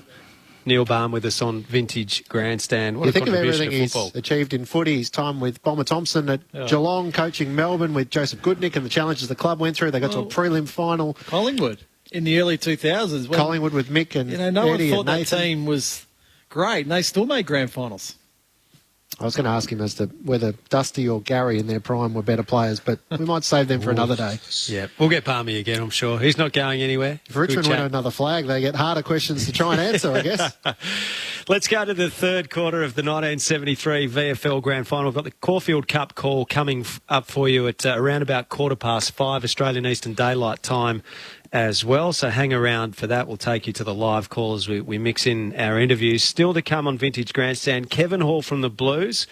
Neil Balme with us on Vintage Grandstand. What you a think of contribution everything to football. he's achieved in footy, his time with Bomber Thompson at Geelong, coaching Melbourne with Joseph Goodnick, and the challenges the club went through. They got to a prelim final. Collingwood in the early 2000s. Collingwood with Mick and no Eddie one thought and that team was great, and they still made grand finals. I was going to ask him as to whether Dusty or Gary in their prime were better players, but we might save them for another day. Yeah, we'll get Balme again, I'm sure. He's not going anywhere. If Richmond win another flag, they get harder questions to try and answer, I guess. Let's go to the third quarter of the 1973 VFL Grand Final. We've got the Caulfield Cup call coming up for you at around about 5:15 Australian Eastern Daylight Time as well. So hang around for that. We'll take you to the live call as we mix in our interviews. Still to come on Vintage Grandstand, Kevin Hall from the Blues.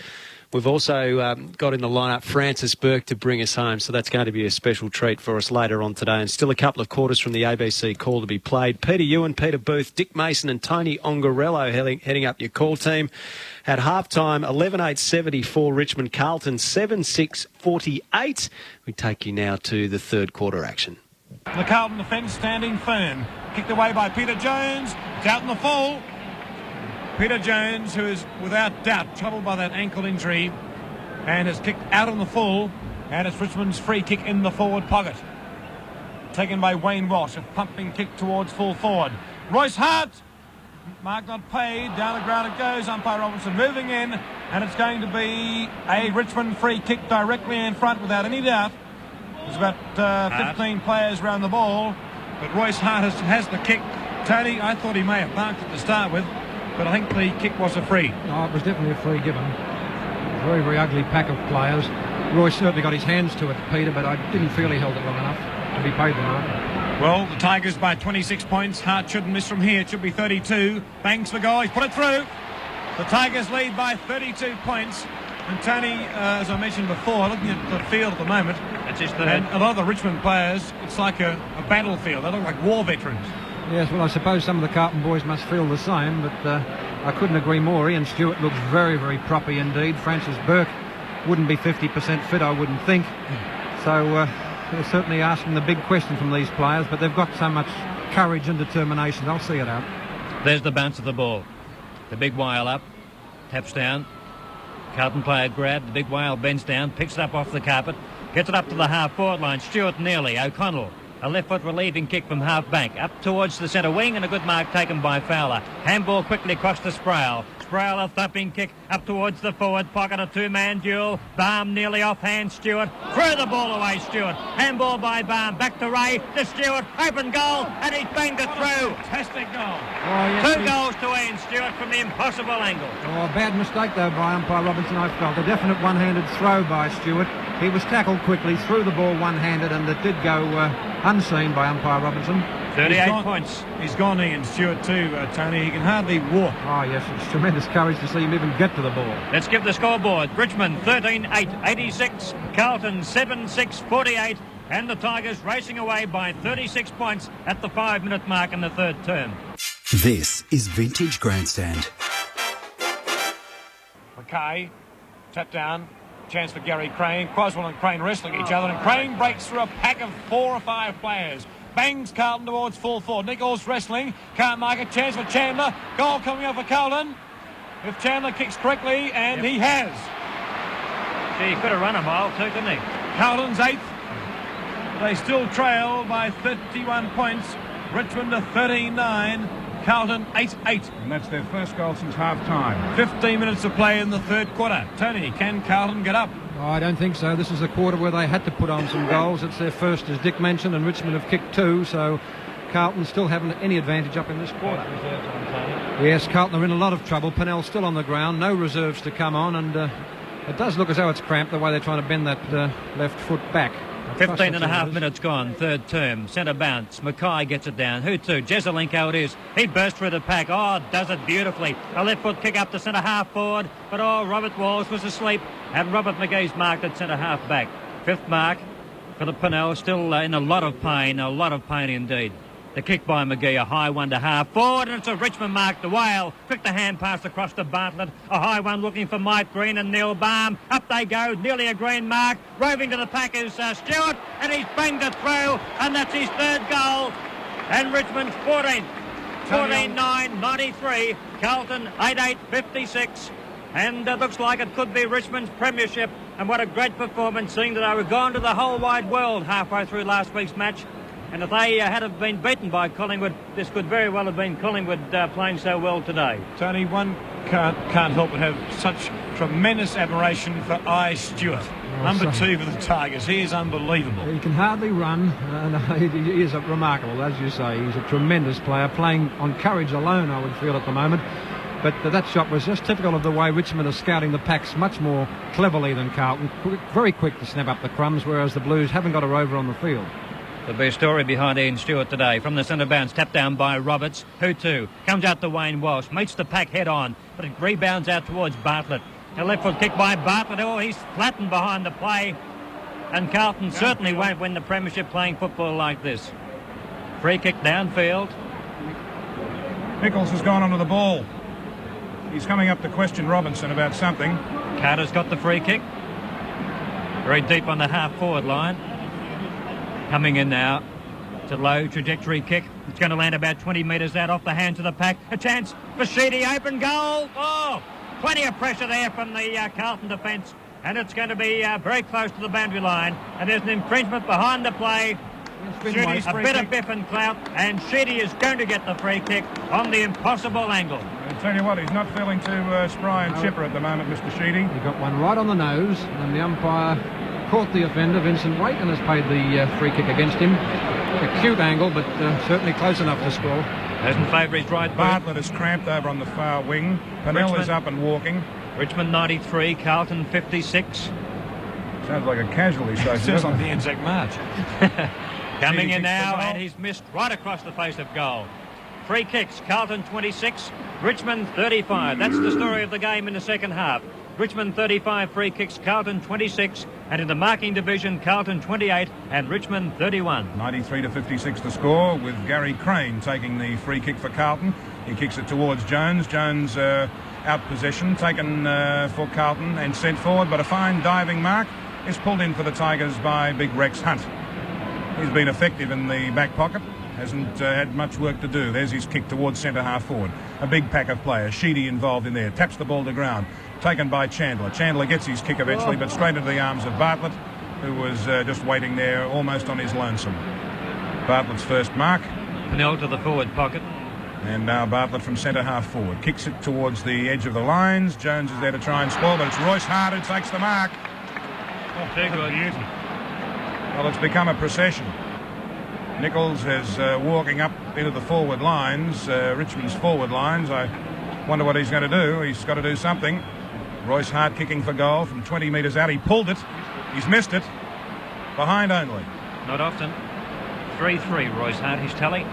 We've also got in the lineup Francis Bourke to bring us home, so that's going to be a special treat for us later on today. And still a couple of quarters from the ABC call to be played. Peter Ewan, Peter Booth, Dick Mason and Tony Ongarello heading up your call team. At half-time, 11-8-74 Richmond, Carlton 7-6-48. We take you now to the third quarter action. The Carlton defence standing firm. Kicked away by Peter Jones. It's out in the full. Peter Jones, who is without doubt troubled by that ankle injury and has kicked out on the full, and it's Richmond's free kick in the forward pocket. Taken by Wayne Walsh, a pumping kick towards full forward. Royce Hart, mark not paid, down the ground it goes, umpire Robinson moving in, and it's going to be a Richmond free kick directly in front without any doubt. There's about 15 players around the ball, but Royce Hart has the kick. Tony, I thought he may have marked it to start with, but I think the kick was a free. No, it was definitely a free given. Very, very ugly pack of players. Royce certainly got his hands to it, Peter, but I didn't feel he held it long enough to be paid the mark. Well, the Tigers by 26 points. Hart shouldn't miss from here. It should be 32. Bangs for goal. He's put it through. The Tigers lead by 32 points. And Tony, as I mentioned before, looking at the field at the moment, and a lot of the Richmond players, it's like a battlefield. They look like war veterans. Yes, well, I suppose some of the Carlton boys must feel the same, but I couldn't agree more. Ian Stewart looks very, very proppy indeed. Francis Bourke wouldn't be 50% fit, I wouldn't think. So they're certainly asking the big question from these players, but they've got so much courage and determination. They'll see it out. There's the bounce of the ball. The big whale up, taps down. Carlton player grabbed. The big whale bends down, picks it up off the carpet, gets it up to the half-forward line. Stewart nearly. O'Connell. A left-foot relieving kick from half-bank. Up towards the centre wing and a good mark taken by Fowler. Handball quickly across to Sproul. Sproul a thumping kick up towards the forward pocket. A two-man duel. Balme nearly offhand Stewart. Throw the ball away Stewart. Handball by Balme. Back to Ray. To Stewart. Open goal and he's banged it through. Fantastic goal. Oh, yes, 2 goals to Ian Stewart from the impossible angle. Oh, a bad mistake though by umpire Robinson, I felt. A definite one-handed throw by Stewart. He was tackled quickly, threw the ball one-handed, and it did go unseen by umpire Robinson. 38 points. He's gone, Ian Stewart too, Tony. He can hardly walk. Oh, yes, it's tremendous courage to see him even get to the ball. Let's give the scoreboard. Richmond 13-8, 86. Carlton 7-6, 48. And the Tigers racing away by 36 points at the 5-minute mark in the third term. This is Vintage Grandstand. Mackay, tap down. Chance for Gary Crane. Crosswell and Crane wrestling each other, and Crane breaks through a pack of 4 or 5 players. Bangs Carlton towards full forward. Nichols wrestling. Can't mark it. Chance for Chandler. Goal coming up for Carlton. If Chandler kicks correctly, and he has. Gee, he could have run a mile too, couldn't he? Carlton's 8th. They still trail by 31 points. Richmond to 13-9. Carlton 8-8. And that's their first goal since half-time. 15 minutes of play in the third quarter. Tony, can Carlton get up? Oh, I don't think so. This is a quarter where they had to put on some goals. It's their first, as Dick mentioned, and Richmond have kicked 2, so Carlton still haven't any advantage up in this quarter. Yes, Carlton are in a lot of trouble. Pennell's still on the ground, no reserves to come on, and it does look as though it's cramped the way they're trying to bend that left foot back. 15 and a half minutes gone, third term. Centre bounce. Mackay gets it down. Who to? Jezelenko it is. He bursts through the pack. Oh, does it beautifully. A left foot kick up to centre half forward. But Robert Walls was asleep. And Robert McGee's marked at centre half back. 5th mark for the Pennell. Still in a lot of pain indeed. The kick by McGee, a high one to half forward, and it's a Richmond mark. The Whale, quick the hand pass across to Bartlett. A high one looking for Mike Green and Neil Balme. Up they go, nearly a green mark. Roving to the pack is Stewart, and he's banged it through, and that's his 3rd goal. And Richmond's 14th. 14-9, 93. Carlton 8-8, 56. And it looks like it could be Richmond's premiership. And what a great performance, seeing that they were gone to the whole wide world halfway through last week's match. And if they had have been beaten by Collingwood, this could very well have been Collingwood playing so well today. Tony, one can't help but have such tremendous admiration for I. Stewart. Number 2 for the Tigers. He is unbelievable. He can hardly run. He is remarkable, as you say. He's a tremendous player, playing on courage alone, I would feel, at the moment. But that shot was just typical of the way Richmond are scouting the packs much more cleverly than Carlton. Very quick to snap up the crumbs, whereas the Blues haven't got a rover on the field. The best story behind Ian Stewart today. From the centre bounce, tapped down by Roberts. Who to? Comes out to Wayne Walsh. Meets the pack head on, but it rebounds out towards Bartlett. A left foot kick by Bartlett. Oh, he's flattened behind the play. And Carlton certainly won't win the premiership playing football like this. Free kick downfield. Nichols has gone onto the ball. He's coming up to question Robinson about something. Carter's got the free kick. Very deep on the half-forward line. Coming in now. It's a low trajectory kick. It's going to land about 20 metres out off the hands of the pack. A chance for Sheedy. Open goal. Oh, plenty of pressure there from the Carlton defence. And it's going to be very close to the boundary line. And there's an infringement behind the play. A bit of biff and clout, and Sheedy is going to get the free kick on the impossible angle. I'll tell you what, he's not feeling too spry and chipper at the moment, Mr. Sheedy. He got one right on the nose, and the umpire caught the offender, Vincent Waite, and has paid the free kick against him. A cute angle, but certainly close enough to score. Hasn't favoured his right boot. Bartlett is cramped over on the far wing. Pennell is up and walking. Richmond 93, Carlton 56. Sounds like a casualty station. Sounds like the Anzac March. Coming in now, and he's missed right across the face of goal. Free kicks, Carlton 26, Richmond 35. That's the story of the game in the second half. Richmond 35 free kicks, Carlton 26, and in the marking division, Carlton 28 and Richmond 31. 93 to 56 the score, with Gary Crane taking the free kick for Carlton. He kicks it towards Jones. Jones out possession, taken for Carlton and sent forward, but a fine diving mark is pulled in for the Tigers by big Rex Hunt. He's been effective in the back pocket, hasn't had much work to do. There's his kick towards centre half forward. A big pack of players. Sheedy involved in there, taps the ball to ground, taken by Chandler. Chandler gets his kick eventually, but straight into the arms of Bartlett, who was just waiting there almost on his lonesome. Bartlett's first mark. Pennell to the forward pocket. And now Bartlett from centre half forward. Kicks it towards the edge of the lines. Jones is there to try and spoil, but it's Royce Hart who takes the mark. Oh, very good. Well, it's become a procession. Nichols is walking up into the forward lines, Richmond's forward lines. I wonder what he's going to do. He's got to do something. Royce Hart kicking for goal from 20 metres out. He pulled it. He's missed it. Behind only. Not often. 3-3, Royce Hart, his tally.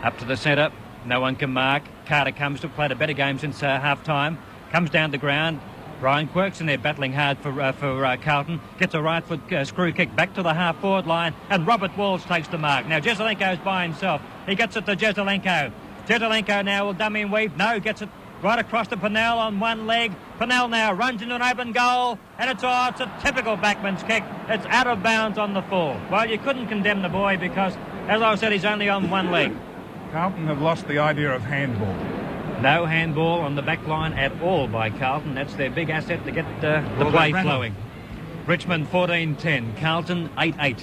Up to the centre. No one can mark. Carter comes to play a better game since half-time. Comes down the ground. Brian Quirk's in there battling hard for Carlton. Gets a right foot screw kick back to the half-forward line, and Robert Walls takes the mark. Now Jesselenko's by himself. He gets it to Jesselenko. Jesselenko now will dummy and weave. No, gets it right across to Pennell on one leg. Pennell now runs into an open goal, and it's a typical backman's kick. It's out of bounds on the full. Well, you couldn't condemn the boy because, as I said, he's only on one leg. Carlton have lost the idea of handball. No handball on the back line at all by Carlton. That's their big asset to get the play flowing. Richmond 14-10, Carlton 8-8.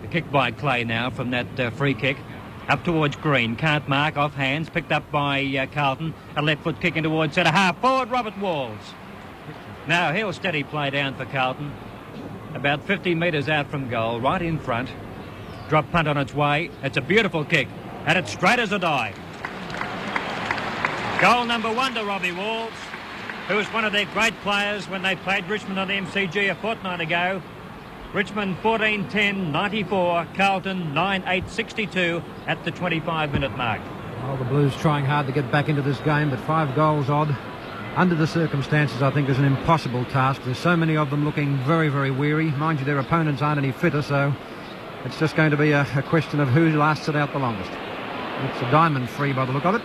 The kick by Clay now from that free kick. Up towards Green, can't mark, off hands, picked up by Carlton. A left foot kick in towards centre half forward, Robert Walls. Now he'll steady play down for Carlton. About 50 metres out from goal, right in front. Drop punt on its way. It's a beautiful kick, and it's straight as a die. Goal number 1 to Robbie Walls, who was one of their great players when they played Richmond on the MCG a fortnight ago. Richmond 14-10, 94, Carlton 9-8, 62 at the 25-minute mark. Well, the Blues trying hard to get back into this game, but 5 goals odd. Under the circumstances, I think is an impossible task. There's so many of them looking very, very weary. Mind you, their opponents aren't any fitter, so it's just going to be a question of who lasts it out the longest. It's a diamond free by the look of it.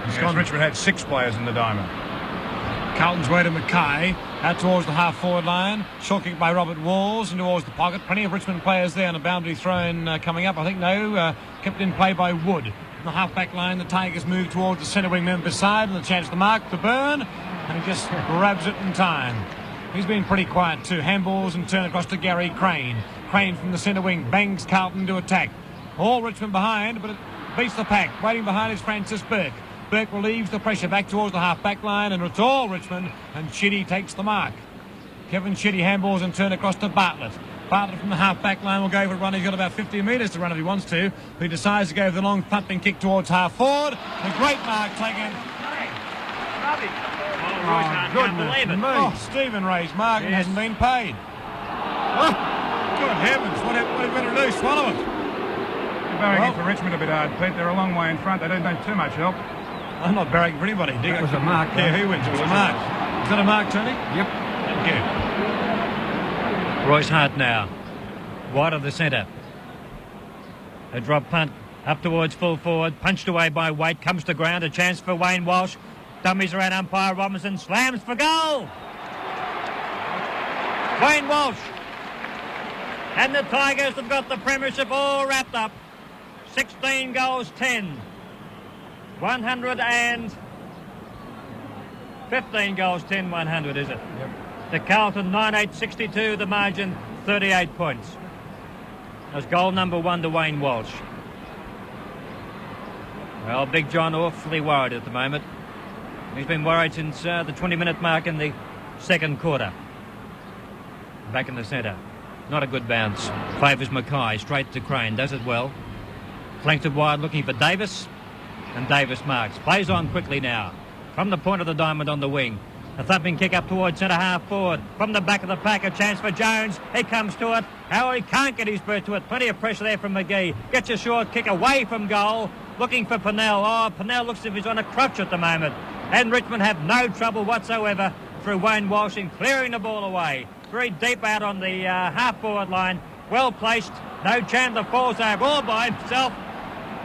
Yes, Richmond had 6 players in the diamond. Carlton's way to Mackay, out towards the half-forward line. Short kick by Robert Walls and towards the pocket. Plenty of Richmond players there on a boundary throw-in coming up. I think kept in play by Wood. In the half-back line, the Tigers move towards the centre wing member side, and the chance to mark to Burn, and he just grabs it in time. He's been pretty quiet too. Handballs and turn across to Gary Crane. Crane from the centre wing bangs Carlton to attack. All Richmond behind, but it beats the pack. Waiting behind is Francis Bourke. Bourke relieves the pressure back towards the half-back line, and it's all Richmond, and Chitty takes the mark. Kevin Chitty handballs and turn across to Bartlett. Bartlett from the half-back line will go for a run. He's got about 50 metres to run if he wants to. He decides to go for the long pumping kick towards half-forward. A great mark taken Royce Hart can't believe it. Oh, Stephen Ray's marking hasn't been paid. Oh, good heavens, what have we got to do? Swallow it. Barracking for Richmond a bit hard, Pete. They're a long way in front. They don't need too much help. I'm not barracking for anybody. That was a mark. Yeah, who wins? It was a mark. Is that a mark, Tony? Yep. Thank you. Royce Hart now, wide of the centre. A drop punt up towards full forward, punched away by Waite, comes to ground, a chance for Wayne Walsh. Dummies around umpire Robinson, slams for goal. Wayne Walsh. And the Tigers have got the premiership all wrapped up. 16 goals, 10. 115 goals, 10, 100, is it? Yep. The Carlton 9-8-62, the margin 38 points. That's goal number 1 to Wayne Walsh. Well, Big John awfully worried at the moment. He's been worried since the 20-minute mark in the second quarter. Back in the centre. Not a good bounce. Favours Mackay, straight to Crane, does it well. Flanked it wide, looking for Davis. And Davis marks. Plays on quickly now. From the point of the diamond on the wing. A thumping kick up towards centre half forward. From the back of the pack, a chance for Jones. He comes to it. How he can't get his birth to it. Plenty of pressure there from McGee. Gets a short kick away from goal. Looking for Pennell. Oh, Pennell looks as if he's on a crutch at the moment. And Richmond have no trouble whatsoever through Wayne Walsh in clearing the ball away. Very deep out on the half-forward line. Well placed. No Chandler falls over all by himself.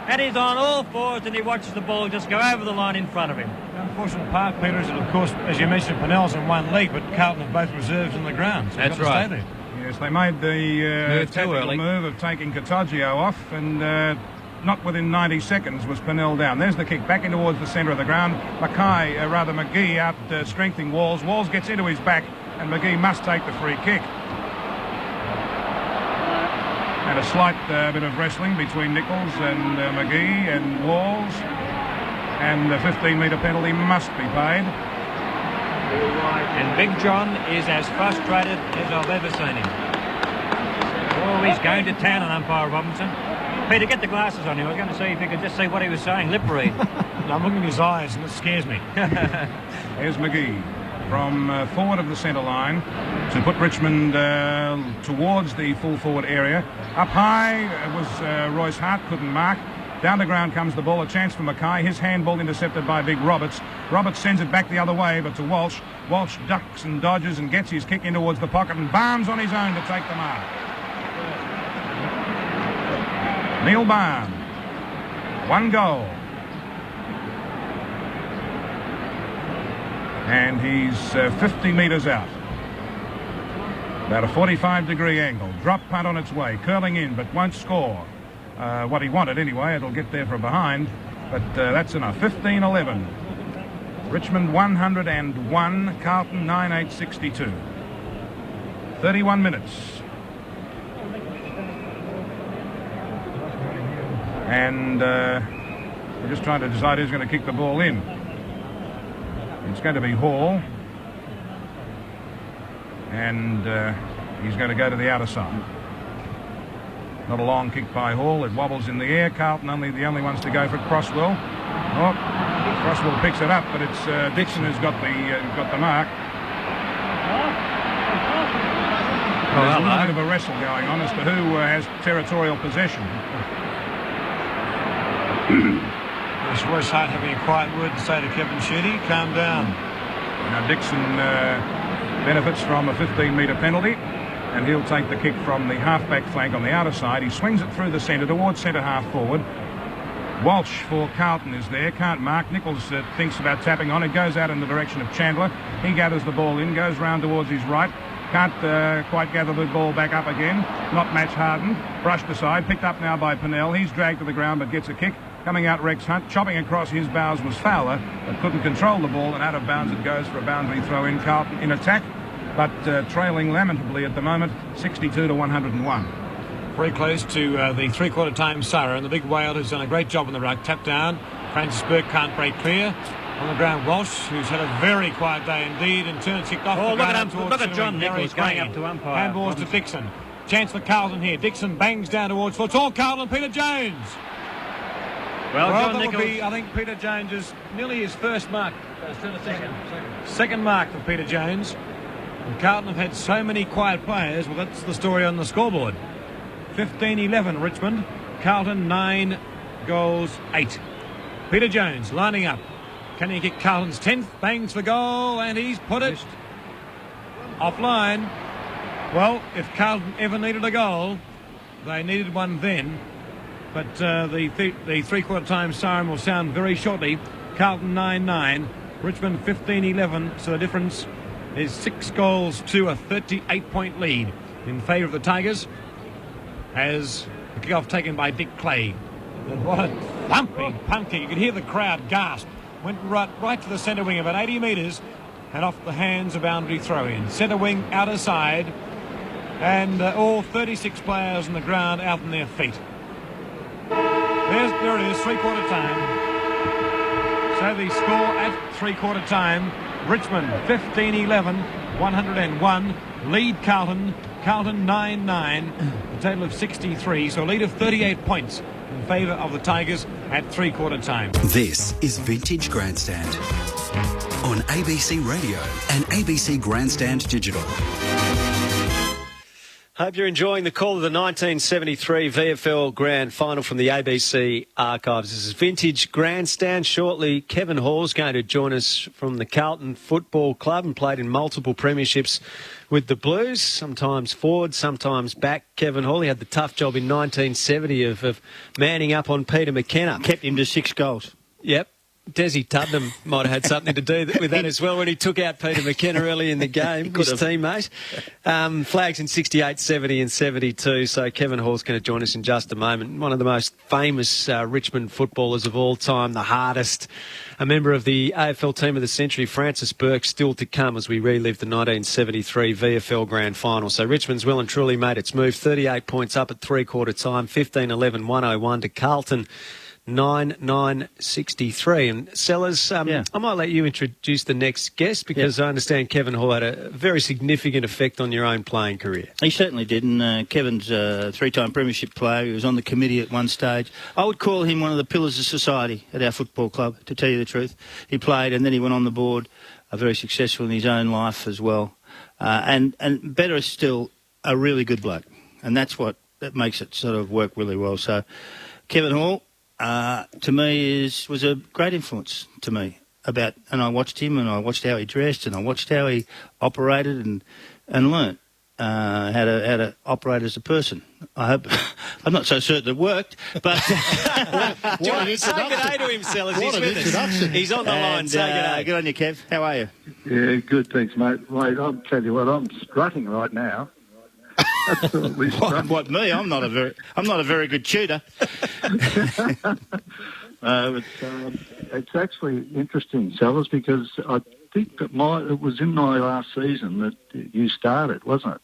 And he's on all fours and he watches the ball just go over the line in front of him. The unfortunate part, Peter, is that, of course, as you mentioned, Pennell's in one league, but Carlton have both reserves in the ground. So that's right. Stay there. Yes, they made the tactical move of taking Cattaggio off, and not within 90 seconds was Pennell down. There's the kick back in towards the centre of the ground. McGee out strengthening Walls. Walls gets into his back, and McGee must take the free kick. And a slight bit of wrestling between Nichols and McGee and Walls. And the 15-metre penalty must be paid. And Big John is as frustrated as I've ever seen him. Oh, he's going to town on umpire Robinson. Peter, get the glasses on him. I was going to see if you could just see what he was saying. Lip read. No, I'm looking at his eyes and it scares me. Here's McGee from forward of the centre line to put Richmond towards the full forward area. Up high was Royce Hart, couldn't mark. Down the ground comes the ball, a chance for Mackay. His handball intercepted by Big Roberts. Roberts sends it back the other way, but to Walsh. Walsh ducks and dodges and gets his kick in towards the pocket, and Balme's on his own to take the mark. Neil Balme. 1 goal. And he's 50 metres out. About a 45-degree angle. Drop punt on its way. Curling in, but won't score. What he wanted anyway. It'll get there from behind. But that's enough. 15-11. Richmond 101. Carlton 9-8-62. 31 minutes. And we're just trying to decide who's going to kick the ball in. It's going to be Hall. And he's going to go to the outer side. Not a long kick by Hall. It wobbles in the air. Carlton the only ones to go for Crosswell. Oh, Crosswell picks it up, but it's Dixon who's got the mark. There's a little bit of a wrestle going on as to who has territorial possession. It's Royce Hart having a quiet word to say to Kevin Sheedy. Calm down. Now Dixon benefits from a 15-metre penalty, and he'll take the kick from the half-back flank on the outer side. He swings it through the centre towards centre half forward. Walsh for Carlton is there, can't mark. Nichols thinks about tapping on it, goes out in the direction of Chandler. He gathers the ball in, goes round towards his right. Can't quite gather the ball back up again. Not match hardened. Brushed aside, picked up now by Pennell. He's dragged to the ground but gets a kick. Coming out Rex Hunt, chopping across his bows was Fowler, but couldn't control the ball, and out of bounds it goes for a boundary throw in. Carlton in attack, but trailing lamentably at the moment, 62-101. Very close to the three-quarter time siren, and the big whale who's done a great job on the ruck. Tapped down. Francis Bourke can't break clear. On the ground, Walsh, who's had a very quiet day indeed, and turns kicked off. Oh, look at John Nichols going up to umpire. Handballs to Dixon. Chance for Carlton here. Dixon bangs down towards full. Tall Carlton, Peter Jones. Well, John that Nichols. would be, I think, Peter Jones is nearly his first mark. Second mark for Peter Jones. And Carlton have had so many quiet players. Well, that's the story on the scoreboard. 15-11 Richmond. Carlton 9 goals 8. Peter Jones lining up. Can he get Carlton's 10th? Bangs for goal, and he's put it offline. Well, if Carlton ever needed a goal, they needed one then. But the three-quarter time siren will sound very shortly. Carlton 9-9, Richmond 15-11. So the difference is 6 goals to a 38-point lead in favour of the Tigers. As the kick-off taken by Dick Clay. And what a thumping punt kick. You could hear the crowd gasp. Went right to the centre wing, about 80 metres, and off the hands of boundary throw-in. Centre wing, outer side, and all 36 players on the ground out on their feet. There it is, three-quarter time. So the score at three-quarter time, Richmond 15-11, 101, lead Carlton 9-9, a total of 63, so a lead of 38 points in favour of the Tigers at three-quarter time. This is Vintage Grandstand on ABC Radio and ABC Grandstand Digital. Hope you're enjoying the call of the 1973 VFL Grand Final from the ABC archives. This is Vintage Grandstand. Shortly, Kevin Hall's going to join us from the Carlton Football Club and played in multiple premierships with the Blues, sometimes forward, sometimes back. Kevin Hall, he had the tough job in 1970 of manning up on Peter McKenna. Kept him to 6 goals. Yep. Desi Tubman might have had something to do with that as well when he took out Peter McKenna early in the game, his teammate. Flags in 68, 70 and 72. So Kevin Hall's going to join us in just a moment. One of the most famous Richmond footballers of all time, the hardest. A member of the AFL Team of the Century, Francis Bourke, still to come as we relive the 1973 VFL Grand Final. So Richmond's well and truly made its move. 38 points up at three-quarter time, 15-11, 101 to Carlton. 9-9-63. And Sellers, I might let you introduce the next guest because I understand Kevin Hall had a very significant effect on your own playing career. He certainly did, and Kevin's a three-time premiership player. He was on the committee at one stage. I would call him one of the pillars of society at our football club, to tell you the truth. He played and then he went on the board, very successful in his own life as well. And better still, a really good bloke. And that makes it sort of work really well. So Kevin Hall, to me, was a great influence to me and I watched him and I watched how he dressed and I watched how he operated and learnt how to operate as a person. I'm not so certain it worked, but do you want to say good day to him, Sellers? He's with us. He's on the line. Say good day. Good on you, Kev. How are you? Yeah, good, thanks, mate. Mate, I'll tell you what, I'm strutting right now. Absolutely strutting. What me? I'm not a very good tutor. It's actually interesting, Sellers, because I think that it was in my last season that you started, wasn't it?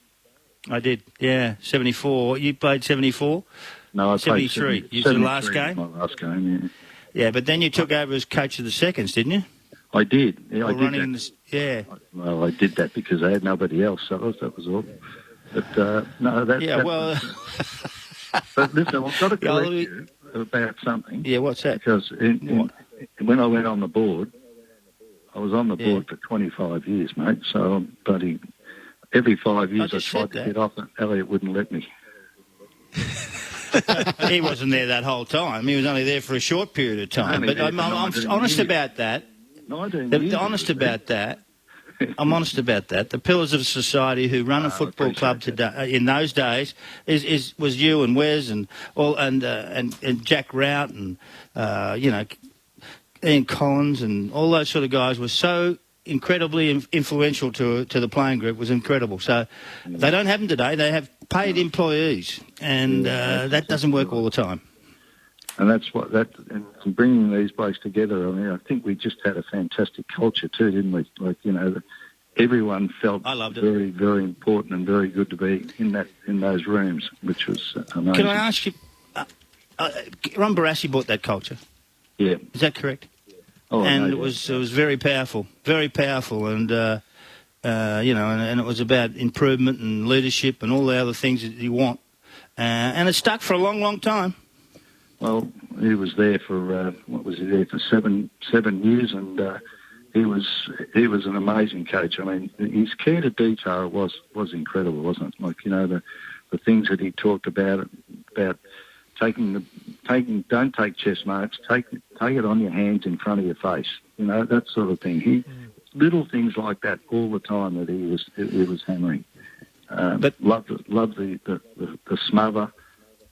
I did, yeah. 74. You played 74? No, I played 73. You was the last game? My last game, yeah. Yeah, but then you took over as coach of the seconds, didn't you? I did. Yeah, I did that. Well, I did that because I had nobody else, Sellers, that was all. But, no, that... Yeah, well... But listen, I've got to correct you about something. Yeah, what's that? Because when I went on the board, I was on the board for 25 years, mate, so I'm bloody... Every 5 years I tried to get off it. Elliot wouldn't let me. He wasn't there that whole time. He was only there for a short period of time. But I'm honest about that. I'm honest about that. The pillars of society who run a football club today, in those days, was you and Wes and Jack Rout and Ian Collins and all those sort of guys were so incredibly influential to the playing group. Was incredible. So they don't have them today. They have paid employees, and that doesn't work all the time. And and bringing these blokes together, I mean, I think we just had a fantastic culture too, didn't we? Like, everyone felt very, very important and very good to be in those rooms, which was amazing. Can I ask you, Ron Barassi brought that culture? Yeah. Is that correct? Oh, and no, it was very powerful, and and it was about improvement and leadership and all the other things that you want, and it stuck for a long, long time. Well, was there for what was he there for 7 years, and he was an amazing coach. I mean, his care to detail was incredible, wasn't it? Like, you know, the things that he talked about don't take chest marks, take it on your hands in front of your face, you know, that sort of thing. Little things like that all the time that he was hammering. But love the smother,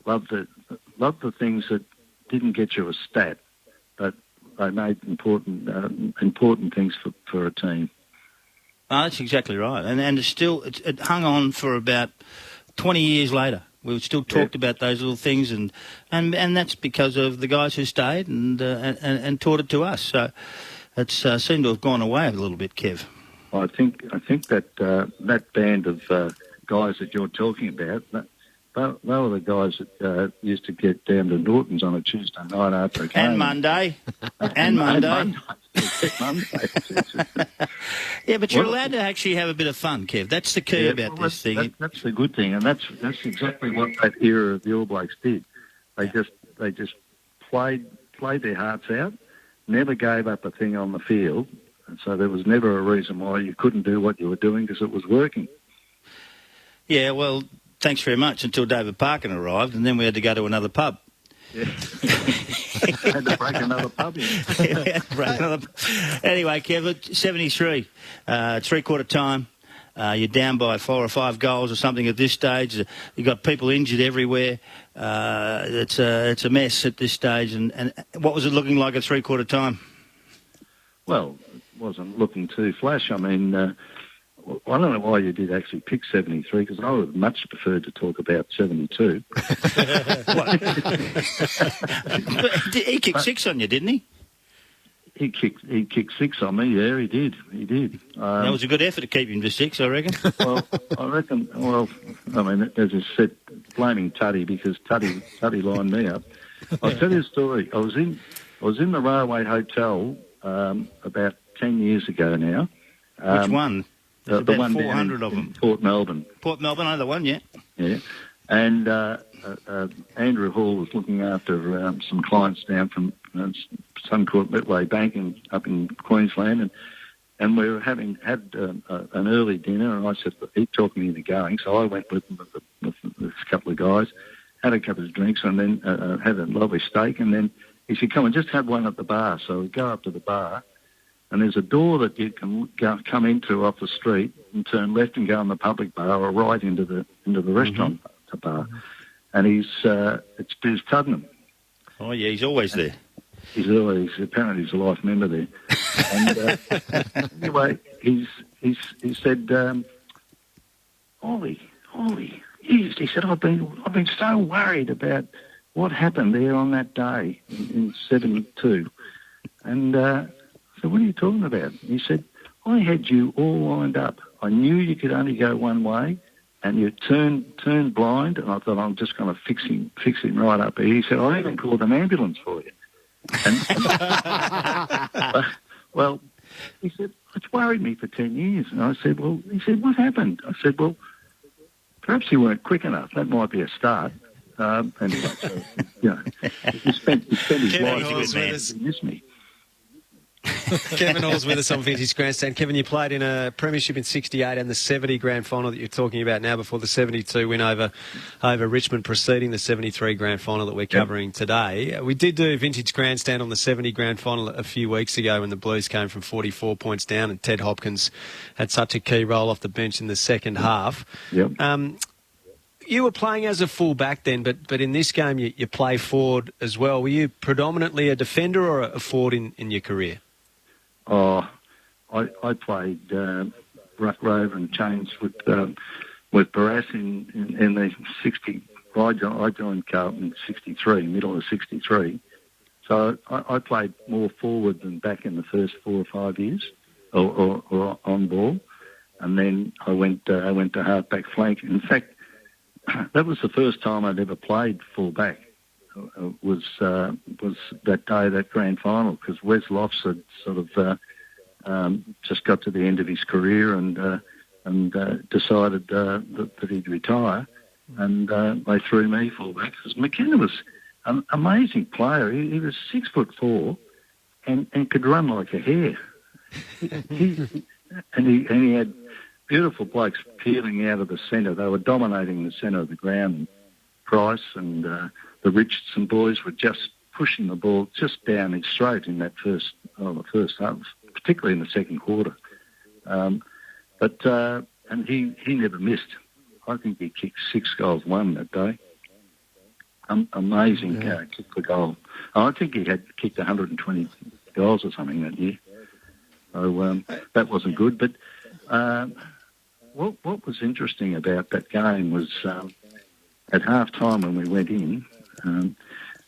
love the things that didn't get you a stat, but they made important things for a team. Oh, that's exactly right, and it hung on for about 20 years later. We still talked about those little things, and that's because of the guys who stayed and taught it to us. So it's seemed to have gone away a little bit, Kev. I think that that band of guys that you're talking about, they were the guys that used to get down to Norton's on a Tuesday night after a game. And Monday. Monday. Yeah, but you're allowed to actually have a bit of fun, Kev. That's the key about this thing. That's the good thing, and that's exactly what that era of the All Blacks did. They just played their hearts out, never gave up a thing on the field, and so there was never a reason why you couldn't do what you were doing because it was working. Yeah, well, thanks very much until David Parkin arrived, and then we had to go to another pub. Yeah. Had to break another pub in. Anyway, Kev, 73, three-quarter time. You're down by 4 or 5 goals or something at this stage. You've got people injured everywhere. It's a mess at this stage. And what was it looking like at three-quarter time? Well, it wasn't looking too flash. I mean, I don't know why you did actually pick 73, because I would have much preferred to talk about 72. He kicked 6 on you, didn't he? He kicked 6 on me, yeah, he did. That was a good effort to keep him to 6, I reckon. Well, I mean, as I said, blaming Tuddy, because Tuddy lined me up. I'll tell you a story. I was in the Railway Hotel about 10 years ago now. Which one? The about one 400 down of them. Port Melbourne. Port Melbourne, I know the one, yeah. Yeah. And Andrew Hall was looking after some clients down from Suncorp Medway Bank up in Queensland, and we were had an early dinner, and I said, he talked me into going, so I went with a couple of guys, had a couple of drinks, and then had a lovely steak, and then he said, come and just have one at the bar. So we go up to the bar, and there's a door that you can come into off the street and turn left and go in the public bar, or right into the restaurant bar. And it's Biz Tuddenham. Oh yeah, he's always there. Apparently he's a life member there. And anyway, he said, Ollie, he said, I've been so worried about what happened there on that day in 72. And so what are you talking about? He said, I had you all lined up. I knew you could only go one way, and you turned blind, and I thought, I'm just going to fix him right up. He said, I even called an ambulance for you. Well, he said, it's worried me for 10 years. And I said, he said, what happened? I said, well, perhaps you weren't quick enough. That might be a start. Anyway, so, you know, he spent his life with me. He missed me. Kevin Hall's with us on Vintage Grandstand. Kevin, you played in a premiership in 68 and the 70 grand final that you're talking about now before the 72 win over Richmond preceding the 73 grand final that we're covering today. We did do Vintage Grandstand on the 70 grand final a few weeks ago when the Blues came from 44 points down and Ted Hopkins had such a key role off the bench in the second half. Yep. You were playing as a full-back then, but in this game you play forward as well. Were you predominantly a defender or a forward in your career? Oh, I played rover and change with Barras in the 60. I joined Carlton in 63, middle of 63. So I played more forward than back in the first 4 or 5 years, or on ball, and then I went to half-back flank. In fact, that was the first time I'd ever played full-back. Was that day, that grand final, because Wes Lofts had sort of just got to the end of his career and decided that he'd retire, and they threw me fullback because McKenna was an amazing player. He was 6'4" and could run like a hare. he had beautiful blokes peeling out of the centre. They were dominating the centre of the ground. And Price and the Richardson boys were just pushing the ball just down his throat in that first half, particularly in the second quarter. And he never missed. I think he kicked 6 goals, 1 that day. Amazing kick for goal. I think he had kicked 120 goals or something that year. So that wasn't good. But what was interesting about that game was at half-time when we went in,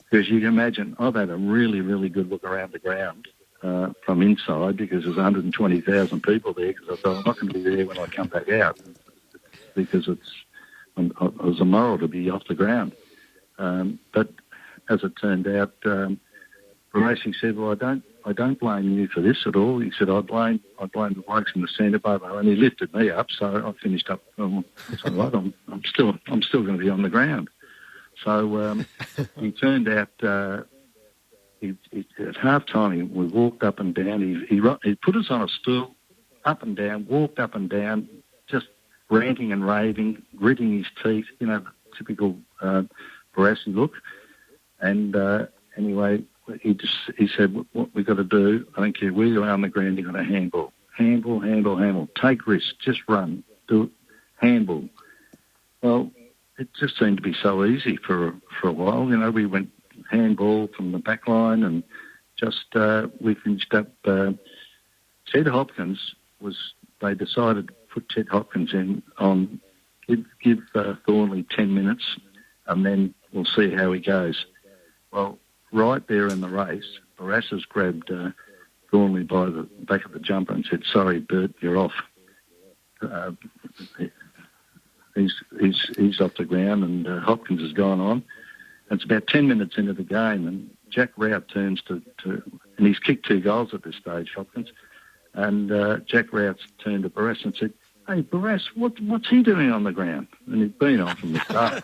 because you can imagine I've had a really, really good look around the ground from inside because there's 120,000 people there, because I thought I'm not going to be there when I come back out because it was immoral to be off the ground. But as it turned out, Racing said, "Well, I don't blame you for this at all." He said, "I blame the blokes in the centre, and he lifted me up, so I finished up. It's all right. I'm still going to be on the ground." So he turned out. At half time, we walked up and down. He put us on a stool, up and down, walked up and down, just ranting and raving, gritting his teeth, the typical Barassi look. And anyway, he said, "What we got to do, I don't care where you are on the ground, you got to handball. Handball. Take risks, just run, do it, handball." Well, it just seemed to be so easy for a while. We went handball from the back line, and just we finished up. Ted Hopkins they decided to put Ted Hopkins in on, give Thornley 10 minutes, and then we'll see how he goes. Well, right there in the race, Barassis grabbed Thornley by the back of the jumper and said, "Sorry, Bert, you're off." He's off the ground, and Hopkins has gone on. It's about 10 minutes into the game, and Jack Rout turns to and he's kicked 2 goals at this stage, Hopkins, and Jack Rout turned to Barras and said, "Hey, Barras, what's he doing on the ground?" And he'd been on from the start.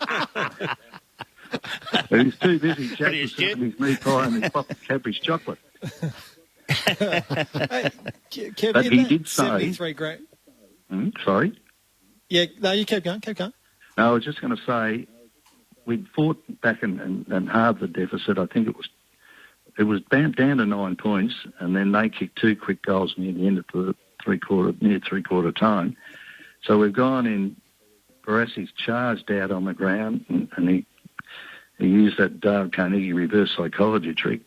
But he's too busy. Jack was sipping his meat pie and his Cadbury's chocolate. Kev, but he did say... 73 great. Sorry? Yeah, no, you keep going. No, I was just going to say, we'd fought back and halved the deficit. I think it was down to 9 points, and then they kicked 2 quick goals near the end of the three-quarter time. So we've gone in. Barassi's charged out on the ground, and he used that Dale Carnegie reverse psychology trick.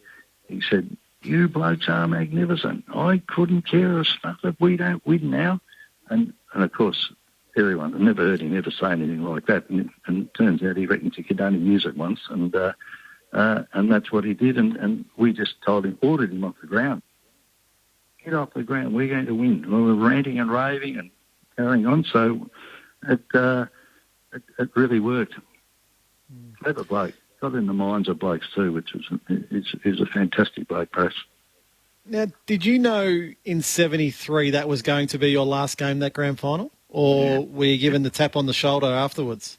He said, "You blokes are magnificent. I couldn't care a stuff if we don't win now." And of course, everyone, I've never heard him ever say anything like that. And it turns out he reckons he could only use it once. And that's what he did. And we just ordered him off the ground. Get off the ground. We're going to win. And we were ranting and raving and carrying on. So it really worked. Clever bloke. Got in the minds of blokes too, which is a fantastic bloke, Press. Now, did you know in 73 that was going to be your last game, that grand final? Or were you given the tap on the shoulder afterwards?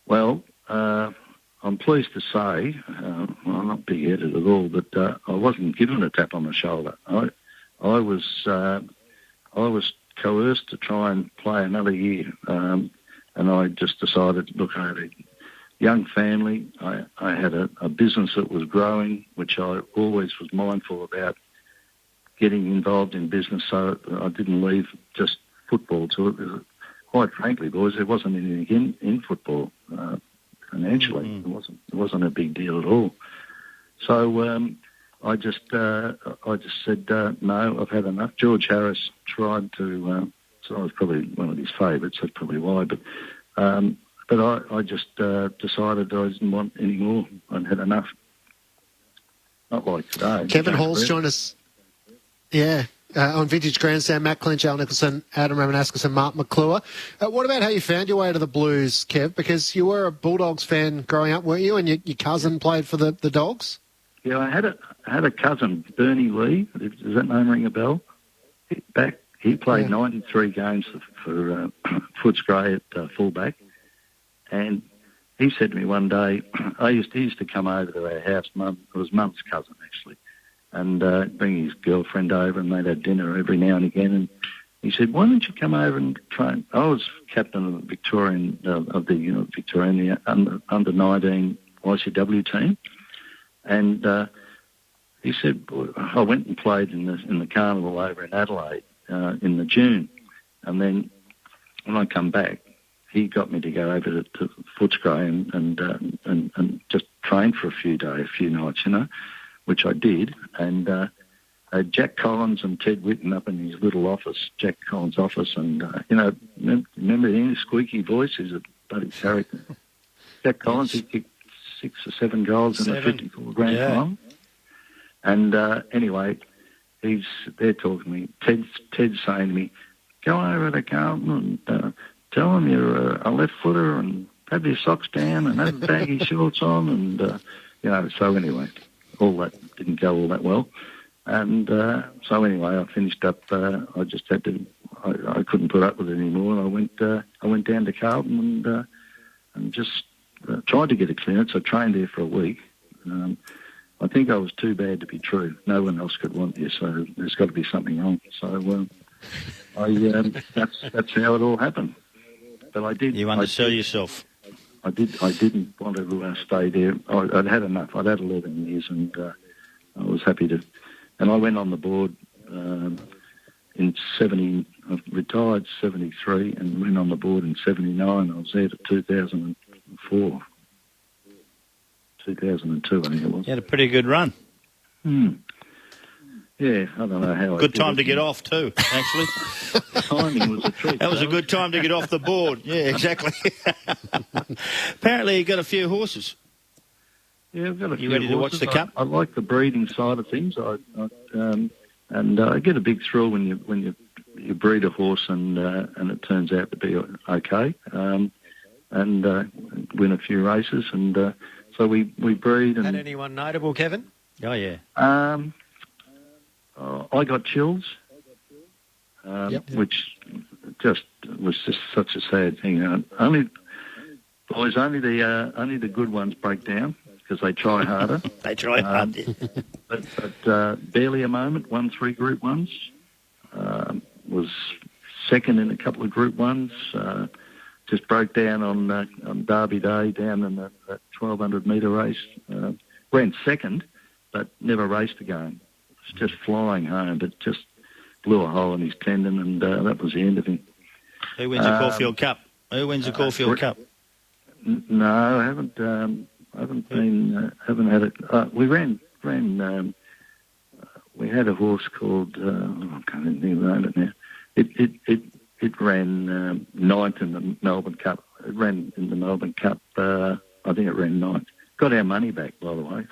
Well, I'm pleased to say, I'm not big-headed at all, but I wasn't given a tap on the shoulder. I was coerced to try and play another year, and I just decided, look, I had a young family. I had a business that was growing, which I always was mindful about getting involved in business, so I didn't leave just football to it. Quite frankly, boys, there wasn't anything in football financially. It wasn't a big deal at all. So I just said, no, I've had enough. George Harris tried to, so I was probably one of his favourites, that's probably why, but I just decided I didn't want any more. I'd had enough. Not like today. Kevin Hall's joined us. Yeah. On Vintage Grandstand, Matt Clinch, Al Nicholson, Adam Ramanauskas and Mark McClure. What about how you found your way to the Blues, Kev? Because you were a Bulldogs fan growing up, weren't you? And your cousin played for the Dogs? Yeah, I had a cousin, Bernie Lee. Does that name ring a bell? He played 93 games for Footscray at fullback. And he said to me one day, he used to come over to our house. It was Mum's cousin, actually, and bring his girlfriend over, and they'd have dinner every now and again. And he said, "Why don't you come over and train?" I was captain of the Victorian Victorian under 19 YCW team, and he said, "I went and played in the carnival over in Adelaide in the June, and then when I come back, he got me to go over to Footscray and just train for a few nights, which I did. And Jack Collins and Ted Whitten up in his little office, Jack Collins' office, and, remember him, squeaky voice, he's a bloody character. Jack Collins, he kicked 6 or 7 goals in a 54 grand final. And anyway, he's there talking to me. Ted's saying to me, "Go over to Carlton and tell him you're a left footer and have your socks down and have baggy shorts on." And, so anyway, all that didn't go all that well. And so anyway, I finished up. I just had to. I couldn't put up with it anymore. And I went down to Carlton and just tried to get a clearance. I trained there for a week. I think I was too bad to be true. No one else could want you, so there's got to be something wrong. So that's how it all happened. But I did. You undersell yourself. I didn't want to stay there. I'd had enough. I'd had 11 years, and I was happy to. And I went on the board in 70. I retired 73, and went on the board in 79. I was there to 2004. 2002, I think it was. You had a pretty good run. Yeah, I don't know how. Good time to get off too, actually. Timing was a treat. That was a good time to get off the board. Yeah, exactly. Apparently you got a few horses. Yeah, I've got a few. You ready to watch the Cup? I like the breeding side of things. I get a big thrill when you breed a horse and it turns out to be okay, and win a few races. And so we breed. And had anyone notable, Kevin? Oh yeah. I got Chills, which was just such a sad thing. Only the good ones break down because they try harder. They try hard. But barely a moment. Won 3 Group 1s. Was second in a couple of Group 1s. Just broke down on Derby Day down in that 1,200 metre race. Ran second, but never raced again. It's just flying home, but just blew a hole in his tendon, and that was the end of him. Who wins the Caulfield Cup? Who wins the Caulfield Cup? No, I haven't. Haven't had it. We ran. We had a horse called. I can't think of the name of it now. It ran 9th in the Melbourne Cup. It ran in the Melbourne Cup. I think it ran 9th. Got our money back, by the way.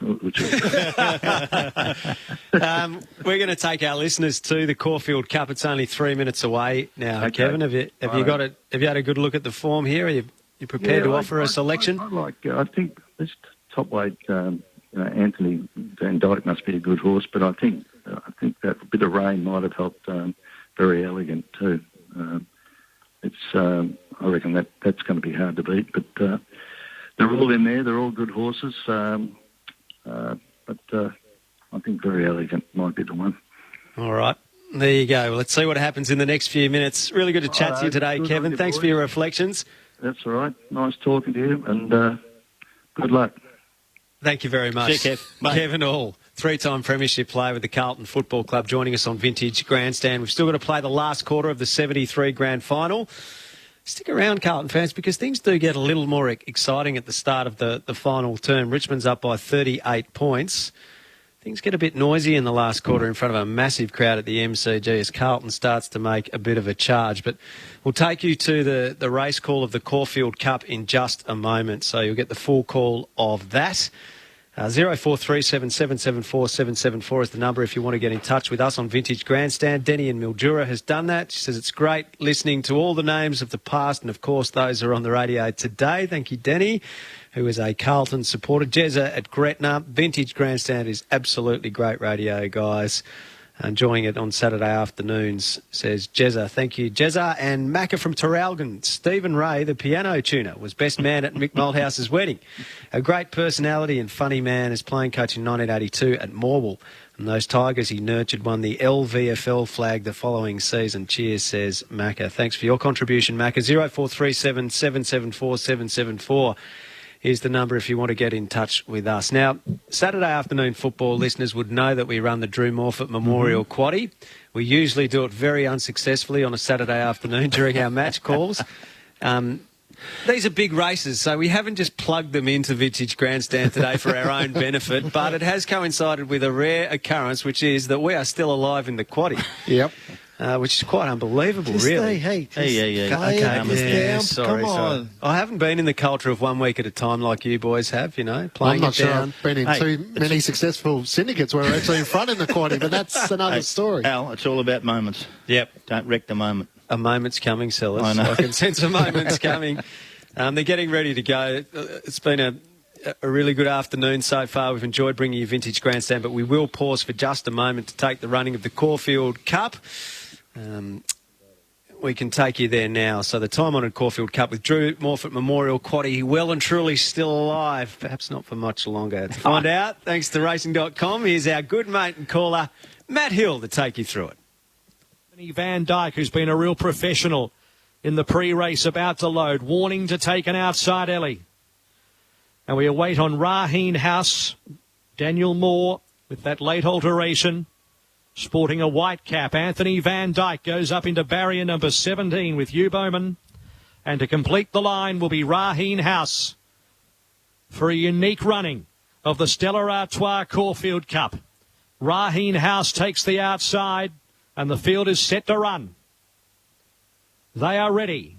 We're going to take our listeners to the Caulfield Cup. It's only 3 minutes away now. Okay. Kevin, have you got it? Have you had a good look at the form here? Are you prepared to offer a selection? I think this top weight, Anthony Van Dyke must be a good horse, but I think that bit of rain might have helped. Very Elegant too. I reckon that's going to be hard to beat, but. They're all in there. They're all good horses, but I think Very Elegant might be the one. All right. There you go. Well, let's see what happens in the next few minutes. Really good to chat to you today, Kevin. Thanks for your reflections. That's all right. Nice talking to you, and good luck. Thank you very much. See you, Kev. Kevin Hall, 3-time premiership player with the Carlton Football Club, joining us on Vintage Grandstand. We've still got to play the last quarter of the 73 grand final. Stick around, Carlton fans, because things do get a little more exciting at the start of the final term. Richmond's up by 38 points. Things get a bit noisy in the last quarter in front of a massive crowd at the MCG as Carlton starts to make a bit of a charge. But we'll take you to the race call of the Caulfield Cup in just a moment. So you'll get the full call of that. 0437 774 774 is the number if you want to get in touch with us on Vintage Grandstand. Denny in Mildura has done that. She says it's great listening to all the names of the past and, of course, those are on the radio today. Thank you, Denny, who is a Carlton supporter. Jezza at Gretna. Vintage Grandstand is absolutely great radio, guys. Enjoying it on Saturday afternoons, says Jezza. Thank you, Jezza. And Macca from Terralgan. Stephen Ray, the piano tuner, was best man at Mick Malthouse's wedding. A great personality and funny man, as playing coach in 1982 at Morwell. And those Tigers he nurtured won the LVFL flag the following season. Cheers, says Macca. Thanks for your contribution, Macca. 0437 774 774. Here's the number if you want to get in touch with us. Now, Saturday afternoon football listeners would know that we run the Drew Morfitt Memorial Quaddie. We usually do it very unsuccessfully on a Saturday afternoon during our match calls. These are big races, so we haven't just plugged them into Vintage Grandstand today for our own benefit, but it has coincided with a rare occurrence, which is that we are still alive in the Quaddie. Yep. Which is quite unbelievable, really. Sorry. I haven't been in the culture of 1 week at a time like you boys have, you know, playing I'm not it sure down. I've been in too many successful syndicates where we're actually in front in the Quaddie, but that's another story. Al, it's all about moments. Yep. Don't wreck the moment. A moment's coming, Sellers. I know. I can sense a moment's coming. They're getting ready to go. It's been a really good afternoon so far. We've enjoyed bringing you Vintage Grandstand, but we will pause for just a moment to take the running of the Caulfield Cup. We can take you there now. So the time-honoured Caulfield Cup with Drew Morfitt Memorial Quaddie, well and truly still alive. Perhaps not for much longer. To find out, thanks to racing.com, here's our good mate and caller, Matt Hill, to take you through it. Van Dyke, who's been a real professional in the pre-race, about to load. Warning to take an outside Ellie. And we await on Raheen House, Daniel Moore with that late alteration. Sporting a white cap, Anthony Van Dyke goes up into barrier number 17 with Hugh Bowman. And to complete the line will be Raheen House for a unique running of the Stella Artois Caulfield Cup. Raheen House takes the outside and the field is set to run. They are ready,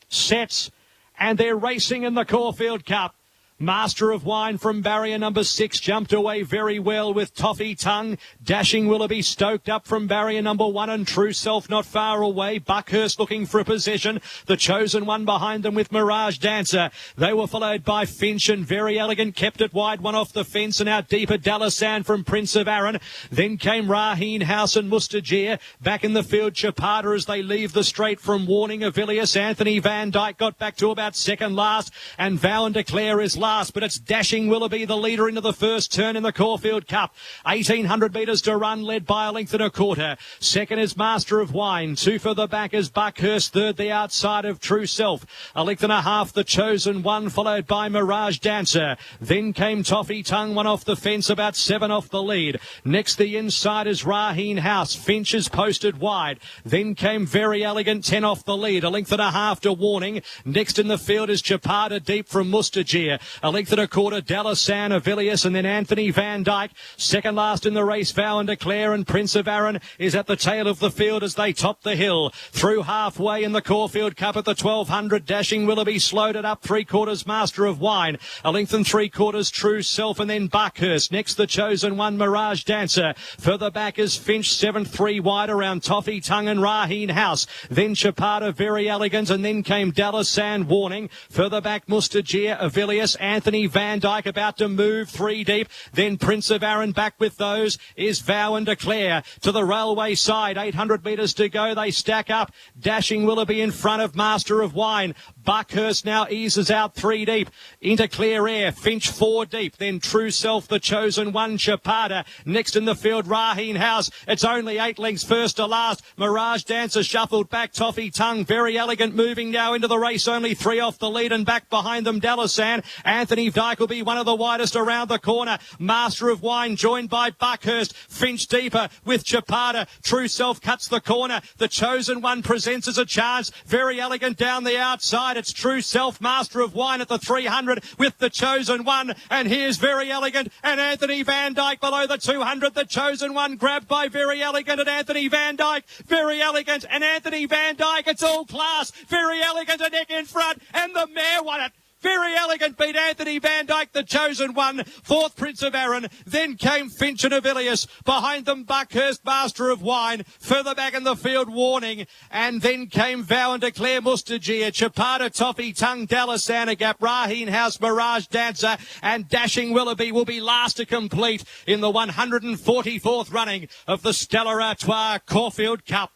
set, and they're racing in the Caulfield Cup. Master of Wine from barrier number 6 jumped away very well with Toffee Tongue. Dashing Willoughby stoked up from barrier number 1 and True Self not far away. Buckhurst looking for a position. The Chosen One behind them with Mirage Dancer. They were followed by Finch and Very Elegant kept it wide, one off the fence and out deeper Dalasan from Prince of Arran. Then came Raheen House and Mustajir. Back in the field Chapada as they leave the straight from Warning Avilius. Anthony Van Dyke got back to about second last and Vow and Declare is last. But it's Dashing Willoughby, the leader, into the first turn in the Caulfield Cup. 1,800 metres to run, led by a length and a quarter. Second is Master of Wine. 2 further back is Buckhurst. Third, the outside of True Self. A length and a half, the Chosen One, followed by Mirage Dancer. Then came Toffee Tongue, one off the fence, about 7 off the lead. Next, the inside is Raheen House. Finch is posted wide. Then came Very Elegant, 10 off the lead. A length and a half to Warning. Next in the field is Chapada Deep from Mustajir. A length and a quarter, Dalasan, Avilius, and then Anthony Van Dyke. Second last in the race, Vow and Declare, and Prince of Arran is at the tail of the field as they top the hill. Through halfway in the Caulfield Cup at the 1,200, Dashing Willoughby slowed it up. 3/4 Master of Wine. A length and 3/4 True Self, and then Buckhurst. Next, the Chosen One, Mirage Dancer. Further back is Finch, 7-3 wide around Toffee Tongue and Raheen House. Then Chapada, Very Elegant, and then came Dalasan, Warning. Further back, Mustajir, Avilius, Anthony Van Dyke about to move 3 deep. Then Prince of Arran back with those is Vow and Declare. To the railway side, 800 metres to go. They stack up. Dashing Willoughby in front of Master of Wine. Buckhurst now eases out 3 deep. Into clear air. Finch 4 deep. Then True Self, the Chosen One, Chapada. Next in the field, Raheen House. It's only 8 lengths first to last. Mirage Dancer shuffled back. Toffee Tongue, Very Elegant moving now into the race. Only 3 off the lead and back behind them, Dalasan. Anthony Dyke will be one of the widest around the corner. Master of Wine joined by Buckhurst. Finch deeper with Chapada. True Self cuts the corner. The Chosen One presents as a chance. Very Elegant down the outside. It's True Self, Master of Wine at the 300 with the Chosen One. And here's Very Elegant and Anthony Van Dyke below the 200. The Chosen One grabbed by Very Elegant and Anthony Van Dyke. Very Elegant and Anthony Van Dyke. It's all class. Very Elegant a neck in front and the mare won it. Very Elegant beat Anthony Van Dyke, the chosen one. Fourth, Prince of Arran. Then came Finch and Avilius. Behind them, Buckhurst, Master of Wine. Further back in the field, Warning. And then came Vow and Declare, Mustagia, Chapata, Toffee, Tongue, Dallas, Gap, Raheen House, Mirage Dancer, and Dashing Willoughby will be last to complete in the 144th running of the Stella Artois Caulfield Cup.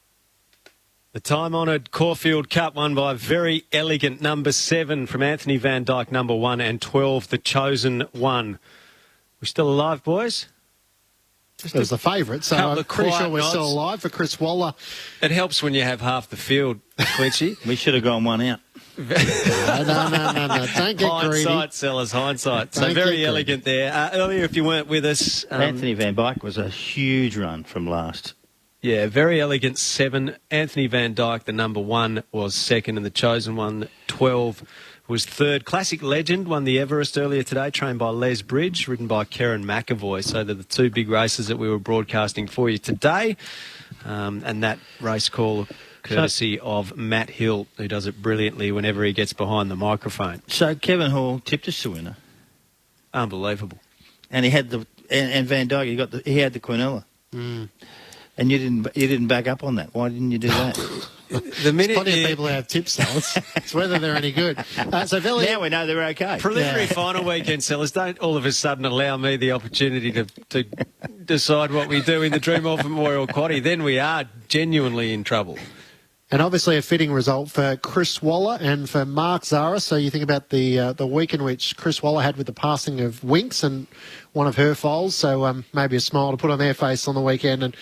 The time-honoured Caulfield Cup won by Very Elegant, number 7 from Anthony Van Dyke, number 1, and 12, the chosen one. We're still alive, boys? It was the favourite, so I'm pretty sure we're still alive for Chris Waller. It helps when you have half the field, Clinchy. We should have gone one out. No. Don't get greedy. Hindsight, sellers, hindsight. So Very Elegant there. Earlier, if you weren't with us... Anthony Van Dyke was a huge run from last. Yeah, Very Elegant 7. Anthony Van Dyke, the number 1, was second, and the chosen one, 12, was third. Classic Legend won the Everest earlier today, trained by Les Bridge, ridden by Karen McAvoy. So they're the two big races that we were broadcasting for you today. And that race call courtesy of Matt Hill, who does it brilliantly whenever he gets behind the microphone. So Kevin Hall tipped us to winner. Unbelievable. And he had and Van Dyke, he had the Quinella. Mm. And you didn't back up on that. Why didn't you do that? The minute plenty of people who have tips, sellers. It's whether they're any good. So now we know they're okay. Preliminary final weekend, sellers, don't all of a sudden allow me the opportunity to decide what we do in the Dreamwell Memorial Quaddie. Then we are genuinely in trouble. And obviously a fitting result for Chris Waller and for Mark Zara. So you think about the week in which Chris Waller had with the passing of Winks and one of her foals. So maybe a smile to put on their face on the weekend. And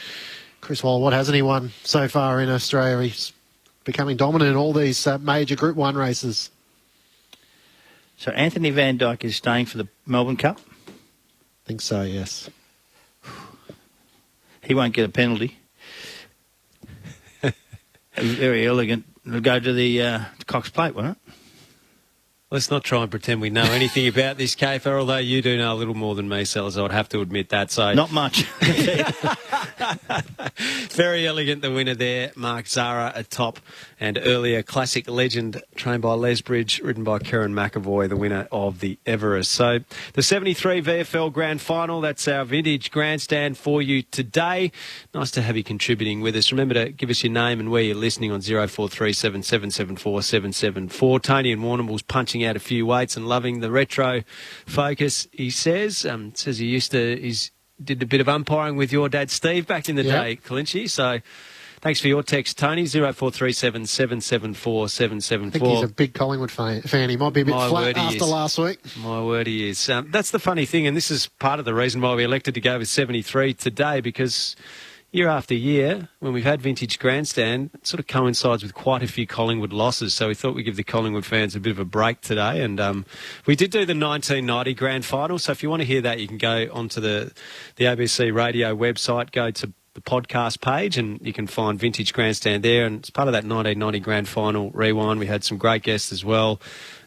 Chris Waller, what hasn't he won so far in Australia? He's becoming dominant in all these major Group 1 races. So Anthony Van Dyke is staying for the Melbourne Cup? I think so, yes. He won't get a penalty. Very Elegant. It'll go to the Cox Plate, won't it? Let's not try and pretend we know anything about this, Kayfer, although you do know a little more than me, Sellers, I would have to admit that. So not much. Very Elegant, the winner there. Mark Zara atop. And earlier, Classic Legend, trained by Les Bridge, ridden by Karen McAvoy, the winner of the Everest. So the 73 VFL Grand Final, that's our vintage grandstand for you today. Nice to have you contributing with us. Remember to give us your name and where you're listening on 0437 774 774. Tony in Warrnambool's punching out a few weights and loving the retro focus, he says. Says he did a bit of umpiring with your dad, Steve, back in the day, Clinchy. So thanks for your text, Tony, 0437 774 774. I think he's a big Collingwood fan. He might be a bit flat after last week. My word, he is. That's the funny thing, and this is part of the reason why we elected to go with 73 today, because year after year, when we've had Vintage Grandstand, it sort of coincides with quite a few Collingwood losses. So we thought we'd give the Collingwood fans a bit of a break today. And we did do the 1990 Grand Final. So if you want to hear that, you can go onto the ABC Radio website, go to the podcast page, and you can find Vintage Grandstand there. And it's part of that 1990 Grand Final rewind. We had some great guests as well.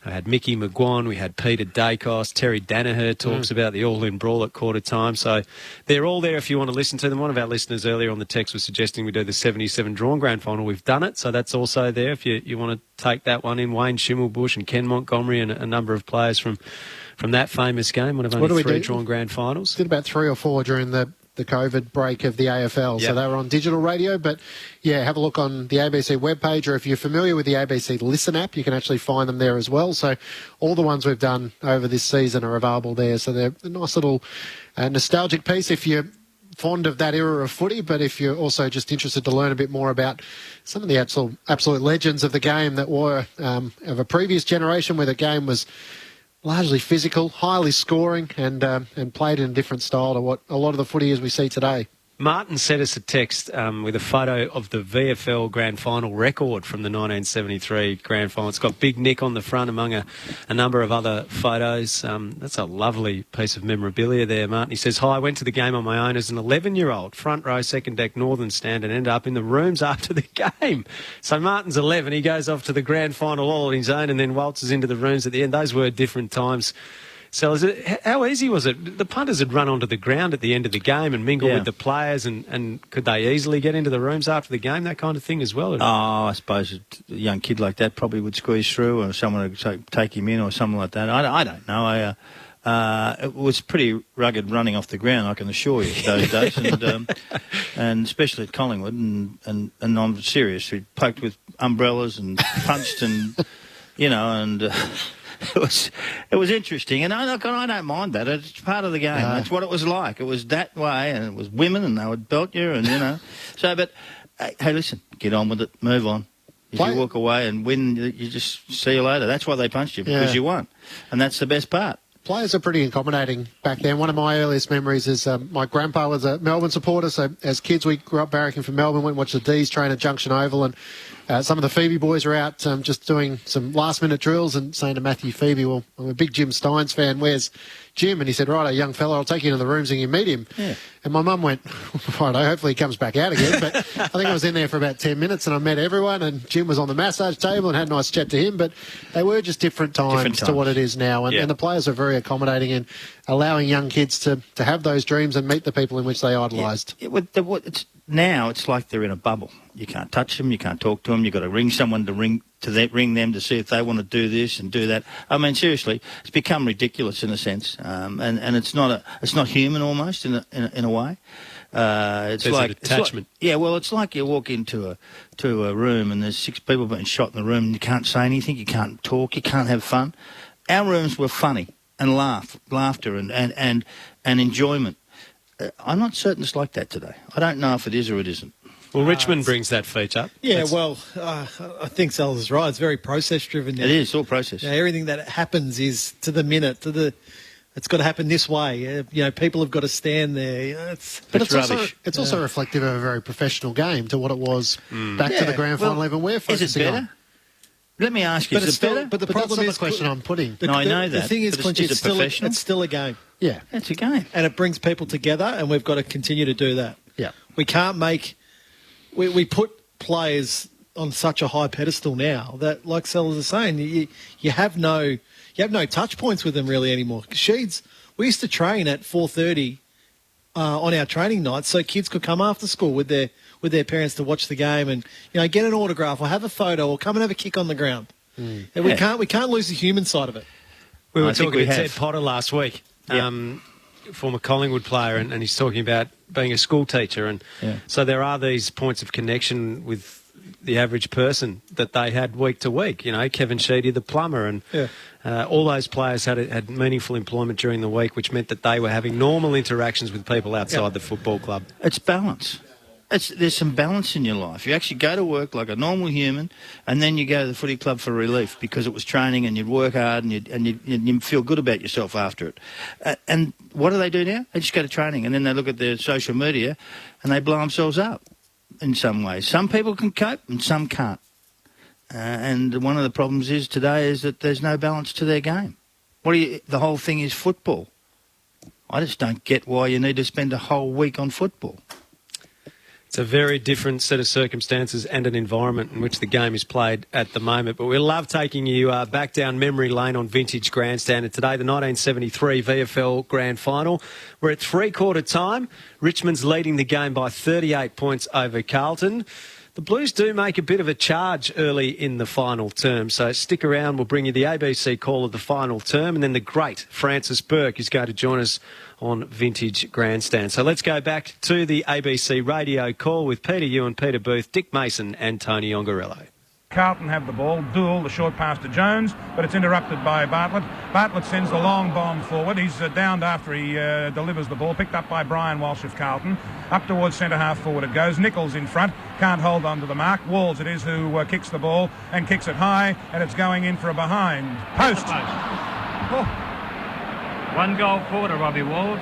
I had Mickey McGuan, we had Peter Dacos, Terry Danaher talks about the all-in brawl at quarter time. So they're all there if you want to listen to them. One of our listeners earlier on the text was suggesting we do the 77 drawn grand final. We've done it, so that's also there if you want to take that one in. Wayne Schimmelbusch and Ken Montgomery and a number of players from that famous game, one of only 3 drawn grand finals. Did about 3 or 4 during the COVID break of the AFL. So they were on digital radio. But, yeah, have a look on the ABC webpage, or if you're familiar with the ABC Listen app, you can actually find them there as well. So all the ones we've done over this season are available there. So they're a nice little nostalgic piece if you're fond of that era of footy, but if you're also just interested to learn a bit more about some of the absolute legends of the game that were of a previous generation, where the game was largely physical, highly scoring, and played in a different style to what a lot of the footy is we see today. Martin sent us a text with a photo of the VFL Grand Final record from the 1973 Grand Final. It's got Big Nick on the front among a number of other photos. That's a lovely piece of memorabilia there, Martin. He says, hi, I went to the game on my own as an 11-year-old, front row, second deck, northern stand, and ended up in the rooms after the game. So Martin's 11. He goes off to the Grand Final all on his own and then waltzes into the rooms at the end. Those were different times. So how easy was it? The punters had run onto the ground at the end of the game and mingled with the players, and could they easily get into the rooms after the game, that kind of thing as well? Oh, I suppose a young kid like that probably would squeeze through, or someone would take him in or something like that. I don't know. It was pretty rugged running off the ground, I can assure you, those days, and especially at Collingwood. And I'm serious. We poked with umbrellas and punched, and it was interesting. And I don't mind that. It's part of the game. That's what it was like. It was that way, and it was women, and they would belt you, and So, but hey, listen, get on with it. Move on. If you walk away and win, you just see you later. That's why they punched you, because you won, and that's the best part. Players are pretty accommodating back then. One of my earliest memories is my grandpa was a Melbourne supporter, so as kids we grew up barracking from Melbourne, went and watched the D's train at Junction Oval, and some of the Phoebe boys were out just doing some last-minute drills and saying to Matthew Phoebe, well, I'm a big Jim Steins fan, where's Jim? And he said, right, young fella, I'll take you into the rooms and you meet him. Yeah. And my mum went, right, hopefully he comes back out again. But I think I was in there for about 10 minutes and I met everyone, and Jim was on the massage table and had a nice chat to him. But they were just different times to what it is now. And the players are very accommodating and allowing young kids to have those dreams and meet the people in which they idolised. Now it's like they're in a bubble. You can't touch them, you can't talk to them. You've got to ring someone to ring them to see if they want to do this and do that. I mean, seriously, it's become ridiculous in a sense, and it's not human almost in a way. It's there's like an attachment. It's like you walk into a room and there's 6 people being shot in the room and you can't say anything, you can't talk, you can't have fun. Our rooms were funny and laughter and enjoyment. I'm not certain it's like that today. I don't know if it is or it isn't. Well, Richmond brings that feature. Yeah, I think Sal is right. It's very process-driven now. It is, all process. Everything that happens is to the minute, it's got to happen this way. People have got to stand there. It's also reflective of a very professional game to what it was back to the grand final even we're focusing is it better? on. Let me ask you, is it better? But the problem is the question I'm putting. I know that. The thing is, Clint, it's still a game. Yeah. It's a game. And it brings people together, and we've got to continue to do that. Yeah. We can't make... We put players on such a high pedestal now that, like Sellers is saying, you have no touch points with them really anymore. Sheeds, we used to train at 4:30 on our training nights, so kids could come after school with their parents to watch the game and get an autograph or have a photo or come and have a kick on the ground. And we can't lose the human side of it. We were talking to Ted Potter last week. Former Collingwood player, and he's talking about being a school teacher, and so there are these points of connection with the average person that they had week to week. Kevin Sheedy, the plumber, and all those players had meaningful employment during the week, which meant that they were having normal interactions with people outside the football club. It's balance. There's some balance in your life. You actually go to work like a normal human, and then you go to the footy club for relief because it was training, and you'd work hard, and you feel good about yourself after it. And what do they do now? They just go to training, and then they look at their social media, and they blow themselves up in some ways. Some people can cope, and some can't. And one of the problems today is that there's no balance to their game. The whole thing is football. I just don't get why you need to spend a whole week on football. It's a very different set of circumstances and an environment in which the game is played at the moment. But we love taking you back down memory lane on Vintage Grandstand. And today, the 1973 VFL Grand Final. We're at three-quarter time. Richmond's leading the game by 38 points over Carlton. The Blues do make a bit of a charge early in the final term, so stick around. We'll bring you the ABC call of the final term, and then the great Francis Bourke is going to join us on Vintage Grandstand. So let's go back to the ABC radio call with Peter Ewan, Peter Booth, Dick Mason and Tony Ongarello. Carlton have the ball. Duel, the short pass to Jones, but it's interrupted by Bartlett. Bartlett sends the long bomb forward. He's downed after he delivers the ball. Picked up by Brian Walsh of Carlton. Up towards centre-half forward it goes. Nichols in front. Can't hold on to the mark. Walls it is who kicks the ball and kicks it high, and it's going in for a behind. Post. One goal forward to Robbie Walls.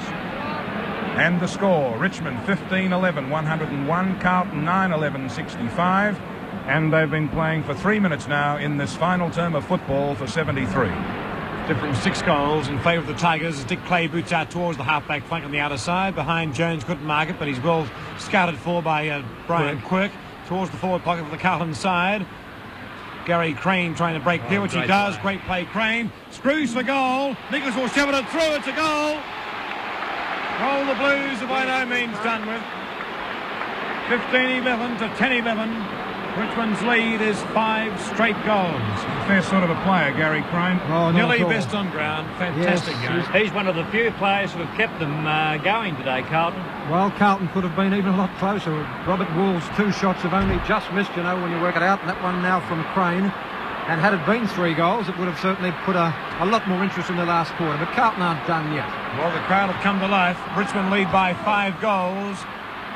And the score, Richmond 15-11, 101. Carlton 9-11, 65. And they've been playing for 3 minutes now in this final term of football for 73. Different 6 goals in favour of the Tigers. Dick Clay boots out towards the half-back flank on the outer side. Behind Jones, couldn't mark it, but he's well scouted for by Brian Quirk towards the forward pocket for the Carlton side. Gary Crane trying to break clear, which he does. Great play, Crane. Screws for goal. Nichols will shove it through. It's a goal. Roll the Blues are by no means done with. 15-11 to 10-11. Richmond's lead is 5 straight goals. Fair sort of a player, Gary Crane. Nearly best on ground. Fantastic game. He's one of the few players who have kept them going today, Carlton. Well, Carlton could have been even a lot closer. Robert Wools' 2 shots have only just missed, when you work it out. And that one now from Crane. And had it been 3 goals, it would have certainly put a lot more interest in the last quarter. But Carlton aren't done yet. Well, the crowd have come to life. Richmond lead by 5 goals.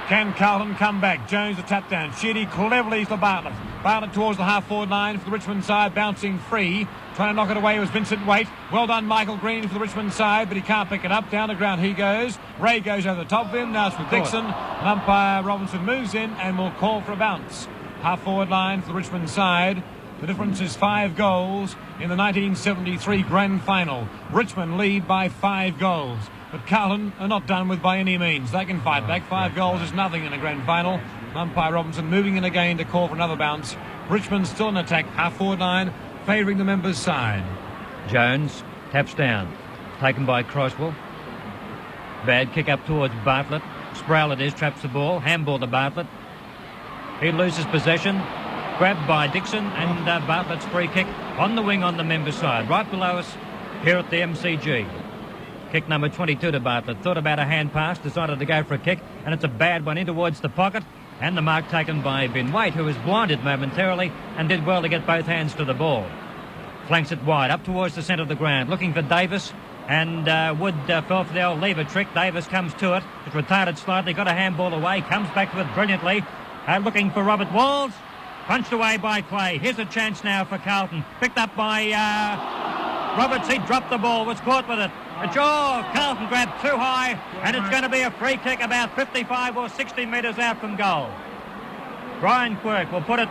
Can Carlton come back? Jones the tap down. Sheedy cleverly to Bartlett. Bartlett towards the half-forward line for the Richmond side, bouncing free. Trying to knock it away was Vincent Waite. Well done, Michael Green for the Richmond side, but he can't pick it up. Down the ground he goes. Ray goes over the top of him. Now it's with Dixon. And umpire Robinson moves in and will call for a bounce. Half-forward line for the Richmond side. The difference is 5 goals in the 1973 grand final. Richmond lead by 5 goals. But Carlton are not done with by any means. They can fight back. 5 goals is nothing in a grand final. Umpire Robinson moving in again to call for another bounce. Richmond still in attack. Half-forward line favouring the members' side. Jones taps down. Taken by Crosswell. Bad kick up towards Bartlett. Sproul it is, traps the ball. Handball to Bartlett. He loses possession. Grabbed by Dixon, and Bartlett's free kick on the wing on the members' side. Right below us here at the MCG. Kick number 22 to Bartlett. Thought about a hand pass, decided to go for a kick, and it's a bad one in towards the pocket. And the mark taken by Vin Waite, who was blinded momentarily and did well to get both hands to the ball. Flanks it wide, up towards the centre of the ground, looking for Davis. And Wood fell for the old lever trick. Davis comes to it. It's retarded slightly, got a handball away, comes back to it brilliantly. Looking for Robert Walls. Punched away by Clay. Here's a chance now for Carlton. Picked up by Roberts. He dropped the ball, was caught with it. Carlton grabbed too high, and it's going to be a free kick about 55 or 60 metres out from goal. Brian Quirk will put it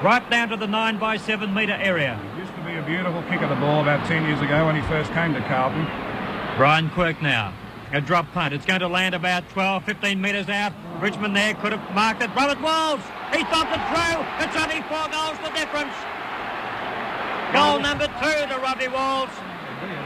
right down to the 9 by 7 metre area. It used to be a beautiful kick of the ball about 10 years ago when he first came to Carlton. Brian Quirk now. A drop punt. It's going to land about 12, 15 metres out. Richmond there could have marked it. Robert Walls. He thumped it through. It's only 4 goals the difference. Goal number 2 to Robbie Walls.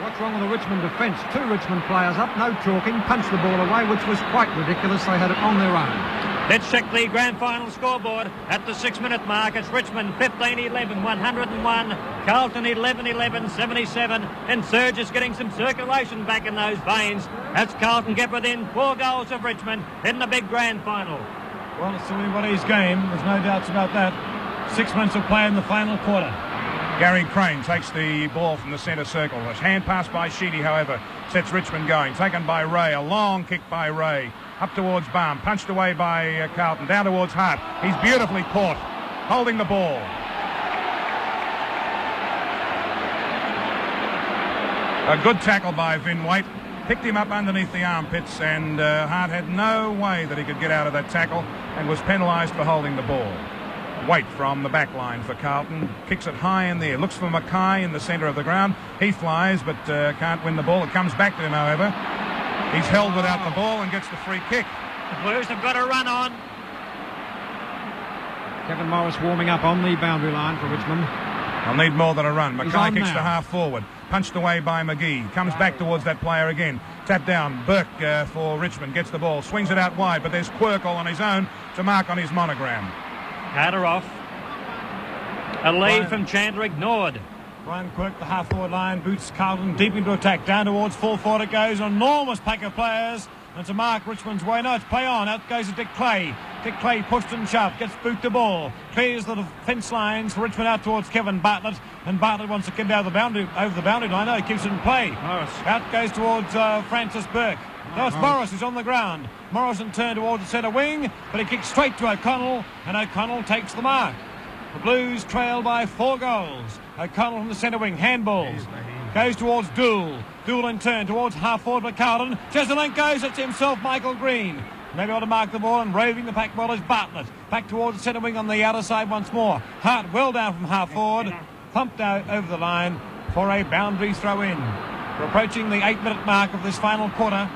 What's wrong with the Richmond defence? 2 Richmond players up, no talking, punched the ball away, which was quite ridiculous. They had it on their own. Let's check the grand final scoreboard at the 6-minute mark. It's Richmond 15-11, 101. Carlton 11-11, 77. And Surge is getting some circulation back in those veins. That's Carlton get within 4 goals of Richmond in the big grand final. Well, it's anybody's game. There's no doubts about that. 6 minutes of play in the final quarter. Gary Crane takes the ball from the centre circle. A hand pass by Sheedy, however, sets Richmond going. Taken by Ray. A long kick by Ray. Up towards Balme. Punched away by Carlton. Down towards Hart. He's beautifully caught. Holding the ball. A good tackle by Vin Waite. Picked him up underneath the armpits, and Hart had no way that he could get out of that tackle and was penalised for holding the ball. Waite from the back line for Carlton. Kicks it high in there. Looks for Mackay in the centre of the ground. He flies, but can't win the ball. It comes back to him, however. He's held without the ball and gets the free kick. The Blues have got a run on. Kevin Morris warming up on the boundary line for Richmond. I'll need more than a run. Mackay kicks now. to half forward. Punched away by McGee. Comes back towards that player again. Tap down. Bourke for Richmond. Gets the ball. Swings it out wide, but there's Quirk all on his own to mark on his monogram. Carter off. A lead from Chandler ignored. Brian Quirk, the half-forward line, boots Carlton deep into attack. Down towards full forward it goes. An enormous pack of players. And to mark Richmond's way. No, it's play on. Out goes to Dick Clay. Dick Clay pushed and shoved. Gets boot the ball. Clears the defence lines for Richmond out towards Kevin Bartlett. And Bartlett wants to get over the boundary line. No, he keeps it in play. Morris. Out goes towards Francis Bourke. No, it's Morris who's on the ground. Morrison turned towards the centre wing, but he kicks straight to O'Connell, and O'Connell takes the mark. The Blues trail by 4 goals. O'Connell from the centre wing, handballs. Goes towards Dool. Dool in turn towards half forward for Carlton. Chesterland goes, it's himself, Michael Green. Maybe able to mark the ball, and roving the pack ball is Bartlett. Back towards the centre wing on the outer side once more. Hart well down from half forward. Thumped out over the line for a boundary throw in. We're approaching the 8-minute mark of this final quarter.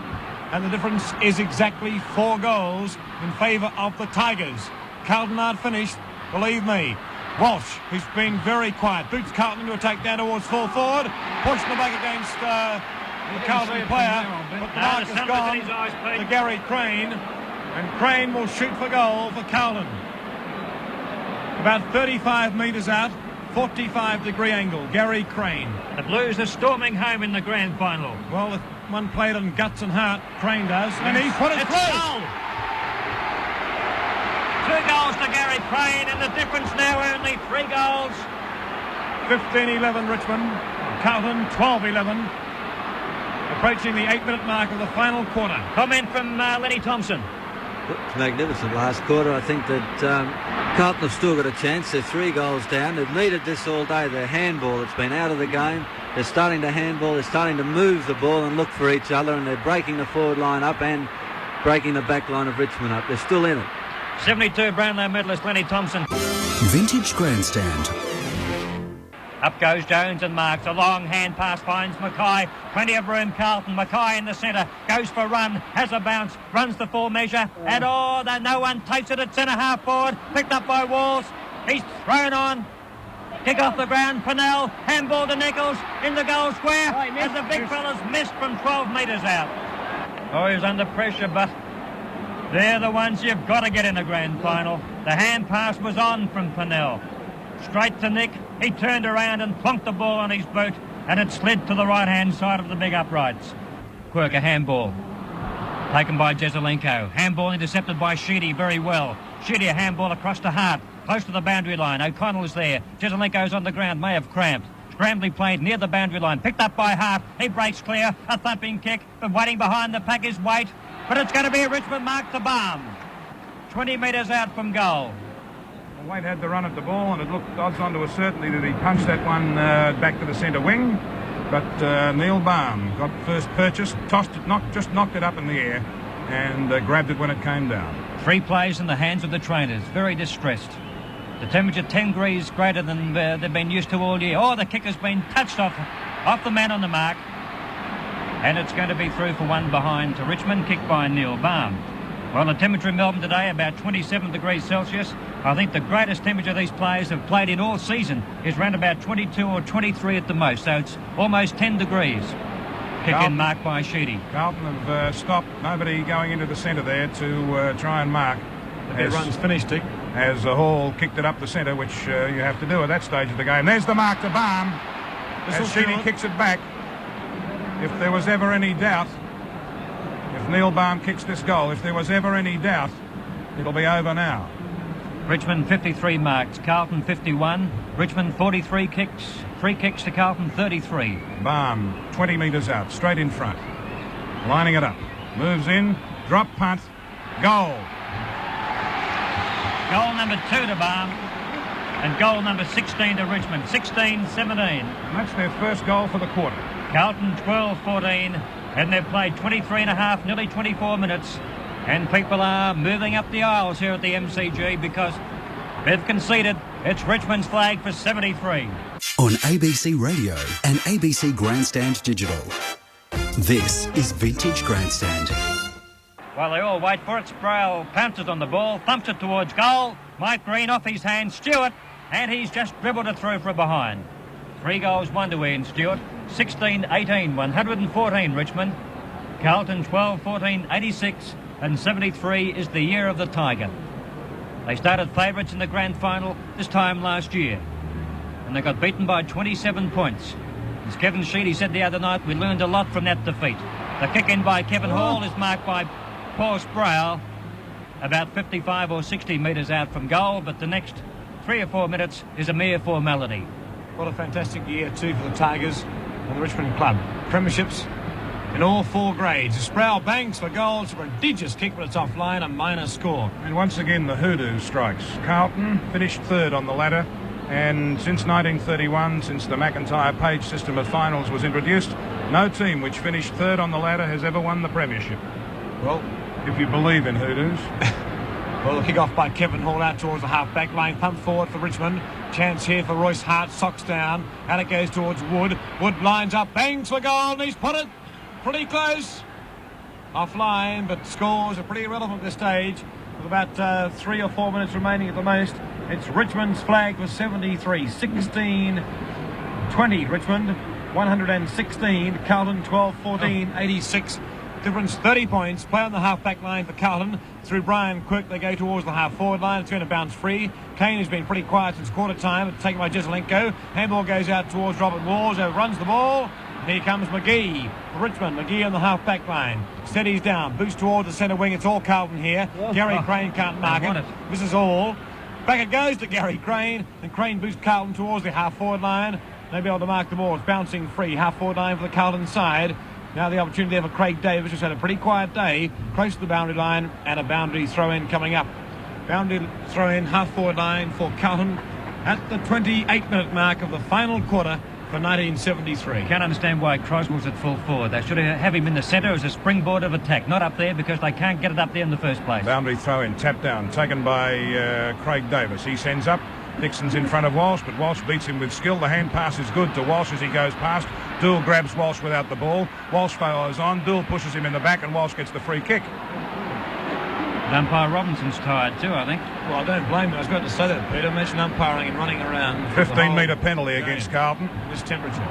And the difference is exactly 4 goals in favour of the Tigers. Carlton aren't finished, believe me. Walsh, who's been very quiet. Boots Carlton into a takedown towards full forward. Pushed the back against the Carlton player. But the mark has gone to Gary Crane. And Crane will shoot for goal for Carlton. About 35 metres out, 45-degree angle. Gary Crane. The Blues are storming home in the grand final. Well, if one played on guts and heart, Crane does. And he put it through. Goal. 2 goals to Gary Crane, and the difference now only 3 goals. 15-11 Richmond. Carlton 12-11. Approaching the 8-minute mark of the final quarter. Comment from Lenny Thompson. It's magnificent last quarter. I think that Carlton have still got a chance. They're 3 goals down. They've needed this all day. Their handball, it's been out of the game. They're starting to handball. They're starting to move the ball and look for each other, and they're breaking the forward line up and breaking the back line of Richmond up. They're still in it. 72 Brownlow medalist Lenny Thompson. Vintage Grandstand. Up goes Jones and marks. A long hand pass finds Mackay. Plenty of room, Carlton. Mackay in the centre. Goes for a run. Has a bounce. Runs the full measure. And no one takes it at centre half forward. Picked up by Walls. He's thrown on. Kick off the ground. Pennell. Handball to Nichols. In the goal square. And the big fella's missed from 12 metres out. Oh, he's under pressure, but they're the ones you've got to get in the grand final. The hand pass was on from Pennell. Straight to Nick. He turned around and plonked the ball on his boot, and it slid to the right-hand side of the big uprights. Quirk, a handball. Taken by Jezelenko. Handball intercepted by Sheedy very well. Sheedy, a handball across to Hart. Close to the boundary line. O'Connell is there. Jezelenko's on the ground. May have cramped. Scrambly played near the boundary line. Picked up by Hart. He breaks clear. A thumping kick. But waiting behind the pack is Waite. But it's going to be a Richmond mark to Balme. 20 metres out from goal. Waite had the run at the ball, and it looked odds on to a certainty that he punched that one back to the centre wing. But Neil Balme got first purchase, tossed it, knocked it up in the air, and grabbed it when it came down. 3 plays in the hands of the trainers, very distressed. The temperature 10 degrees greater than they've been used to all year. Oh, the kick has been touched off the man on the mark. And it's going to be through for one behind to Richmond, kicked by Neil Balme. Well, the temperature in Melbourne today, about 27 degrees Celsius. I think the greatest temperature these players have played in all season is around about 22 or 23 at the most, so it's almost 10 degrees. Kick in marked by Sheedy. Carlton have stopped, nobody going into the centre there to try and mark. The run's finished, Dick. As Hall kicked it up the centre, which you have to do at that stage of the game. There's the mark to Balme. As Sheedy kicks it back. If there was ever any doubt, if Neil Balme kicks this goal, if there was ever any doubt, it'll be over now. Richmond 53 marks, Carlton 51. Richmond 43 kicks, 3 kicks to Carlton 33. Balme 20 metres out, straight in front. Lining it up. Moves in, drop punt, goal. Goal number 2 to Balme. And goal number 16 to Richmond, 16-17. And that's their first goal for the quarter. Carlton 12-14. And they've played 23 and a half, nearly 24 minutes. And people are moving up the aisles here at the MCG because they've conceded. It's Richmond's flag for 73. On ABC Radio and ABC Grandstand Digital. This is Vintage Grandstand. While they all wait for it, Sproul pounces on the ball, thumps it towards goal. Mike Green off his hand, Stewart, and he's just dribbled it through for a behind. 3 goals, 1 to Ian Stewart. 16-18, 114 Richmond. Carlton 12-14, 86, and 73 is the year of the Tiger. They started favourites in the grand final this time last year, and they got beaten by 27 points. As Kevin Sheedy said the other night, we learned a lot from that defeat. The kick in by Kevin Hall is marked by Paul Sproul, about 55 or 60 metres out from goal, but the next 3 or 4 minutes is a mere formality. What a fantastic year too for the Tigers and the Richmond club. Premierships in all 4 grades. Sproul bangs for goals, a prodigious kick, but it's offline, a minor score. And once again the hoodoo strikes. Carlton finished 3rd on the ladder, and since 1931, since the McIntyre-Page system of finals was introduced, no team which finished 3rd on the ladder has ever won the premiership. Well, if you believe in hoodoos. Well, the kick off by Kevin Hall out towards the half-back line. Pump forward for Richmond. Chance here for Royce Hart. Socks down. And it goes towards Wood. Wood lines up. Bangs for goal. And he's put it pretty close. Offline, but scores are pretty irrelevant at this stage. With about 3 or 4 minutes remaining at the most. It's Richmond's flag for 73. 16-20 Richmond, 116 Carlton, 12-14, 86. Difference 30 points. Play on the half-back line for Carlton. Through Brian Quirk, they go towards the half-forward line. It's going to bounce free. Kane has been pretty quiet since quarter time. It's taken by Jezelenko. Handball goes out towards Robert Walls. Runs the ball. Here comes McGee for Richmond. McGee on the half-back line. Steadies down. Boots towards the centre wing. It's all Carlton here. Gary Crane can't mark it. This is all. Back it goes to Gary Crane. And Crane boosts Carlton towards the half-forward line. They'll be able to mark the ball. It's bouncing free. Half-forward line for the Carlton side. Now the opportunity there for Craig Davis, who's had a pretty quiet day, close to the boundary line, and a boundary throw-in coming up. Boundary throw-in, half-forward line for Carlton at the 28-minute mark of the final quarter for 1973. Can't understand why Crosswell's at full forward. They should have him in the centre as a springboard of attack, not up there because they can't get it up there in the first place. Boundary throw-in, tap down, taken by Craig Davis. He sends up. Dixon's in front of Walsh, but Walsh beats him with skill. The hand pass is good to Walsh as he goes past. Dool grabs Walsh without the ball. Walsh follows on. Dool pushes him in the back, and Walsh gets the free kick. Umpire Robinson's tired too, I think. Well, I don't blame him. I was about to say that, Peter. Mention umpiring and running around. 15-metre penalty against Carlton. This temperature.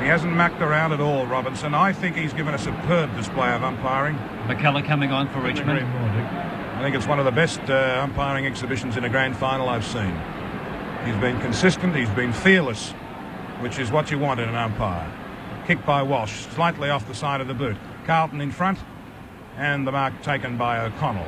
He hasn't mucked around at all, Robinson. I think he's given a superb display of umpiring. McKellar coming on for Richmond. I think it's one of the best umpiring exhibitions in a grand final I've seen. He's been consistent, he's been fearless, which is what you want in an umpire. Kick by Walsh, slightly off the side of the boot. Carlton in front, and the mark taken by O'Connell.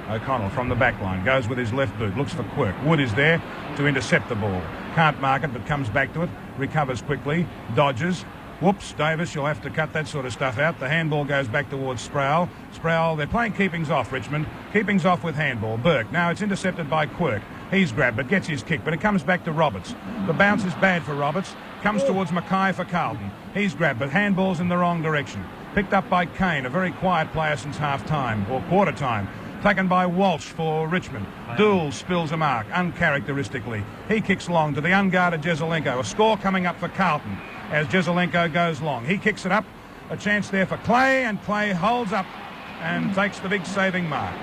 O'Connell from the back line, goes with his left boot, looks for Quirk. Wood is there to intercept the ball. Can't mark it, but comes back to it, recovers quickly, dodges. Whoops, Davis, you'll have to cut that sort of stuff out. The handball goes back towards Sproul. Sproul, they're playing keepings off, Richmond. Keepings off with handball. Burke, now it's intercepted by Quirk. He's grabbed it, gets his kick, but it comes back to Roberts. The bounce is bad for Roberts. Comes towards Mackay for Carlton. He's grabbed, but handball's in the wrong direction. Picked up by Kane, a very quiet player since half-time, or quarter-time. Taken by Walsh for Richmond. Dool spills a mark, uncharacteristically. He kicks long to the unguarded Jezelenko. A score coming up for Carlton as Jezelenko goes long. He kicks it up. A chance there for Clay, and Clay holds up and takes the big saving mark.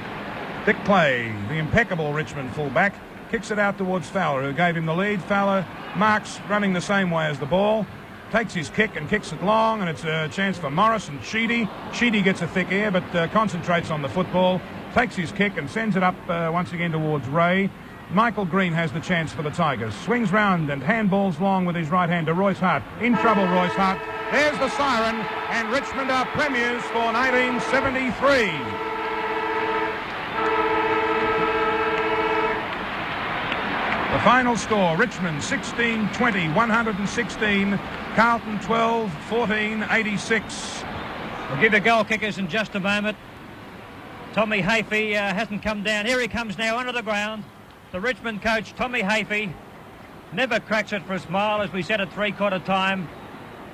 Dick Clay, the impeccable Richmond fullback, kicks it out towards Fowler, who gave him the lead. Fowler marks running the same way as the ball. Takes his kick and kicks it long, and it's a chance for Morris and Sheedy. Sheedy gets a thick air, but concentrates on the football. Takes his kick and sends it up once again towards Ray. Michael Green has the chance for the Tigers. Swings round and handballs long with his right hand to Royce Hart. In trouble, Royce Hart. There's the siren, and Richmond are premiers for 1973. The final score, Richmond 16-20, 116. Carlton 12-14, 86. We'll give the goal kickers in just a moment. Tommy Hafey hasn't come down. Here he comes now under the ground. The Richmond coach, Tommy Hafey, never cracks it for a smile, as we said at three-quarter time.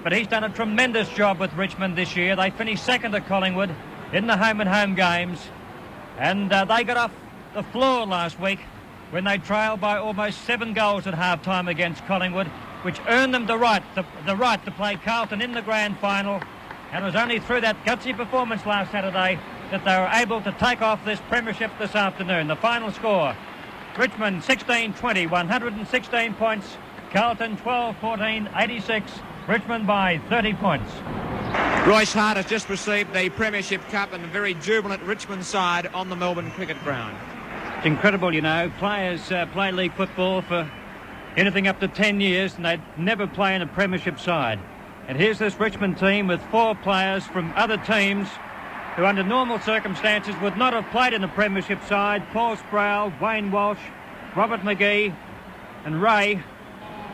But he's done a tremendous job with Richmond this year. They finished second at Collingwood in the home-and-home games. And they got off the floor last week when they trailed by almost 7 goals at half-time against Collingwood, which earned them the right to play Carlton in the grand final. And it was only through that gutsy performance last Saturday that they were able to take off this premiership this afternoon. The final score, Richmond 16-20, 116 points. Carlton 12-14, 86. Richmond by 30 points. Royce Hart has just received the Premiership Cup and a very jubilant Richmond side on the Melbourne cricket ground. It's incredible, you know. Players play league football for anything up to 10 years and they'd never play in a Premiership side. And here's this Richmond team with 4 players from other teams who under normal circumstances would not have played in the Premiership side. Paul Sproul, Wayne Walsh, Robert McGee and Ray.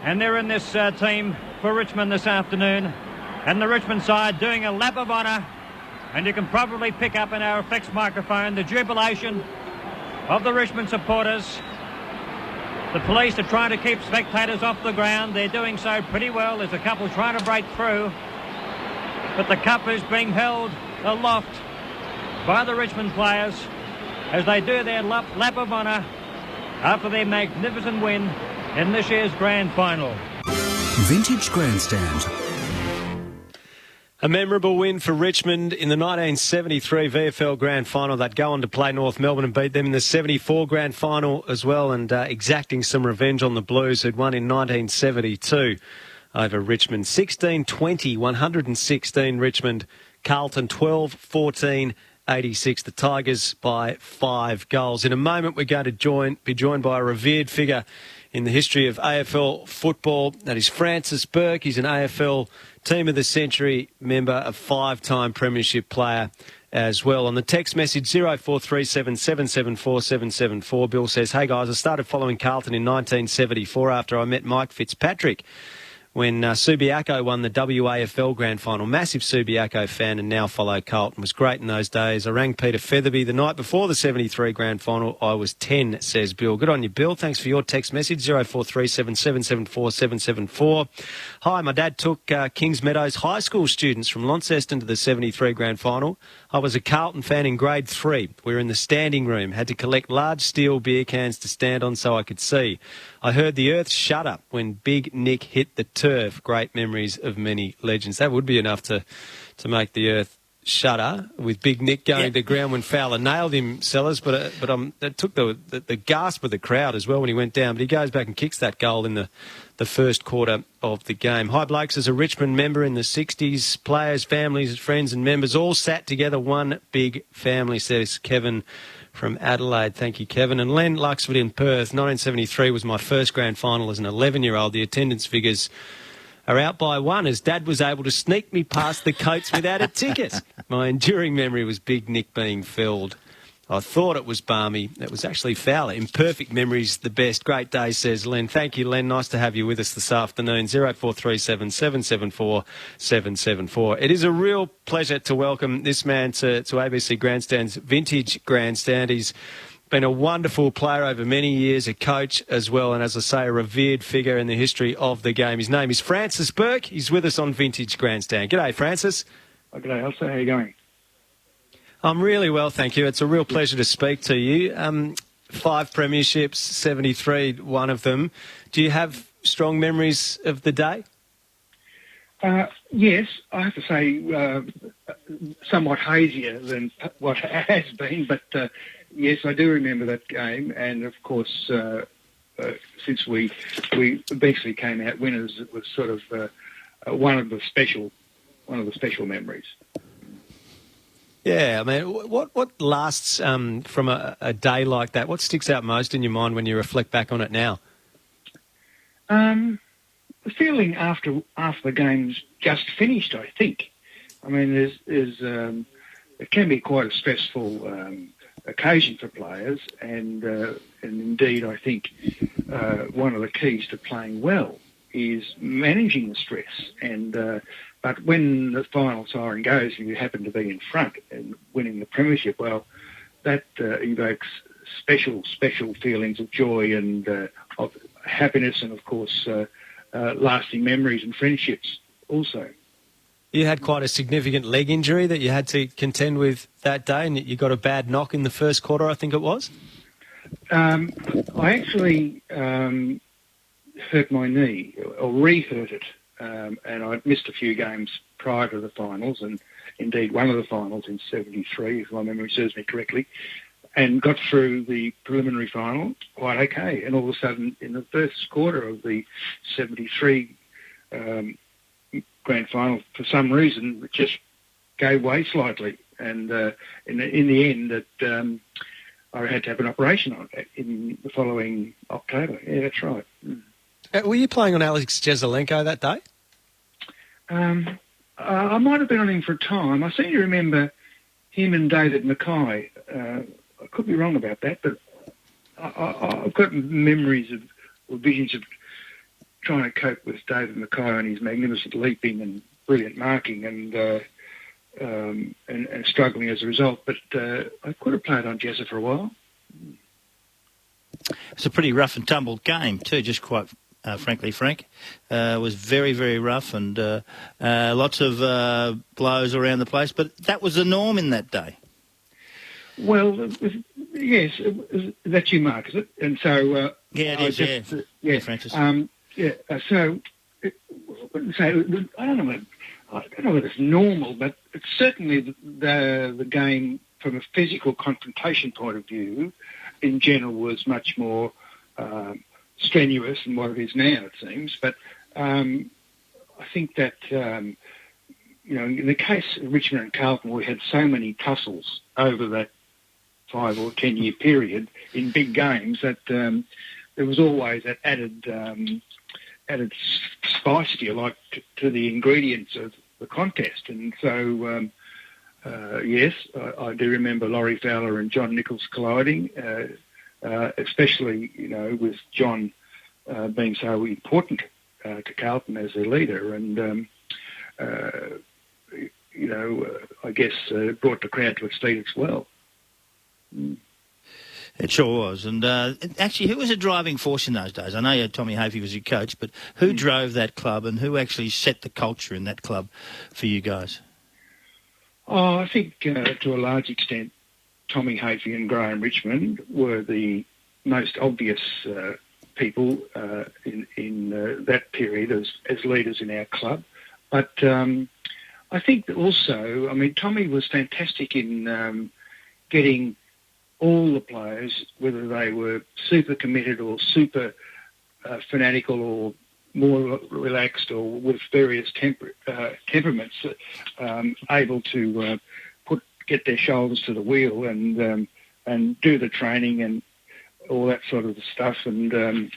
And they're in this team for Richmond this afternoon. And the Richmond side doing a lap of honour. And you can probably pick up in our effects microphone the jubilation of the Richmond supporters. The police are trying to keep spectators off the ground. They're doing so pretty well. There's a couple trying to break through. But the cup is being held aloft by the Richmond players as they do their lap of honour after their magnificent win in this year's grand final. Vintage Grandstand. A memorable win for Richmond in the 1973 VFL Grand Final. They'd go on to play North Melbourne and beat them in the 74 Grand Final as well, and exacting some revenge on the Blues, who'd won in 1972 over Richmond. 16-20, 116 Richmond. Carlton 12-14, 86. The Tigers by 5 goals. In a moment, we're going to be joined by a revered figure in the history of AFL football. That is Francis Bourke. He's an AFL Team of the Century member, a 5-time premiership player as well. On the text message 0437 774 774, Bill says, "Hey guys, I started following Carlton in 1974 after I met Mike Fitzpatrick when Subiaco won the WAFL Grand Final. Massive Subiaco fan and now follow Carlton. Was great in those days. I rang Peter Featherby the night before the 73 Grand Final. I was 10, says Bill. Good on you, Bill. Thanks for your text message, 0437 774 774. Hi, my dad took Kings Meadows High School students from Launceston to the 73 Grand Final. I was a Carlton fan in grade 3. We were in the standing room, had to collect large steel beer cans to stand on so I could see. I heard the earth shudder when Big Nick hit the turf. Great memories of many legends." That would be enough to make the earth shudder, with Big Nick going to ground when Fowler nailed him, Sellers. But that took the gasp of the crowd as well when he went down. But he goes back and kicks that goal in the first quarter of the game. Hi, blokes. As a Richmond member in the 60s, players, families, friends and members all sat together, one big family, says Kevin from Adelaide. Thank you, Kevin. And Len Luxford in Perth. 1973 was my first grand final as an 11-year-old. The attendance figures are out by 1 as Dad was able to sneak me past the coats without a ticket. My enduring memory was Big Nick being felled. I thought it was Balme. It was actually Fowler. Imperfect memories, the best. Great day, says Len. Thank you, Len. Nice to have you with us this afternoon. 0437 774 774. It is a real pleasure to welcome this man to ABC Grandstand's Vintage Grandstand. He's been a wonderful player over many years, a coach as well, and as I say, a revered figure in the history of the game. His name is Francis Bourke. He's with us on Vintage Grandstand. G'day, Francis. Oh, g'day, Elsa. How are you going? I'm really well, thank you. It's a real pleasure to speak to you. 5 premierships, 73, one of them. Do you have strong memories of the day? Yes, I have to say somewhat hazier than what has been, but yes, I do remember that game, and of course, since we eventually came out winners, it was sort of one of the special memories. Yeah, I mean, what lasts from a day like that? What sticks out most in your mind when you reflect back on it now? The feeling after the game's just finished, I think. I mean, it can be quite a stressful occasion for players, and indeed, I think one of the keys to playing well is managing the stress. And but when the final siren goes and you happen to be in front and winning the premiership, well, that evokes special feelings of joy and of happiness, and of course lasting memories and friendships also. You had quite a significant leg injury that you had to contend with that day, and you got a bad knock in the first quarter, I think it was? I actually hurt my knee, or re-hurt it, and I'd missed a few games prior to the finals, and indeed one of the finals in 73, if my memory serves me correctly, and got through the preliminary final quite okay. And all of a sudden, in the first quarter of the 73 grand final, for some reason, it just gave way slightly. And in the end, I had to have an operation on it in the following October. Yeah, that's right. Were you playing on Alex Jezelenko that day? I might have been on him for a time. I seem to remember him and David Mackay. I could be wrong about that, but I've got memories of, or visions of, trying to cope with David Mackay and his magnificent leaping and brilliant marking, and struggling as a result. But I could have played on Jezza for a while. It's a pretty rough and tumble game too, just quite frankly, Frank. It was very, very rough, and lots of blows around the place, but that was the norm in that day. Well, yes, that's you, Mark, is it? And so... yeah, it is, yeah, Francis. So, I don't know, I don't know whether it's normal, but it's certainly the game from a physical confrontation point of view, in general, was much more strenuous than what it is now, it seems. But I think that, in the case of Richmond and Carlton, we had so many tussles over that 5 or 10 year period in big games that there was always that added spice, if you like, to the ingredients of the contest. And so, yes, I do remember Laurie Fowler and John Nichols colliding, especially, with John being so important to Carlton as their leader. And, I guess brought the crowd to its feet as well. It sure was. And actually, who was a driving force in those days? I know Tommy Hafey was your coach, but who drove that club and who actually set the culture in that club for you guys? Oh, I think to a large extent, Tommy Hafey and Graham Richmond were the most obvious people in that period as leaders in our club. But I think that also, Tommy was fantastic in getting all the players, whether they were super committed or super fanatical or more relaxed or with various temperaments, able to get their shoulders to the wheel and do the training and all that sort of stuff. And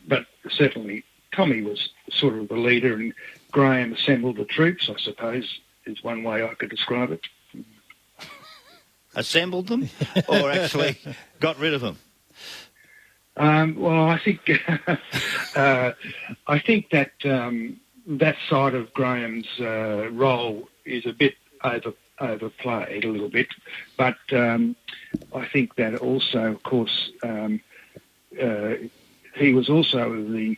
but certainly Tommy was sort of the leader, and Graham assembled the troops, I suppose, is one way I could describe it. Assembled them, or actually got rid of them? Well, I think that that side of Graham's role is a bit overplayed a little bit, but I think that also, of course, he was also doing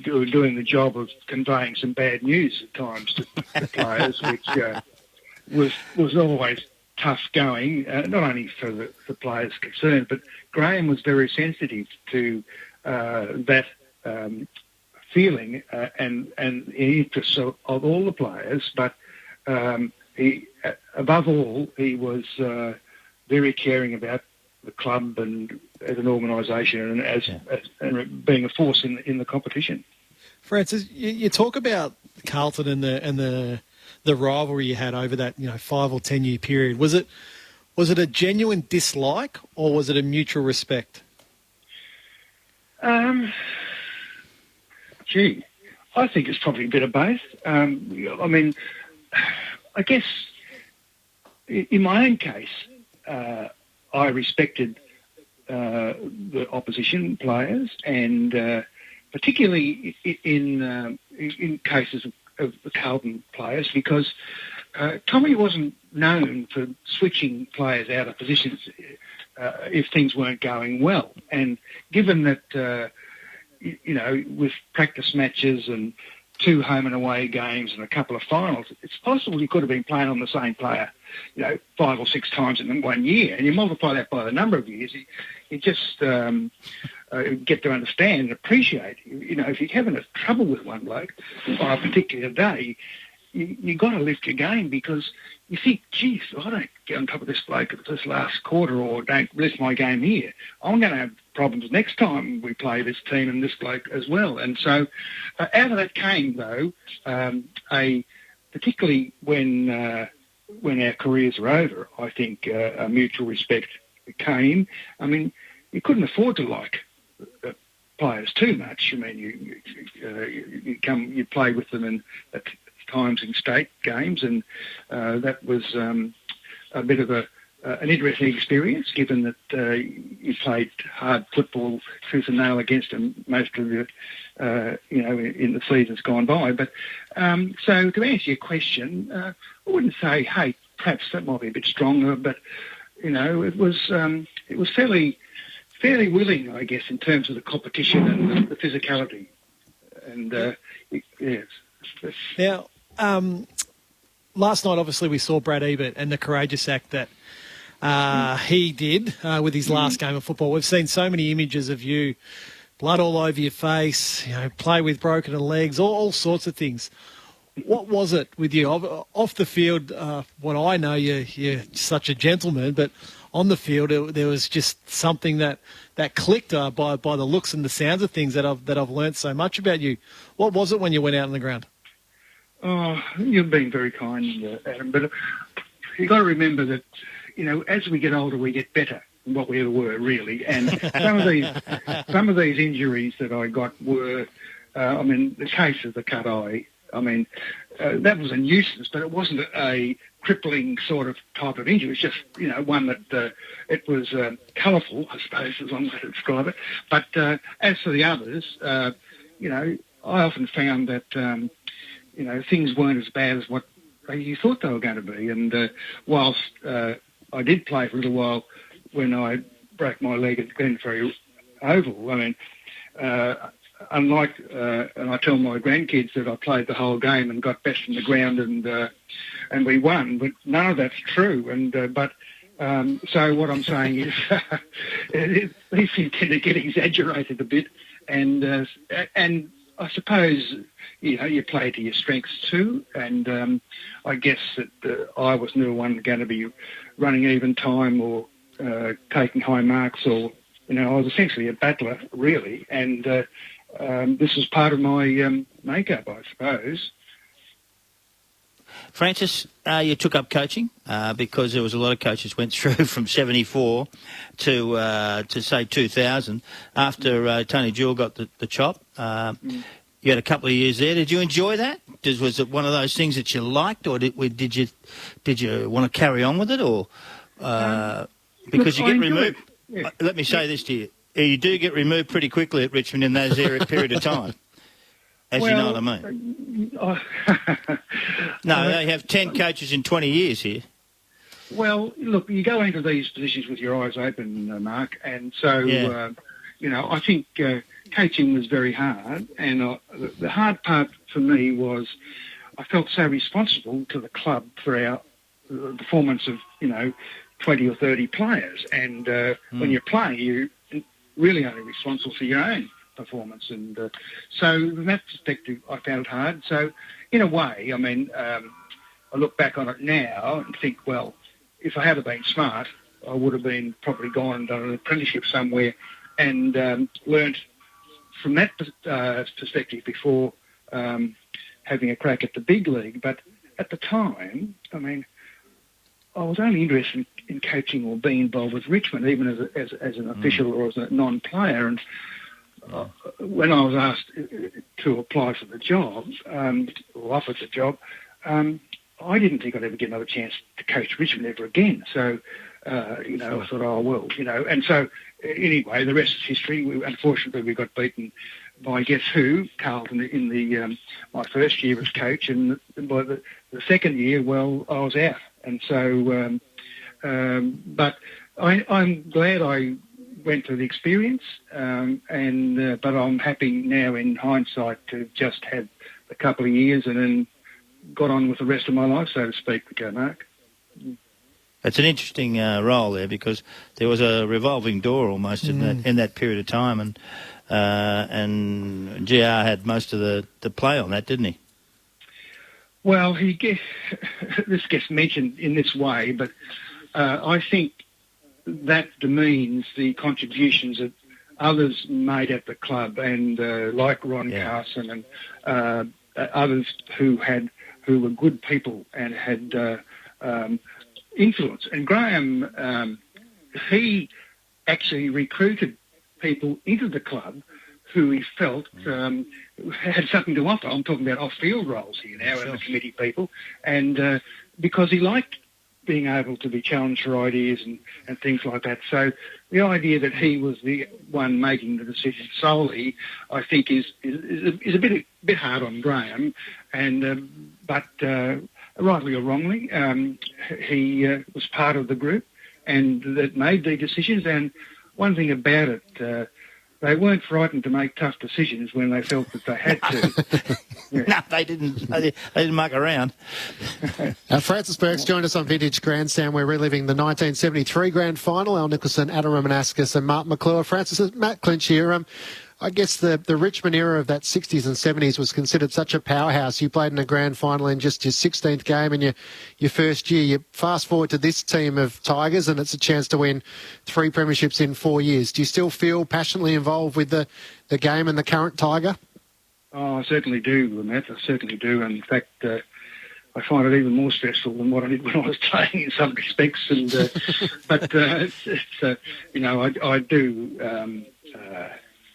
the job of conveying some bad news at times to the players, which was always tough going, not only for the players concerned, but Graham was very sensitive to that feeling and the interests of all the players. But he, above all, he was very caring about the club and as an organisation and as being a force in the competition. Francis, you talk about Carlton and the rivalry you had over that 5 or 10 year period. Was it a genuine dislike or was it a mutual respect? I think it's probably a bit of both. I guess in my own case, I respected the opposition players, and particularly in cases of the Carlton players, because Tommy wasn't known for switching players out of positions if things weren't going well. And given that, with practice matches and 2 home and away games and a couple of finals, it's possible you could have been playing on the same player, 5 or 6 times in 1 year. And you multiply that by the number of years, you just get to understand and appreciate. If you're having trouble with one bloke on a particular day, you got to lift your game, because you think, geez, I don't get on top of this bloke at this last quarter, or don't lift my game here. I'm going to have problems next time we play this team and this bloke as well. And so out of that came, though, particularly when our careers are over, I think a mutual respect came. You couldn't afford to like players too much. You play with them at times in state games, and that was a bit of an interesting experience, given that you played hard football tooth and nail against them most of the in the seasons gone by. But so to answer your question, I wouldn't say, hey, perhaps that might be a bit stronger, but it was fairly willing, I guess, in terms of the competition and the physicality. And yes. Now, last night, obviously, we saw Brad Ebert and the courageous act that he did with his last game of football. We've seen so many images of you, blood all over your face, play with broken legs, all sorts of things. What was it with you? Off the field, what I know, you're such a gentleman, but on the field, there was just something that clicked by the looks and the sounds of things that I've learnt so much about you. What was it when you went out on the ground? Oh, you've been very kind, Adam, but you've got to remember that, as we get older, we get better than what we ever were, really. And some of these injuries that I got were, the case of the cut eye, that was a nuisance, but it wasn't a crippling sort of type of injury. It was just, one that it was colourful, I suppose, is one way to describe it. But as for the others, I often found that, things weren't as bad as what you thought they were going to be. And whilst I did play for a little while when I broke my leg at Glenferrie Oval, unlike, and I tell my grandkids that I played the whole game and got best in the ground and we won, but none of that's true. So what I'm saying is these things tend to get exaggerated a bit, and I suppose you play to your strengths too. And I guess that I was never one going to be running even time or taking high marks, or I was essentially a battler really, and this is part of my makeup, I suppose. Francis, you took up coaching because there was a lot of coaches went through from 74 to say 2000 after Tony Jewell got the chop. You had a couple of years there. Did you enjoy that? Was it one of those things that you liked, or did you want to carry on with it, or because you get removed? Yeah. Let me say this to you: you do get removed pretty quickly at Richmond in those period of time. As you know what I mean. No, they have 10 coaches in 20 years here. Well, look, you go into these positions with your eyes open, Mark, and so, I think coaching was very hard, and the hard part for me was I felt so responsible to the club for our performance of, 20 or 30 players, and when you're playing, you're really only responsible for your own performance, and so from that perspective I found it hard. So in a way, I look back on it now and think, well, if I had been smart, I would have been probably gone and done an apprenticeship somewhere and learnt from that perspective before having a crack at the big league. But at the time, I was only interested in coaching or being involved with Richmond, even as an official or as a non-player. And when I was asked to apply for the job, or offered the job, I didn't think I'd ever get another chance to coach Richmond ever again. So, I thought, oh, well, and so anyway, the rest is history. Unfortunately, we got beaten by guess who? Carlton in the my first year as coach, and by the second year, well, I was out. And so, but I'm glad I went through the experience, but I'm happy now in hindsight to just had a couple of years and then got on with the rest of my life, so to speak, Mark. It's an interesting role there because there was a revolving door almost in that period of time, and GR had most of the play on that, didn't he? Well, this gets mentioned in this way, but I think that demeans the contributions that others made at the club, and like Ron Carson and others who were good people and had influence. And Graham, he actually recruited people into the club who he felt had something to offer. I'm talking about off-field roles here now, and the committee people, and because he liked being able to be challenged for ideas and things like that. So the idea that he was the one making the decision solely, I think, is a bit hard on Graham, and but rightly or wrongly, he was part of the group and that made the decisions. And one thing about it, they weren't frightened to make tough decisions when they felt that they had to. No, they didn't. They didn't muck around. Francis Bourke's joined us on Vintage Grandstand. We're reliving the 1973 Grand Final. Al Nicholson, Adam Romanascus and Mark McClure. Francis, Matt Clinch here. I guess the Richmond era of that 60s and 70s was considered such a powerhouse. You played in a grand final in just your 16th game in your first year. You fast forward to this team of Tigers and it's a chance to win 3 premierships in 4 years. Do you still feel passionately involved with the game and the current Tiger? Oh, I certainly do, Matt. I certainly do. And in fact, I find it even more stressful than what I did when I was playing in some respects. And but I do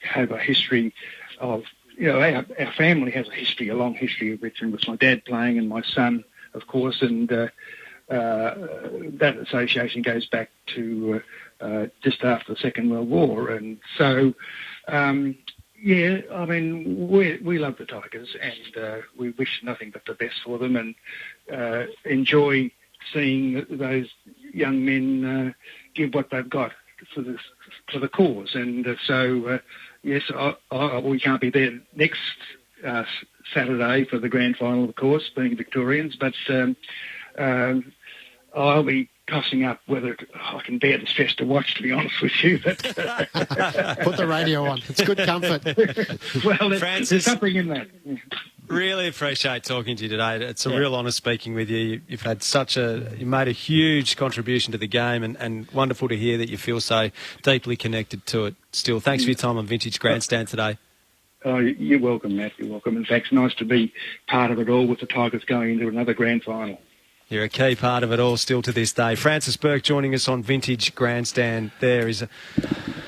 have a history of, our family has a long history of Richmond, with my dad playing and my son, of course, and that association goes back to just after the Second World War. And so, we love the Tigers, and we wish nothing but the best for them, and enjoy seeing those young men give what they've got for the cause. And yes, we can't be there next Saturday for the grand final, of course, being Victorians, but I'll be tossing up whether I can bear the stress to watch, to be honest with you. But put the radio on. It's good comfort. Well, Francis, there's something in that. Really appreciate talking to you today. It's a real honour speaking with you. You've had you made a huge contribution to the game, and wonderful to hear that you feel so deeply connected to it still. Thanks for your time on Vintage Grandstand today. Oh, you're welcome, Matt. You're welcome. In fact, it's nice to be part of it all with the Tigers going into another grand final. You're a key part of it all still to this day. Francis Bourke joining us on Vintage Grandstand. There is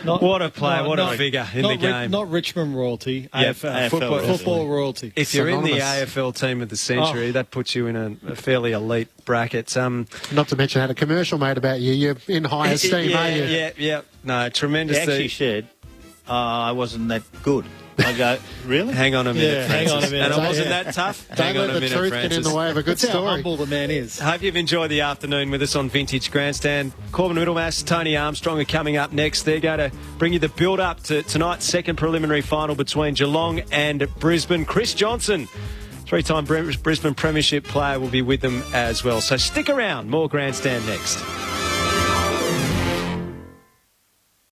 what a player, what a figure in the game. Not Richmond royalty, AFL. Football royalty. If you're in the AFL team of the century, that puts you in a fairly elite bracket. Not to mention, I had a commercial made about you. You're in high esteem, aren't you? Yeah. No, tremendous. He actually said, I wasn't that good. I go, really? Hang on a minute, Francis. Hang on a minute. And I wasn't that tough? Don't let the truth get in the way of a good That's story. how humble the man is. Hope you've enjoyed the afternoon with us on Vintage Grandstand. Corbin Middlemass, Tony Armstrong are coming up next. They're going to bring you the build-up to tonight's second preliminary final between Geelong and Brisbane. Chris Johnson, 3-time Brisbane Premiership player, will be with them as well. So stick around. More Grandstand next.